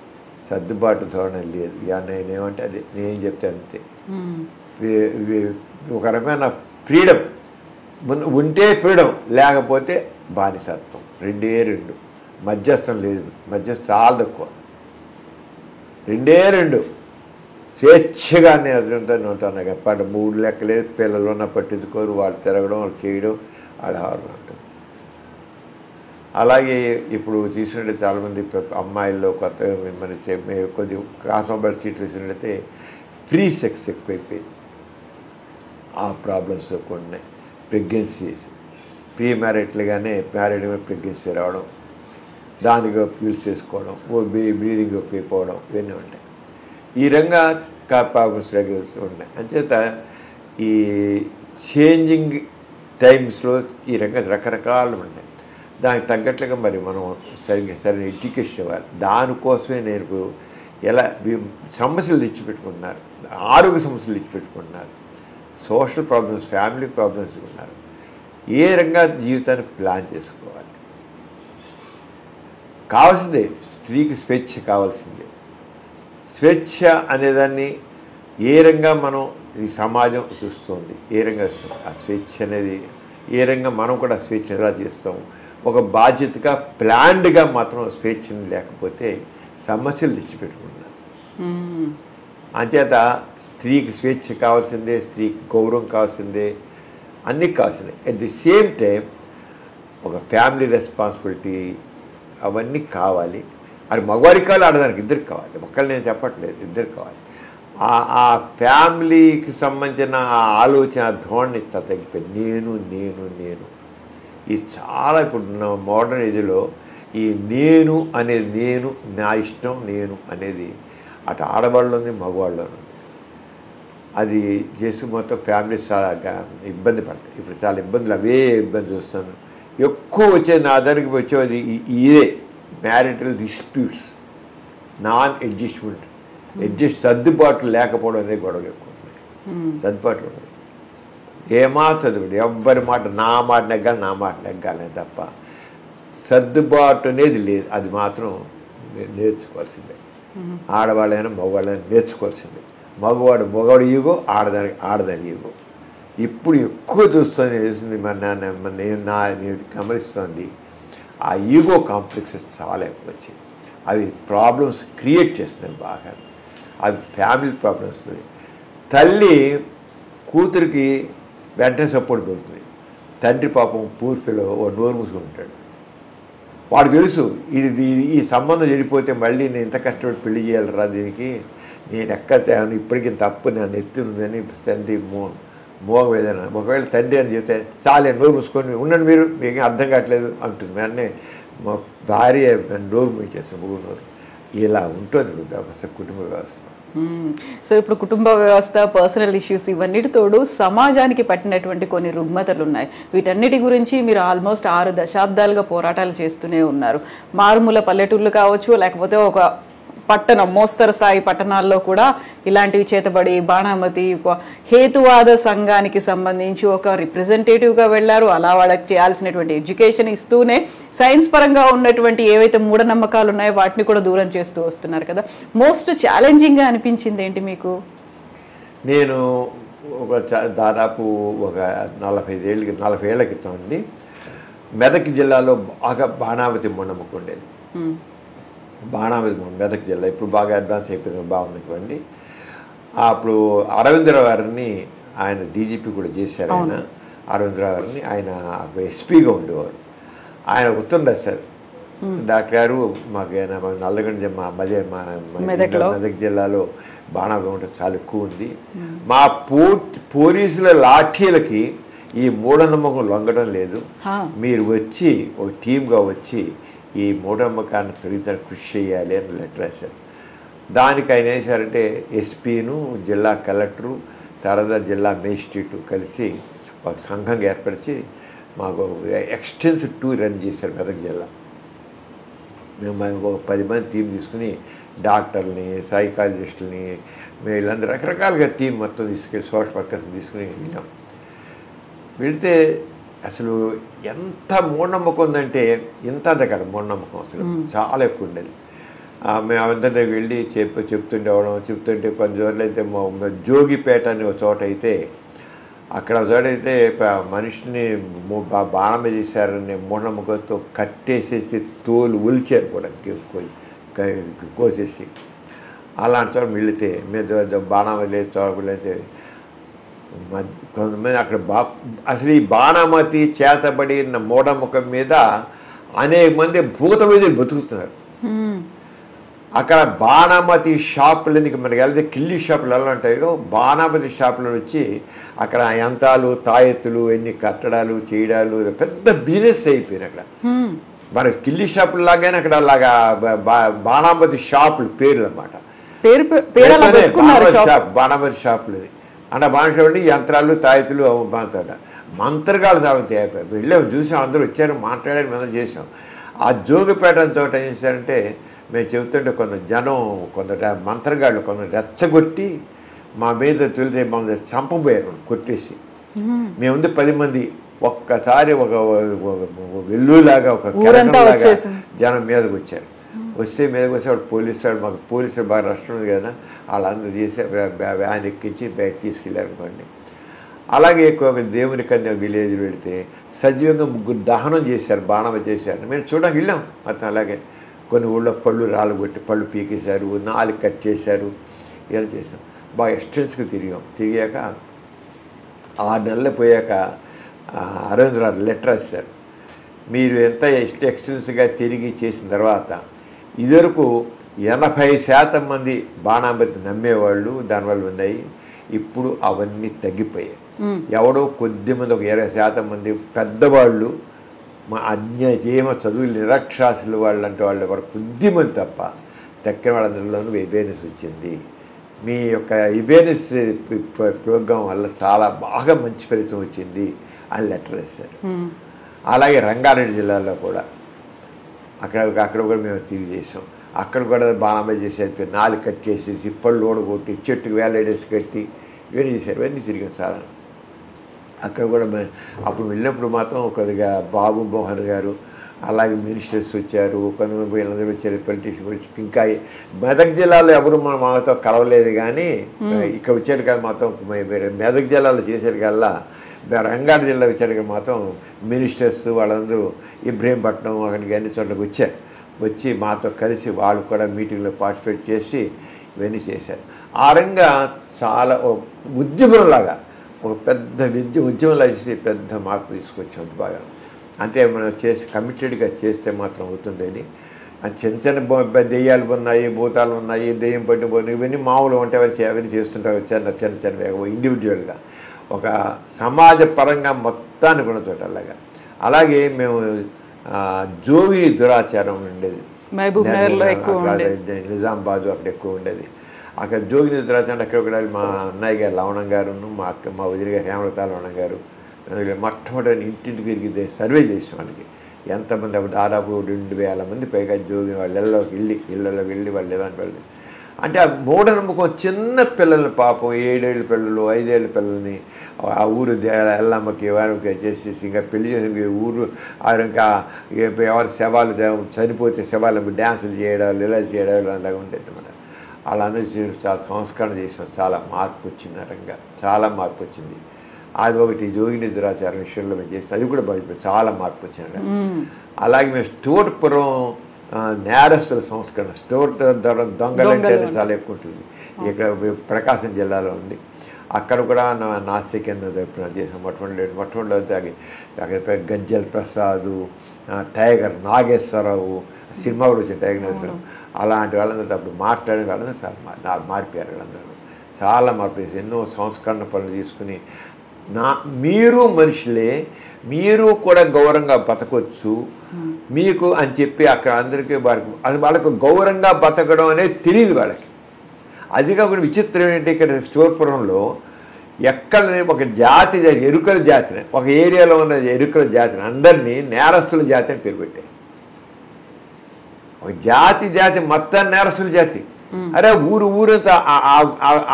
సర్దుబాటు ధోరణి లేదు. నేనేమంటే అది నేనేం చెప్తే అంతే. ఒక రకమైన ఫ్రీడమ్ ఉంటే ఫ్రీడమ్, లేకపోతే బానిసత్వం. 2 మధ్యస్థం లేదు. మధ్యస్థం చాలా తక్కువ. 2 స్వేచ్ఛగా నేను ఉంటాను. ఎప్పటి 3 లెక్కలేదు. పిల్లలు ఉన్న పట్టించుకోరు, వాళ్ళు తిరగడం, వాళ్ళు చేయడం, ఆడవాళ్ళు ఉంటుంది. అలాగే ఇప్పుడు తీసుకుంటే చాలామంది అమ్మాయిల్లో కొత్తగా మన కొద్ది కాస్మోబైల్ సీట్లు తీసుకున్నట్లయితే ఫ్రీ సెక్స్ ఎక్కువైపోయింది. ఆ ప్రాబ్లమ్స్ ఎక్కువ ఉన్నాయి. ప్రెగ్నెన్సీస్ ప్రీ మ్యారేట్లుగానే మ్యారేడ్ ప్రెగ్నెన్సీ రావడం, దానికి యూజ్ చేసుకోవడం, బ్లీడింగ్ ఎక్కువైపోవడం, ఇవన్నీ ఉంటాయి. ఈ రంగా ప్రాబ్లమ్స్ ఉన్నాయి. అంచేత ఈ చేంజింగ్ టైమ్స్లో ఈ రంగా రకరకాలు ఉన్నాయి. దానికి తగ్గట్లుగా మరి మనం సరైన ఎడ్యుకేషన్ ఇవ్వాలి. దానికోసమే నేను ఎలా సమస్యలు తెచ్చిపెట్టుకుంటున్నారు, ఆరోగ్య సమస్యలు తెచ్చిపెట్టుకుంటున్నారు. సోషల్ ప్రాబ్లమ్స్, ఫ్యామిలీ ప్రాబ్లమ్స్ ఉన్నారు. ఏ రకంగా జీవితాన్ని ప్లాన్ చేసుకోవాలి? కావాల్సిందే, స్త్రీకి స్వేచ్ఛ కావాల్సిందే. స్వేచ్ఛ అనేదాన్ని ఏ రకంగా మనం ఈ సమాజం చూస్తుంది, ఏ రకంగా ఆ స్వేచ్ఛ అనేది ఏ రకంగా మనం కూడా స్వేచ్ఛ ఎలా చేస్తాం? ఒక బాధ్యతగా ప్లాన్డ్గా మాత్రం స్వేచ్ఛని లేకపోతే సమస్యలు తెచ్చిపెట్టుకున్నారు. అంచేత స్త్రీకి స్వేచ్ఛ కావాల్సిందే, స్త్రీకి గౌరవం కావాల్సిందే, అన్నీ కావాల్సిందే. అట్ ది సేమ్ టైం ఒక ఫ్యామిలీ రెస్పాన్సిబిలిటీ అవన్నీ కావాలి. అది మగవాడికి కావాలి, ఆడదానికి ఇద్దరికి కావాలి. ఒక్కళ్ళు నేను చెప్పట్లేదు, ఇద్దరికి కావాలి. ఆ ఫ్యామిలీకి సంబంధించిన ఆ ఆలోచన ధోరణి తగ్గిపోయి నేను నేను నేను ఇది చాలా ఇప్పుడు మోడర్న్ ఏజ్లో ఈ నేను అనేది, నేను నా ఇష్టం నేను అనేది అటు ఆడవాళ్ళు ఉంది, మగవాళ్ళు ఉంది. అది చేసి మొత్తం ఫ్యామిలీస్ చాలా ఇబ్బంది పడతాయి. ఇప్పుడు చాలా ఇబ్బందులు, అవే ఇబ్బంది చూస్తాను. ఎక్కువ వచ్చేది నా దగ్గరికి వచ్చేది ఇదే మ్యారిటల్ డిస్ప్యూట్స్, నాన్ అడ్జస్ట్మెంట్, సర్దుబాట్లు లేకపోవడం అనేది గొడవ ఎక్కువ ఉంది. సర్దుబాట్లు ఉన్నాయి, చదువుడు ఎవ్వరి మాట నా మాట నెగ్గాలి తప్ప సర్దుబాటు అనేది లేదు. అది మాత్రం నేర్చుకోవాల్సిందే. ఆడవాళ్ళైనా మగవాళ్ళైనా నేర్చుకోవాల్సిందే. మగవాడు ఈగో, ఆడదాని ఈగో ఇప్పుడు ఎక్కువ చూస్తుంది. నేను గమనిస్తుంది ఆ ఈగో కాంప్లెక్సెస్ చాలా ఎక్కువ వచ్చాయి. అవి ప్రాబ్లమ్స్ క్రియేట్ చేస్తున్నాయి బాగా. అవి ఫ్యామిలీ ప్రాబ్లమ్స్. తల్లి కూతురికి వెంటనే సపోర్ట్ పెడుతుంది. తండ్రి పాపం పూర్తిలో ఓ నోరు మూసుకుంటాడు. వాడు తెలుసు ఈ సంబంధం చెడిపోతే మళ్ళీ నేను ఇంత కష్టపడి పెళ్లి చేయాలరా, దీనికి నేను ఎక్కడ ఇప్పటికీ తప్పు నన్ను ఎత్తునుందని తండ్రి మోగం ఏదైనా ఒకవేళ తండ్రి అని చెప్తే చాలా నోరు మూసుకొని ఉండండి, మీకు అర్థం కావట్లేదు అంటుంది. వెంటనే మా భార్య నోరు మూసేస్తాను, మూడు నోరు. ఇలా ఉంటుంది వ్యవస్థ, కుటుంబ వ్యవస్థ. సో ఇప్పుడు కుటుంబ వ్యవస్థ, పర్సనల్ ఇష్యూస్ ఇవన్నిటితోడు సమాజానికి పట్టినటువంటి కొన్ని రుగ్మతలు ఉన్నాయి. వీటన్నిటి గురించి మీరు ఆల్మోస్ట్ 6 దశాబ్దాలుగా పోరాటాలు చేస్తూనే ఉన్నారు. మారుమూల పల్లెటూళ్ళు కావచ్చు, లేకపోతే ఒక పట్టణం, మోస్తరు స్థాయి పట్టణాల్లో కూడా ఇలాంటివి చేతబడి బాణామతి హేతువాద సంఘానికి సంబంధించి ఒక రిప్రజెంటేటివ్గా వెళ్ళారు. అలా వాళ్ళకి చేయాల్సినటువంటి ఎడ్యుకేషన్ ఇస్తూనే సైన్స్ పరంగా ఉన్నటువంటి ఏవైతే మూఢనమ్మకాలు ఉన్నాయో వాటిని కూడా దూరం చేస్తూ వస్తున్నారు కదా. మోస్ట్ ఛాలెంజింగ్గా అనిపించింది ఏంటి మీకు? నేను దాదాపు ఒక 40 ఏళ్ల క్రితం అండి మెదక్ జిల్లాలో బాగా బాణామతి మూఢనమ్మకం ఉండేది. బాణామతి మెదక్ జిల్లా ఇప్పుడు బాగా అడ్వాన్స్ అయిపోయింది, బాగుంది. అప్పుడు అరవిందరావు గారిని ఆయన డీజీపీ కూడా చేశారు. ఆయన అరవిందరావు గారిని ఆయన ఎస్పీగా ఉండేవాడు. ఆయన ఉత్తరం రాశారు, డాక్టర్ గారు మాకు నల్లగొండ మెదక్ జిల్లాలో బాణామతి ఉండటం చాలా ఎక్కువ ఉంది. మా పోలీసుల లాఠీలకి ఈ మూఢనమ్మకం లొంగడం లేదు. మీరు వచ్చి ఒక టీమ్గా వచ్చి ఈ మూఢనమ్మకాన్ని తొలగించడానికి కృషి చేయాలి అని లెటర్ రాశారు. దానికి ఆయన ఏం చేశారంటే ఎస్పీను, జిల్లా కలెక్టరు, తర్వాత జిల్లా మేజిస్ట్రేటు కలిసి ఒక సంఘంగా ఏర్పరిచి మాకు ఎక్స్టెన్సివ్ టూర్ రన్ చేశారు మెదక్ జిల్లా. మేము ఒక 10 మంది టీం తీసుకుని డాక్టర్ని, సైకాలజిస్టులని, వీళ్ళందరూ రకరకాలుగా టీం మొత్తం తీసుకెళ్ళి సోషల్ వర్కర్స్ని తీసుకుని వెళ్ళాం. వెళితే అసలు ఎంత మూఢనమ్మకం ఉందంటే ఇంత దగ్గర మూఢనమ్మకం అసలు చాలా ఎక్కువ ఉండేది. మేము అందరి దగ్గర వెళ్ళి చెప్తుంటే కొన్ని చోట్ల అయితే జోగిపేట అనే ఒక చోట అయితే అక్కడ చోటైతే మనిషిని బాణం చేశారనే మూఢనమ్మకంతో కట్టేసేసి తోలు ఉల్చారు కూడా కోసేసి. అలాంటి చోట వెళితే మేము బాణం లేదు చోటైతే కొంతమంది అక్కడ అసలు ఈ బాణామతి చేతబడిన మూఢముఖం మీద అనేక మంది భూత వైద్యులు బతుకుతున్నారు. అక్కడ బాణామతి షాపులని మనకి వెళ్తే కిల్లి షాపులు ఎలా ఉంటాయో బాణామతి షాపులు వచ్చి అక్కడ యంత్రాలు, తాయెత్తులు, ఎన్ని కట్టడాలు చేయడాలు పెద్ద బిజినెస్ అయిపోయినాయి. అక్కడ మన కిల్లి షాపులు లాగానే అక్కడ అలాగా బాణామతి షాపులు పేర్లు అన్నమాట. బాణామతి షాపులు అంటే బాణామతి యంత్రాలు, తాయెత్తులు బాగుతాడ మంత్రగాలు సాగుతాయి. వెళ్ళాము, చూసాం, అందరూ వచ్చారు, మాట్లాడారు, మనం చేసాం. ఆ జోగిపేటతో ఏం చేశారంటే మేము చెబుతుంటే కొంత జనం, కొందరు మంత్రగాళ్ళు కొందరు రెచ్చగొట్టి మా మీద తెలిసే మమ్మల్ని చంపబోయారు కొట్టేసి. మేముంది 10 మంది, ఒక్కసారి ఒక వెల్లులాగా ఒక కెరటంలాగా జనం మీదకి వచ్చారు. మీదకి వచ్చి వాడు పోలీసు బాగా రష్ ఉంది కదా, వాళ్ళందరూ చేసి వ్యాన్ ఎక్కించి బయట తీసుకెళ్ళారు అనుకోండి. అలాగే ఒక దేవుని కన్య విలేజ్ వెళితే సజీవంగా 3 దహనం చేశారు, బాణం చేశారు. మేము చూడడానికి వెళ్ళాం మొత్తం. అలాగే కొన్ని ఊళ్ళో పళ్ళు రాళ్ళు కొట్టి పళ్ళు పీకేశారు, 4 కట్ చేశారు, ఇలా చేసాం. బాగా ఎక్స్టెన్స్గా తిరిగాక 6 నెలలు పోయాక అరవింద్ రావు లెటర్ రాశారు. మీరు ఎంత ఎక్స్టెన్స్గా తిరిగి చేసిన తర్వాత ఇదివరకు 80% మంది బాణామతి నమ్మేవాళ్ళు, దానివల్ల ఉన్నాయి. ఇప్పుడు అవన్నీ తగ్గిపోయాయి. ఎవడో కొద్దిమంది ఒక 20% మంది పెద్దవాళ్ళు, మా అన్యజీమ చదువులు నిరక్షరాస్యులు వాళ్ళు అంటే వాళ్ళు ఎవరు కొద్దిమంది తప్ప తక్కిన వాళ్ళందరిలోనూ అవేర్నెస్ వచ్చింది. మీ యొక్క అవేర్నెస్ ప్రోగ్రాం వల్ల చాలా బాగా మంచి ఫలితం వచ్చింది అని లెటర్ వేశారు. అలాగే రంగారెడ్డి జిల్లాలో కూడా అక్కడ కూడా మేము తిరిగి చేసాం. అక్కడ కూడా బాణామై చేసేది 4 కట్ చేసేసి పళ్ళు ఓడగొట్టి చెట్టుకు వేలాడేసి కట్టి ఇవన్నీ చేశారు. ఇవన్నీ తిరిగాం చాలా. అక్కడ కూడా అప్పుడు వెళ్ళినప్పుడు మాత్రం కొద్దిగా బాబు మోహన్ గారు, అలాగే మినిస్టర్స్ వచ్చారు, కొంతమంది వీళ్ళందరూ వచ్చారు, పొలిటీషియన్ వచ్చి. ఇంకా మెదక్ జిల్లాలో ఎవరు మాతో కలవలేదు, కానీ ఇక్కడ వచ్చాడు కదా మాత్రం మెదక్ జిల్లాలో చేశారు కల్లా. రంగారెడ్డి జిల్లా వచ్చాడు మాత్రం మినిస్టర్స్ వాళ్ళందరూ ఇబ్రహీంపట్నం అక్కడికి అన్ని చోట్లకి వచ్చారు. వచ్చి మాతో కలిసి వాళ్ళు కూడా మీటింగ్లో పార్టిసిపేట్ చేసి ఇవన్నీ చేశారు. ఆ రంగా చాలా ఉద్యమంలాగా ఒక పెద్ద ఉద్యమంలా చేసి పెద్ద మార్పు తీసుకొచ్చాం బాగా. అంటే మనం కమిటెడ్గా చేస్తే మాత్రం అవుతుందని. చిన్న చిన్న దెయ్యాలు ఉన్నాయి, భూతాలు ఉన్నాయి, దెయ్యం పట్టిపోయి ఇవన్నీ మామూలు ఉంటే అవన్నీ చేస్తుంటారు చిన్న ఇండివిజువల్గా. ఒక సమాజ పరంగా మొత్తాన్ని కూడా చోట అలాగే మేము జోగి దురాచారం ఉండేది నిజామాబాద్, అక్కడ ఎక్కువ ఉండేది. అక్కడ జోగి దురాచారం అక్కడ కూడా మా అన్నయ్య గారు లవణం గారు, మా వదిలి గారు హేమలత లవణం గారు మొట్టమొదటి ఇంటింటికి తిరిగి సర్వే చేసాం. వాళ్ళకి ఎంతమంది, దాదాపు 2000 మంది పైగా జోగి వాళ్ళ ఇళ్ళలోకి వెళ్ళి వాళ్ళు ఎలాంటి వాళ్ళు అంటే ఆ మూఢనమ్మకం. చిన్న పిల్లల్ని పాపం 7 ఏళ్ళ పిల్లలు 5 ఏళ్ళ పిల్లల్ని ఆ ఊరు ఎల్లమ్మకి వారికి చేసేసి ఇంకా పెళ్లి చేసి ఊరు ఇంకా ఎవరి శవాలు చనిపోతే శవాలకు డ్యాన్సులు చేయడాలు ఇలా చేయడాలు అలాగా ఉండేది అన్నమాట. అలా అనేది చాలా సంస్కరణ చేసాం. చాలా మార్పు వచ్చింది రంగా, చాలా మార్పు వచ్చింది. అది ఒకటి జోగిని దురాచారం విషయంలో మేము చేసిన అది కూడా చాలా మార్పు వచ్చింది. అలాగే మేము స్టోర్పురం నేరస్తుల సంస్కరణ, స్టోర్ దొంగలంటే చాలా ఎక్కువ ఉంటుంది. ఇక్కడ ప్రకాశం జిల్లాలో ఉంది. అక్కడ కూడా నాస్తిక కేంద్రం చేసాం. మొట్టమొదటి గజ్జల్ ప్రసాద్, టైగర్ నాగేశ్వరరావు, సినిమా కూడా వచ్చింది టైగర్ నాగేశ్వరరావు. అలాంటి వాళ్ళందరూ అప్పుడు మాట్లాడే వాళ్ళందరూ చాలా మారిపోయారు. వాళ్ళందరూ చాలా మార్పు చేసి ఎన్నో సంస్కరణ పనులు తీసుకుని మీరు మనుషులే, మీరు కూడా గౌరవంగా బతకొచ్చు మీకు అని చెప్పి అక్కడ అందరికీ వాళ్ళకు గౌరవంగా బతకడం అనేది తెలియదు వాళ్ళకి. అది కాకుండా విచిత్రం ఏంటంటే ఇక్కడ స్టోర్పురంలో ఎక్కడ ఒక జాతి ఎరుకల జాతిని, ఒక ఏరియాలో ఉన్న ఎరుకల జాతిని అందరినీ నేరస్తుల జాతి అని పేరు పెట్టారు. ఒక జాతి మొత్తాన్ని నేరస్తుల జాతి. అరే ఊరంతా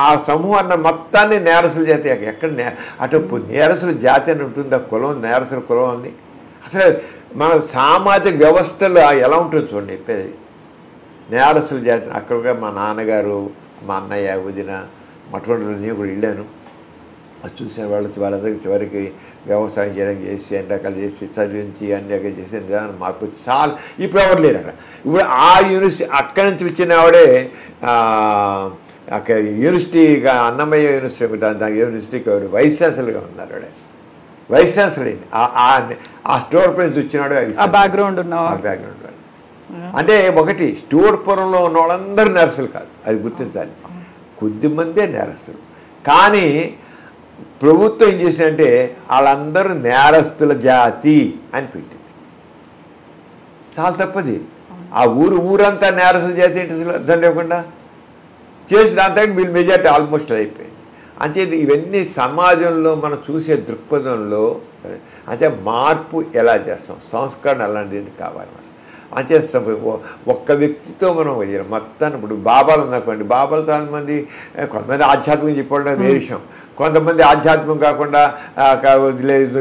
ఆ సమూహాన్ని మొత్తాన్ని నేరస్తుల జాతి. ఎక్కడ అటు నేరస్తుల జాతి అని ఉంటుందా, కులం నేరస్తుల కులం ఉంది. అసలు మన సామాజిక వ్యవస్థలో ఎలా ఉంటుంది చూడండి చెప్పేది. నేరస్తుల జాతి అక్కడ మా నాన్నగారు, మా అన్నయ్య, వదిన మొట్టమొదటి నేను కూడా వెళ్ళాను. చూసిన వాళ్ళందరికీ చివరికి వ్యవసాయం చేయడం చేసి అన్ని రకాలు చేసి చదివించి అన్ని రకాలు చేసి మార్పు చాలా. ఇప్పుడు ఎవరు లేరు అక్కడ. ఇప్పుడు ఆ యూనివర్సిటీ అక్కడి నుంచి వచ్చిన ఆవిడే అక్కడ యూనివర్సిటీగా అన్నమయ్య యూనివర్సిటీ దాని యూనివర్సిటీకి ఎవరు వైస్ ఛాన్సలర్గా ఉన్నారు. ఆవిడ వైస్ ఛాన్సలర్ అయింది. ఆ స్టోర్ నుంచి వచ్చినాడు. బ్యాక్గ్రౌండ్ అంటే ఒకటి స్టోర్పురంలో ఉన్న వాళ్ళందరూ నేరస్తులు కాదు, అది గుర్తించాలి. కొద్దిమందే నేరస్తులు. కానీ ప్రభుత్వం ఏం చేసిందంటే వాళ్ళందరూ నేరస్తుల జాతి అని పెట్టింది. చాలా తప్పది. ఆ ఊరంతా నేరస్తుల జాతి ఏంటి అర్థం లేకుండా చేసి దాని తగ్గ వీళ్ళు మెజార్టీ ఆల్మోస్ట్ అయిపోయింది. అంచేది ఇవన్నీ సమాజంలో మనం చూసే దృక్పథంలో అంటే మార్పు ఎలా చేస్తాం, సంస్కరణ అలాంటిది కావాలి. అంచేస్తాం. ఒక్క వ్యక్తితో మనం వదిలేం మొత్తాన్ని. ఇప్పుడు బాబాలు ఉన్నాకోండి, బాబాలు చాలా మంది, కొంతమంది ఆధ్యాత్మికం చెప్పడం వేరే విషయం, కొంతమంది ఆధ్యాత్మికం కాకుండా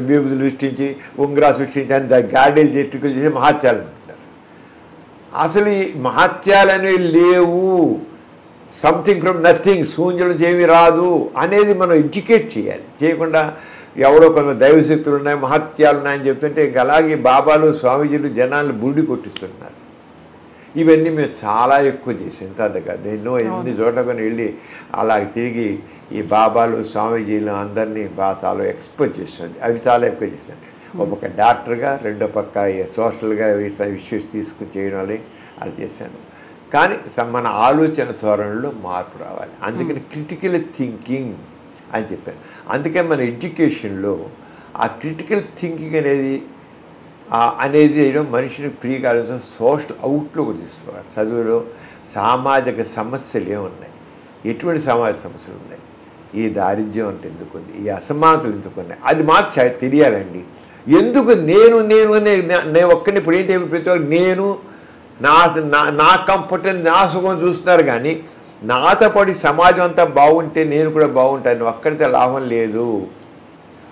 విభూతులు సృష్టించి ఉంగరా సృష్టించి అంత గాడీలు చెట్టుకులు చేసి మహత్యాలు అంటారు. అసలు ఈ మహత్యాలు అనేవి లేవు. సంథింగ్ ఫ్రమ్ నథింగ్, శూన్యం నుంచి ఏమీ రాదు అనేది మనం ఎడ్యుకేట్ చేయాలి. చేయకుండా ఎవరో కొంత దైవశక్తులు ఉన్నాయి, మహత్యాలు ఉన్నాయని చెప్తుంటే ఇంక అలాగే బాబాలు స్వామీజీలు జనాలను బుడి కొట్టిస్తున్నారు. ఇవన్నీ మేము చాలా ఎక్కువ చేసాం. ఇంత కాదు, ఎన్ని చోట్ల వెళ్ళి అలా తిరిగి ఈ బాబాలు స్వామీజీలు అందరినీ బాగా చాలా ఎక్స్పోజ్ చేస్తుంది. అవి చాలా ఎక్కువ చేశాను. ఒక పక్క డాక్టర్గా, రెండో పక్క సోషల్గా ఇష్యూస్ తీసుకుని చేయడం వల్ల అది చేశాను. కానీ మన ఆలోచన ధోరణిలో మార్పు రావాలి. అందుకని క్రిటికల్ థింకింగ్ అని చెప్పాను. అందుకే మన ఎడ్యుకేషన్లో ఆ క్రిటికల్ థింకింగ్ అనేది చేయడం మనిషిని ఫ్రీ కావాల్సిన సోషల్ అవుట్లోకి తీసుకోవాలి. చదువులో సామాజిక సమస్యలు ఏమున్నాయి, ఎటువంటి సామాజిక సమస్యలు ఉన్నాయి, ఈ దారిద్ర్యం అంటే ఎందుకుంది, ఈ అసమానతలు ఎందుకున్నాయి, అది మాకు తెలియాలండి. ఎందుకు నేను ఒక్కడిని ఇప్పుడు ఏంటి ప్రతి ఒక్కరు నేను నా కంఫర్ట్ అని నా సుఖం చూస్తున్నారు. కానీ నాతో పాటు సమాజం అంతా బాగుంటే నేను కూడా బాగుంటాను. ఒక్కడితే లాభం లేదు.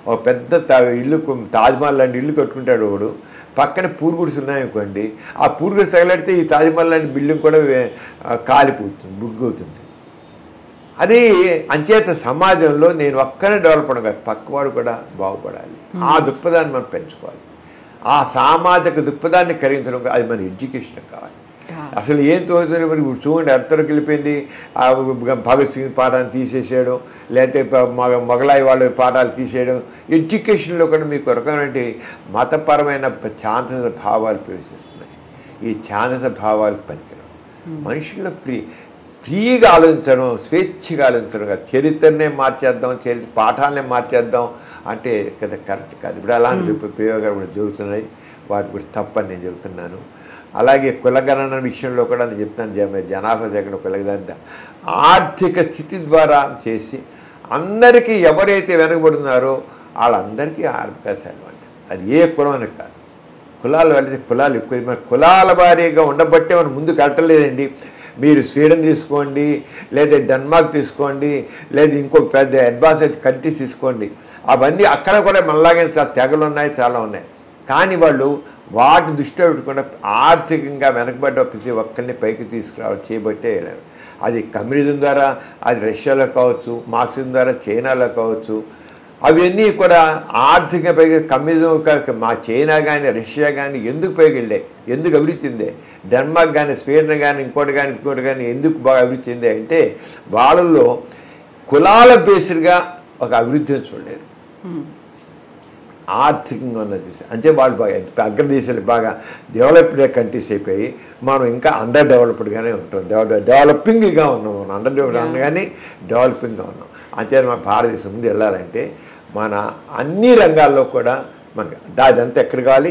ఒక పెద్ద ఇల్లు, తాజ్మహల్ లాంటి ఇల్లు కట్టుకుంటాడు ఒకడు, పక్కన పూరుగుడిసి ఉన్నాయనుకోండి, ఆ పూరుగుడిసి తగలడితే ఈ తాజ్మహల్ లాంటి బిల్డింగ్ కూడా కాలిపోతుంది, బుగ్గవుతుంది. అది అంచేత సమాజంలో నేను ఒక్కనే డెవలప్ అవ్వడం కాదు, పక్కవాడు కూడా బాగుపడాలి. ఆ దృక్పథాన్ని మనం పెంచుకోవాలి. ఆ సామాజిక దృక్పథాన్ని కలిగించడం, అది మన ఎడ్యుకేషన్ కావాలి. అసలు ఏం తోచుతుంది మరి చూడండి, ఎంతవరకు వెళ్ళిపోయింది. భగత్ సింగ్ పాఠాన్ని తీసేసేయడం, లేకపోతే మొగలాయి వాళ్ళ పాఠాలు తీసేయడం. ఎడ్యుకేషన్లో కూడా మీకు రకమైన మతపరమైన ఛాందస భావాలు ప్రవేశిస్తున్నాయి. ఈ ఛాందస భావాలు పనికిరావు. మనుషుల్లో ఫ్రీగా ఆలోచించడం, స్వేచ్ఛగా ఆలోచించడం కాదు. చరిత్రనే మార్చేద్దాం, పాఠాలనే మార్చేద్దాం అంటే కదా కరెక్ట్ కాదు. ఇప్పుడు అలాంటి ప్రయోగాలు కూడా జరుగుతున్నాయి. వాటి గురించి తప్పని నేను చెబుతున్నాను. అలాగే కులగణన విషయంలో కూడా నేను చెప్తాను. జనాభా సేకరణ కులగణన ఆర్థిక స్థితి ద్వారా చేసి అందరికీ ఎవరైతే వెనకబడుతున్నారో వాళ్ళందరికీ అవకాశాలు ఇవ్వండి. అది ఏ కులం అని కాదు. కులాలు వెళ్తే కులాలు ఎక్కువ, మరి కులాల వారీగా ఉండబట్టే మనం ముందుకు వెళ్ళలేదండి. మీరు స్వీడన్ తీసుకోండి, లేదా డెన్మార్క్ తీసుకోండి, లేదా ఇంకో పెద్ద అడ్వాన్స్ కంట్రీస్ తీసుకోండి. అవన్నీ అక్కడ కూడా మనలాగే తెగలు ఉన్నాయి, చాలా ఉన్నాయి. కానీ వాళ్ళు వాటి దృష్టిలో పెట్టుకుండా ఆర్థికంగా వెనకబడ్డ ప్రతి ఒక్కరిని పైకి తీసుకురావాలి, చేయబట్టే వెళ్ళారు. అది కమ్యూనిజం ద్వారా, అది రష్యాలో కావచ్చు, మార్క్సిజం ద్వారా చైనాలో కావచ్చు. అవన్నీ కూడా ఆర్థికంగా పైకి కమ్యూనిజం మా చైనా కానీ రష్యా కానీ ఎందుకు పైకి వెళ్ళాయి, ఎందుకు అభివృద్ధి చెందే, డెన్మార్క్ కానీ స్వీడన్ కానీ ఇంకోటి కానీ ఎందుకు బాగా అభివృద్ధి చెందే అంటే వాళ్ళల్లో కులాల బేస్డ్గా ఒక అభివృద్ధిని చూడలేదు, ఆర్థికంగా ఉన్నది చూసి. అంటే వాళ్ళు బాగా అగ్రదేశాలు బాగా డెవలప్డ్ కంట్రీస్ అయిపోయి మనం ఇంకా అండర్ డెవలప్డ్గానే ఉంటాం. డెవలపింగ్గా ఉన్నాం. మనం అండర్ డెవలప్ కానీ డెవలపింగ్గా ఉన్నాం. అంతే మన భారతదేశం ముందు వెళ్ళాలంటే మన అన్ని రంగాల్లో కూడా మనకి అదంతా ఎక్కడ కావాలి,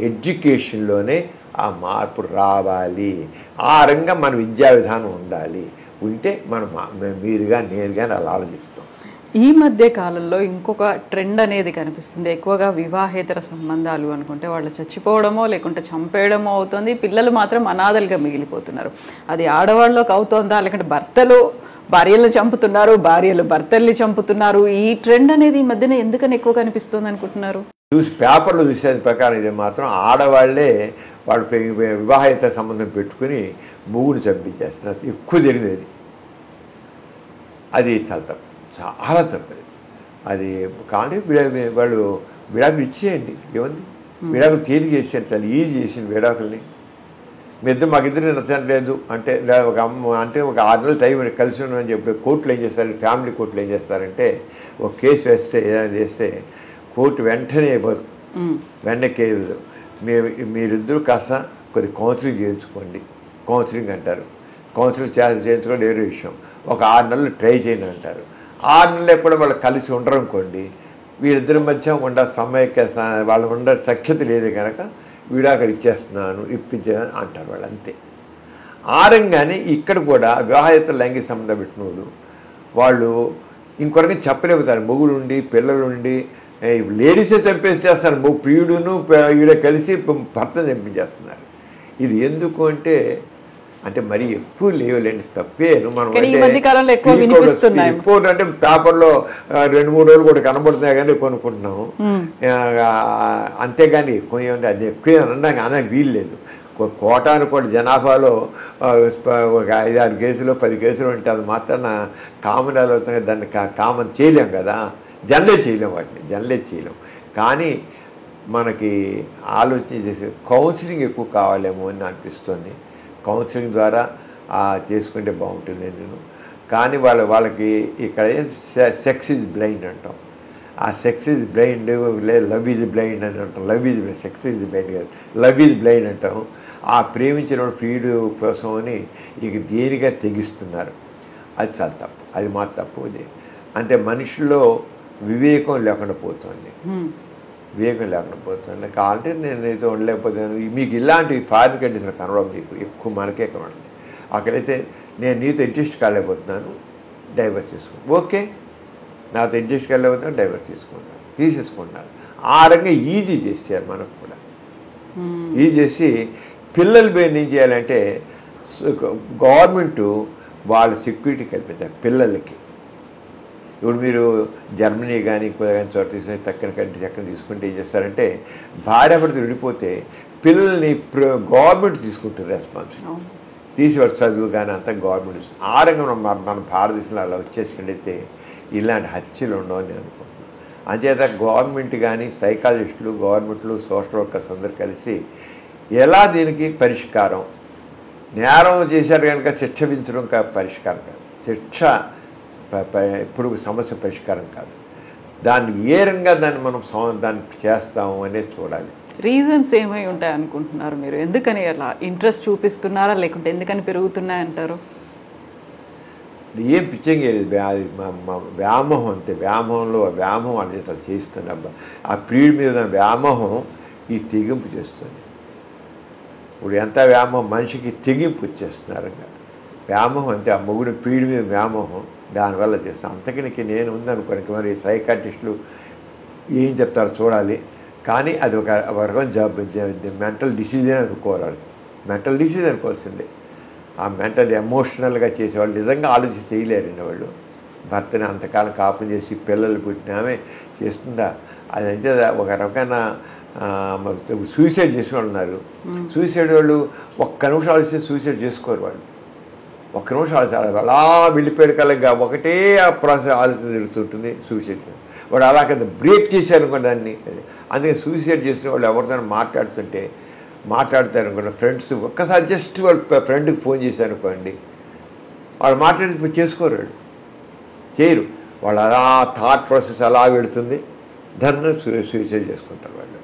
ఎడ్యుకేషన్లోనే ఆ మార్పు రావాలి. ఆ రంగం మన విద్యా విధానం ఉండాలి. ఉంటే మనం మీరుగా నేరుగా అలా ఆలోచిస్తాం. ఈ మధ్య కాలంలో ఇంకొక ట్రెండ్ అనేది కనిపిస్తుంది. ఎక్కువగా వివాహేతర సంబంధాలు అనుకుంటే వాళ్ళు చచ్చిపోవడమో లేకుంటే చంపేయడమో అవుతుంది. పిల్లలు మాత్రం అనాథలుగా మిగిలిపోతున్నారు. అది ఆడవాళ్ళలోకి అవుతుందా, లేకుంటే భర్తలు భార్యలను చంపుతున్నారు, భార్యలు భర్తల్ని చంపుతున్నారు. ఈ ట్రెండ్ అనేది ఈ మధ్యన ఎందుకని ఎక్కువ కనిపిస్తుంది అనుకుంటున్నారు? పేపర్లో చూసేది ప్రకారం ఇది మాత్రం ఆడవాళ్లే వాళ్ళు వివాహేతర సంబంధం పెట్టుకుని మూగుని చంపించేస్తున్నారు. ఎక్కువ జరిగేది అది చాలా తప్పు, చాలా తప్పది. అది కానీ వాళ్ళు విడాకులు ఇచ్చేయండి, ఏముంది, విడాకులు తేలిక చేసేయండి, చాలా ఈజీ చేసింది విడాకుల్ని. మాకిద్దరు నచ్చట్లేదు అంటే ఒక ఒక 6 నెలల టైం కలిసి ఉండమని చెప్పి కోర్టులు ఏం చేస్తారు, ఫ్యామిలీ కోర్టులు ఏం చేస్తారంటే ఒక కేసు వేస్తే ఏదైనా చేస్తే కోర్టు వెంటనే కేసు మీరిద్దరూ కాస్త కొద్ది కౌన్సిలింగ్ చేయించుకోండి. కౌన్సిలింగ్ అంటారు. కౌన్సిలింగ్ చేయించుకోవడం వేరే విషయం. ఒక 6 నెలలు ట్రై చేయండి అంటారు. 6 నెలలు కూడా వాళ్ళు కలిసి ఉండరు అనుకోండి, వీరిద్దరి మధ్య వాళ్ళు ఉండే సఖ్యత లేదు కనుక విడాకులు ఇచ్చేస్తున్నాను, ఇప్పించాను అంటారు వాళ్ళు, అంతే. ఆ రంగానే ఇక్కడ కూడా వివాహేతర లైంగిక సంబంధం పెట్టిన వాళ్ళు ఇంకొకరికి చెప్పలేకపోతారు. మొగుడు ఉండి పిల్లలుండి లేడీసే చంపేసేస్తారు, ప్రియుడును ఈడ కలిసి భర్తను చంపించేస్తున్నారు. ఇది ఎందుకు అంటే మరి ఎక్కువ లేవులేండి, తప్పేను. మనం ఎక్కువ అంటే పేపర్లో 2-3 రోజులు కూడా కనబడుతున్నాయి కానీ కొనుక్కుంటున్నాం, అంతేగాని ఎక్కువ ఏమంటే అది ఎక్కువ అనడానికి వీలు లేదు. కోటాను కూడా జనాభాలో ఒక 5-6 కేసులు 10 కేసులు ఉంటే అది మాత్రాన కామన్ ఆలోచన దాన్ని కామన్ చేయలేం కదా, జనరేట్ చేయలేం, వాటిని జనరేట్ చేయలేం. కానీ మనకి ఆలోచన చేసే కౌన్సిలింగ్ ఎక్కువ కావాలేమో అని అనిపిస్తుంది. కౌన్సిలింగ్ ద్వారా చేసుకుంటే బాగుంటుంది నేను. కానీ వాళ్ళకి ఇక్కడ సెక్స్ ఈజ్ బ్లైండ్ అంటాం. ఆ sex is blind, love is blind అని అంటాం. Love is sex is blind కాదు, లవ్ ఈజ్ బ్లైండ్ అంటాం. ఆ ప్రేమించిన ప్రియుడు కోసం అని ఇక దేనిగా తెగిస్తున్నారు. అది చాలా తప్పు, అది మా తప్పు. అది అంటే మనుషుల్లో వివేకం లేకుండా పోతుంది, వివేకం లేకుండా పోతుంది. కావాలంటే నేను అయితే ఉండలేకపోతున్నాను. మీకు ఇలాంటి ఫారిన్ కండిషన్ కనబడదు, మీకు ఎక్కువ మనకే కనబడుతుంది. అక్కడైతే నేను నీతో ఇంట్రెస్ట్ కాలేకపోతున్నాను, డైవర్స్ చేసుకుంటాను. ఓకే, నాతో ఇంట్రెస్ట్ కాలేకపోతున్నాను, డైవర్స్ తీసేసుకుంటాను. ఆ రకంగా ఈజీ చేశారు మనకు కూడా. ఈజీ చేసి పిల్లలు ఏం చేయాలంటే గవర్నమెంట్ వాళ్ళ సెక్యూరిటీ కల్పించాలి పిల్లలకి. ఇప్పుడు మీరు జర్మనీ కానీ ఇంకో కానీ చోట తీసుకుని తక్కిన కంట్రీ చక్కన తీసుకుంటే ఏం చేస్తారంటే భార్యాభర్తలు విడిపోతే పిల్లల్ని గవర్నమెంట్ తీసుకుంటారు రెస్పాన్సిబిలిటీ, తీసివాడు చదువు కానీ అంతా గవర్నమెంట్. ఆ రంగం మన భారతదేశంలో అలా వచ్చేసినట్టయితే ఇలాంటి హత్యలు ఉండవని అనుకుంటున్నాను. అంచేత గవర్నమెంట్ కానీ సైకాలజిస్టులు, గవర్నమెంట్లు, సోషల్ వర్కర్స్ అందరు కలిసి ఎలా దీనికి పరిష్కారం, నేరం చేశారు కనుక శిక్ష విధించడం పరిష్కారం కాదు, శిక్ష ఇప్పుడు సమస్య పరిష్కారం కాదు. దాన్ని ఏ రంగా మనం దాన్ని చేస్తాము అనేది చూడాలి. రీజన్స్ ఏమై ఉంటాయి అనుకుంటున్నారు మీరు? ఎందుకని అలా ఇంట్రెస్ట్ చూపిస్తున్నారా, లేకుంటే ఎందుకని పెరుగుతున్నాయంటారు? ఏం పిచ్చంగా వ్యామోహం అంతే. వ్యామోహం అనేది అసలు చేస్తున్నా ఆ ప్రియుడి మీద వ్యామోహం ఈ తెగింపు చేస్తుంది. ఇప్పుడు ఎంత వ్యామోహం, మనిషికి తెగింపు వచ్చేస్తున్నారు కదా, వ్యామోహం అంతే. ఆ మొగుడు ప్రియుడి మీద వ్యామోహం దానివల్ల చేస్తాను. అంతకనికి నేను ఉందనుకోనికి మరి సైకాట్రిస్టులు ఏం చెప్తారో చూడాలి. కానీ అది ఒక రకం మెంటల్ డిసీజ్ అని అనుకోవాలి, మెంటల్ డిసీజ్ అనుకోవాల్సిందే. ఆ మెంటల్ ఎమోషనల్గా చేసేవాళ్ళు నిజంగా ఆలోచించి చేయలేరండి వాళ్ళు. భర్తని అంతకాలం కాపురం చేసి పిల్లలు పుట్టినామే చేస్తుందా, అది అంటే ఒక రకమైన సూసైడ్ చేసేవాళ్ళు ఉన్నారు. సూసైడ్ వాళ్ళు ఒక్క నిమిషం ఆలోచిస్తే సూసైడ్ చేసుకోరు వాళ్ళు. ఒక్క నిమిషం ఆలోచించాలి, అలా వెళ్ళిపోయాడు కలగా ఒకటే ఆ ప్రాసెస్ ఆలోచన జరుగుతుంటుంది సూసైడ్. వాడు అలా కదా బ్రేక్ చేశారనుకోండి దాన్ని. అందుకే సూసైడ్ చేసిన వాళ్ళు ఎవరితో మాట్లాడతారు అనుకోండి, ఫ్రెండ్స్ ఒక్కసారి జస్ట్ వాళ్ళు ఫ్రెండ్కి ఫోన్ చేశారనుకోండి, వాళ్ళు మాట్లాడి చేసుకోరు, వాళ్ళు చేయరు. వాళ్ళు అలా థాట్ ప్రాసెస్ అలా వెళుతుంది, దాన్ని సూసైడ్ చేసుకుంటారు వాళ్ళు.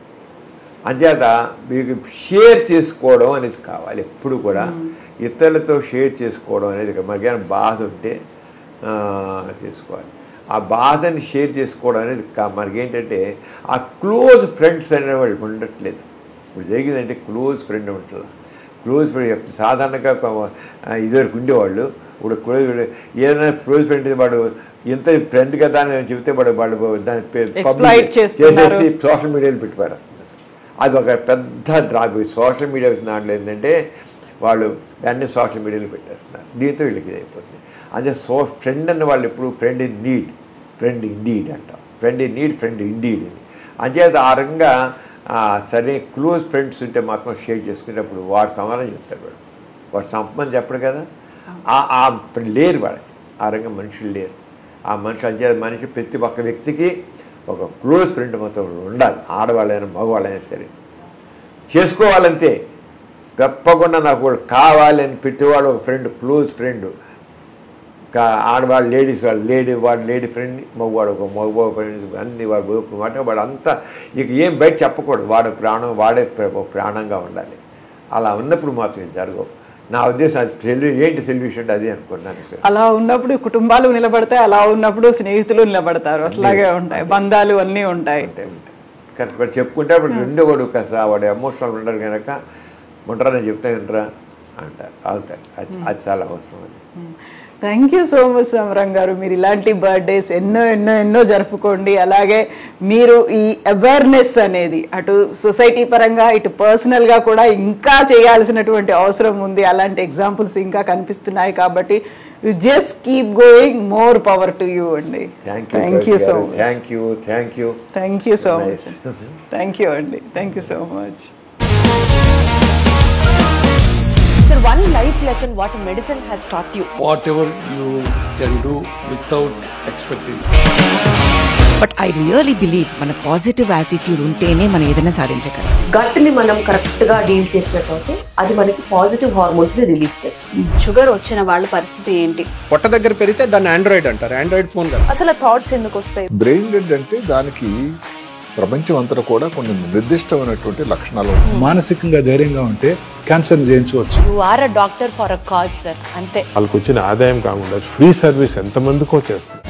అంచేత మీకు షేర్ చేసుకోవడం అనేది కావాలి ఎప్పుడు కూడా. ఇతరులతో షేర్ చేసుకోవడం అనేది మనకేమైనా బాధ ఉంటే చేసుకోవాలి. ఆ బాధని షేర్ చేసుకోవడం అనేది మనకేంటంటే ఆ క్లోజ్ ఫ్రెండ్స్ అనేవాళ్ళు ఉండట్లేదు. ఇప్పుడు జరిగిందంటే క్లోజ్ ఫ్రెండ్ ఉంటుందా, క్లోజ్ ఫ్రెండ్ సాధారణంగా ఇదివరకు ఉండేవాళ్ళు. ఇప్పుడు క్లోజ్ ఏదైనా క్లోజ్ ఫ్రెండ్ వాడు ఇంత ఫ్రెండ్ కదా అని చెబితే వాళ్ళు దాన్ని చేసేసి సోషల్ మీడియాలో పెట్టిపారు. అది ఒక పెద్ద డ్రాప్. సోషల్ మీడియా దాంట్లో ఏంటంటే వాళ్ళు అన్ని సోషల్ మీడియాలో పెట్టేస్తున్నారు, దీంతో వీళ్ళకి ఇది అయిపోతుంది. అదే ఫ్రెండ్ అన్న వాళ్ళు ఎప్పుడు friend in need, friend indeed అంటాం. Friend in need, friend indeed అని. అంచేత ఆ రకంగా సరే క్లోజ్ ఫ్రెండ్స్ ఉంటే మాత్రం షేర్ చేసుకునేటప్పుడు వాడు సమాధానం చెప్తాడు. వాడు సంపమని చెప్పడు కదా, ఆ లేరు వాళ్ళకి. ఆ రకంగా మనుషులు లేరు. ఆ మనిషి అంచేత మనిషి ప్రతి ఒక్క వ్యక్తికి ఒక క్లోజ్ ఫ్రెండ్ మొత్తం ఉండాలి. ఆడవాళ్ళైనా మగవాళ్ళైనా సరే చేసుకోవాలంతే. తప్పకుండా నాకు వాళ్ళు కావాలి అని పెట్టేవాడు ఒక ఫ్రెండ్, క్లోజ్ ఫ్రెండ్. ఆడవాళ్ళు లేడీస్ వాడు లేడీ ఫ్రెండ్, మగవాడు ఒక మగ ఫ్రెండ్, అన్ని వాడు మాట వాడు అంతా ఇక ఏం బయట చెప్పకూడదు. వాడే ప్రాణంగా ఉండాలి. అలా ఉన్నప్పుడు మాత్రం జరగవు. నా ఉద్దేశం అది ఏంటి సొల్యూషన్ అంటే అది అనుకుంటున్నాను. అలా ఉన్నప్పుడు కుటుంబాలు నిలబడతాయి, అలా ఉన్నప్పుడు స్నేహితులు నిలబడతారు, అట్లాగే ఉంటాయి, బంధాలు అన్నీ ఉంటాయి. కరెక్ట్ చెప్పుకుంటే అప్పుడు రెండో వాడు కాస్త వాడు ఎమోషనల్ ఉంటారు కనుక ఉంటారని చెప్తే వింటరా అంటారు, అవుతారు. అది చాలా అవసరం. అది థ్యాంక్ యూ సో మచ్ సమరం గారు. మీరు ఇలాంటి బర్త్డేస్ ఎన్నో ఎన్నో ఎన్నో జరుపుకోండి. అలాగే మీరు ఈ అవేర్నెస్ అనేది అటు సొసైటీ పరంగా ఇటు పర్సనల్గా కూడా ఇంకా చేయాల్సినటువంటి అవసరం ఉంది. అలాంటి ఎగ్జాంపుల్స్ ఇంకా కనిపిస్తున్నాయి కాబట్టి you just keep going. More power to you అండి. Thank you so much. Thank you so much. Thank you అండి. Thank you so much. Sir, one life lesson what medicine has taught you. Whatever you can do without expecting. But I really believe మన positive attitude ఉంటేనే మనం ఏదైనా సాధించగలం. Gut ని మనం correct గా deal చేసినట్లయితే అది మనకి పాజిటివ్ హార్మోన్స్ ని రిలీజ్ చేస్తుంది. షుగర్ వచ్చిన వాళ్ళ పరిస్థితి ఏంటి? పొట్ట దగ్గర పెరిగితే దాన్ని ఆండ్రాయిడ్ అంటారు. ఆండ్రాయిడ్ ఫోన్ కదా. అసలు థాట్స్ ఎందుకు వస్తాయి? బ్రెయిన్ డెడ్ అంటే దానికి ప్రపంచం అంతా కూడా కొన్ని నిర్దిష్టమైనటువంటి లక్షణాలు ఉంటాయి. మానసికంగా ధైర్యంగా ఉంటే క్యాన్సర్ జయించవచ్చు. You are a doctor for a cause sir, అంతే. వాళ్ళకి వచ్చిన ఆదాయం కాకుండా ఫ్రీ సర్వీస్ ఎంతమందికో చేస్తుంది.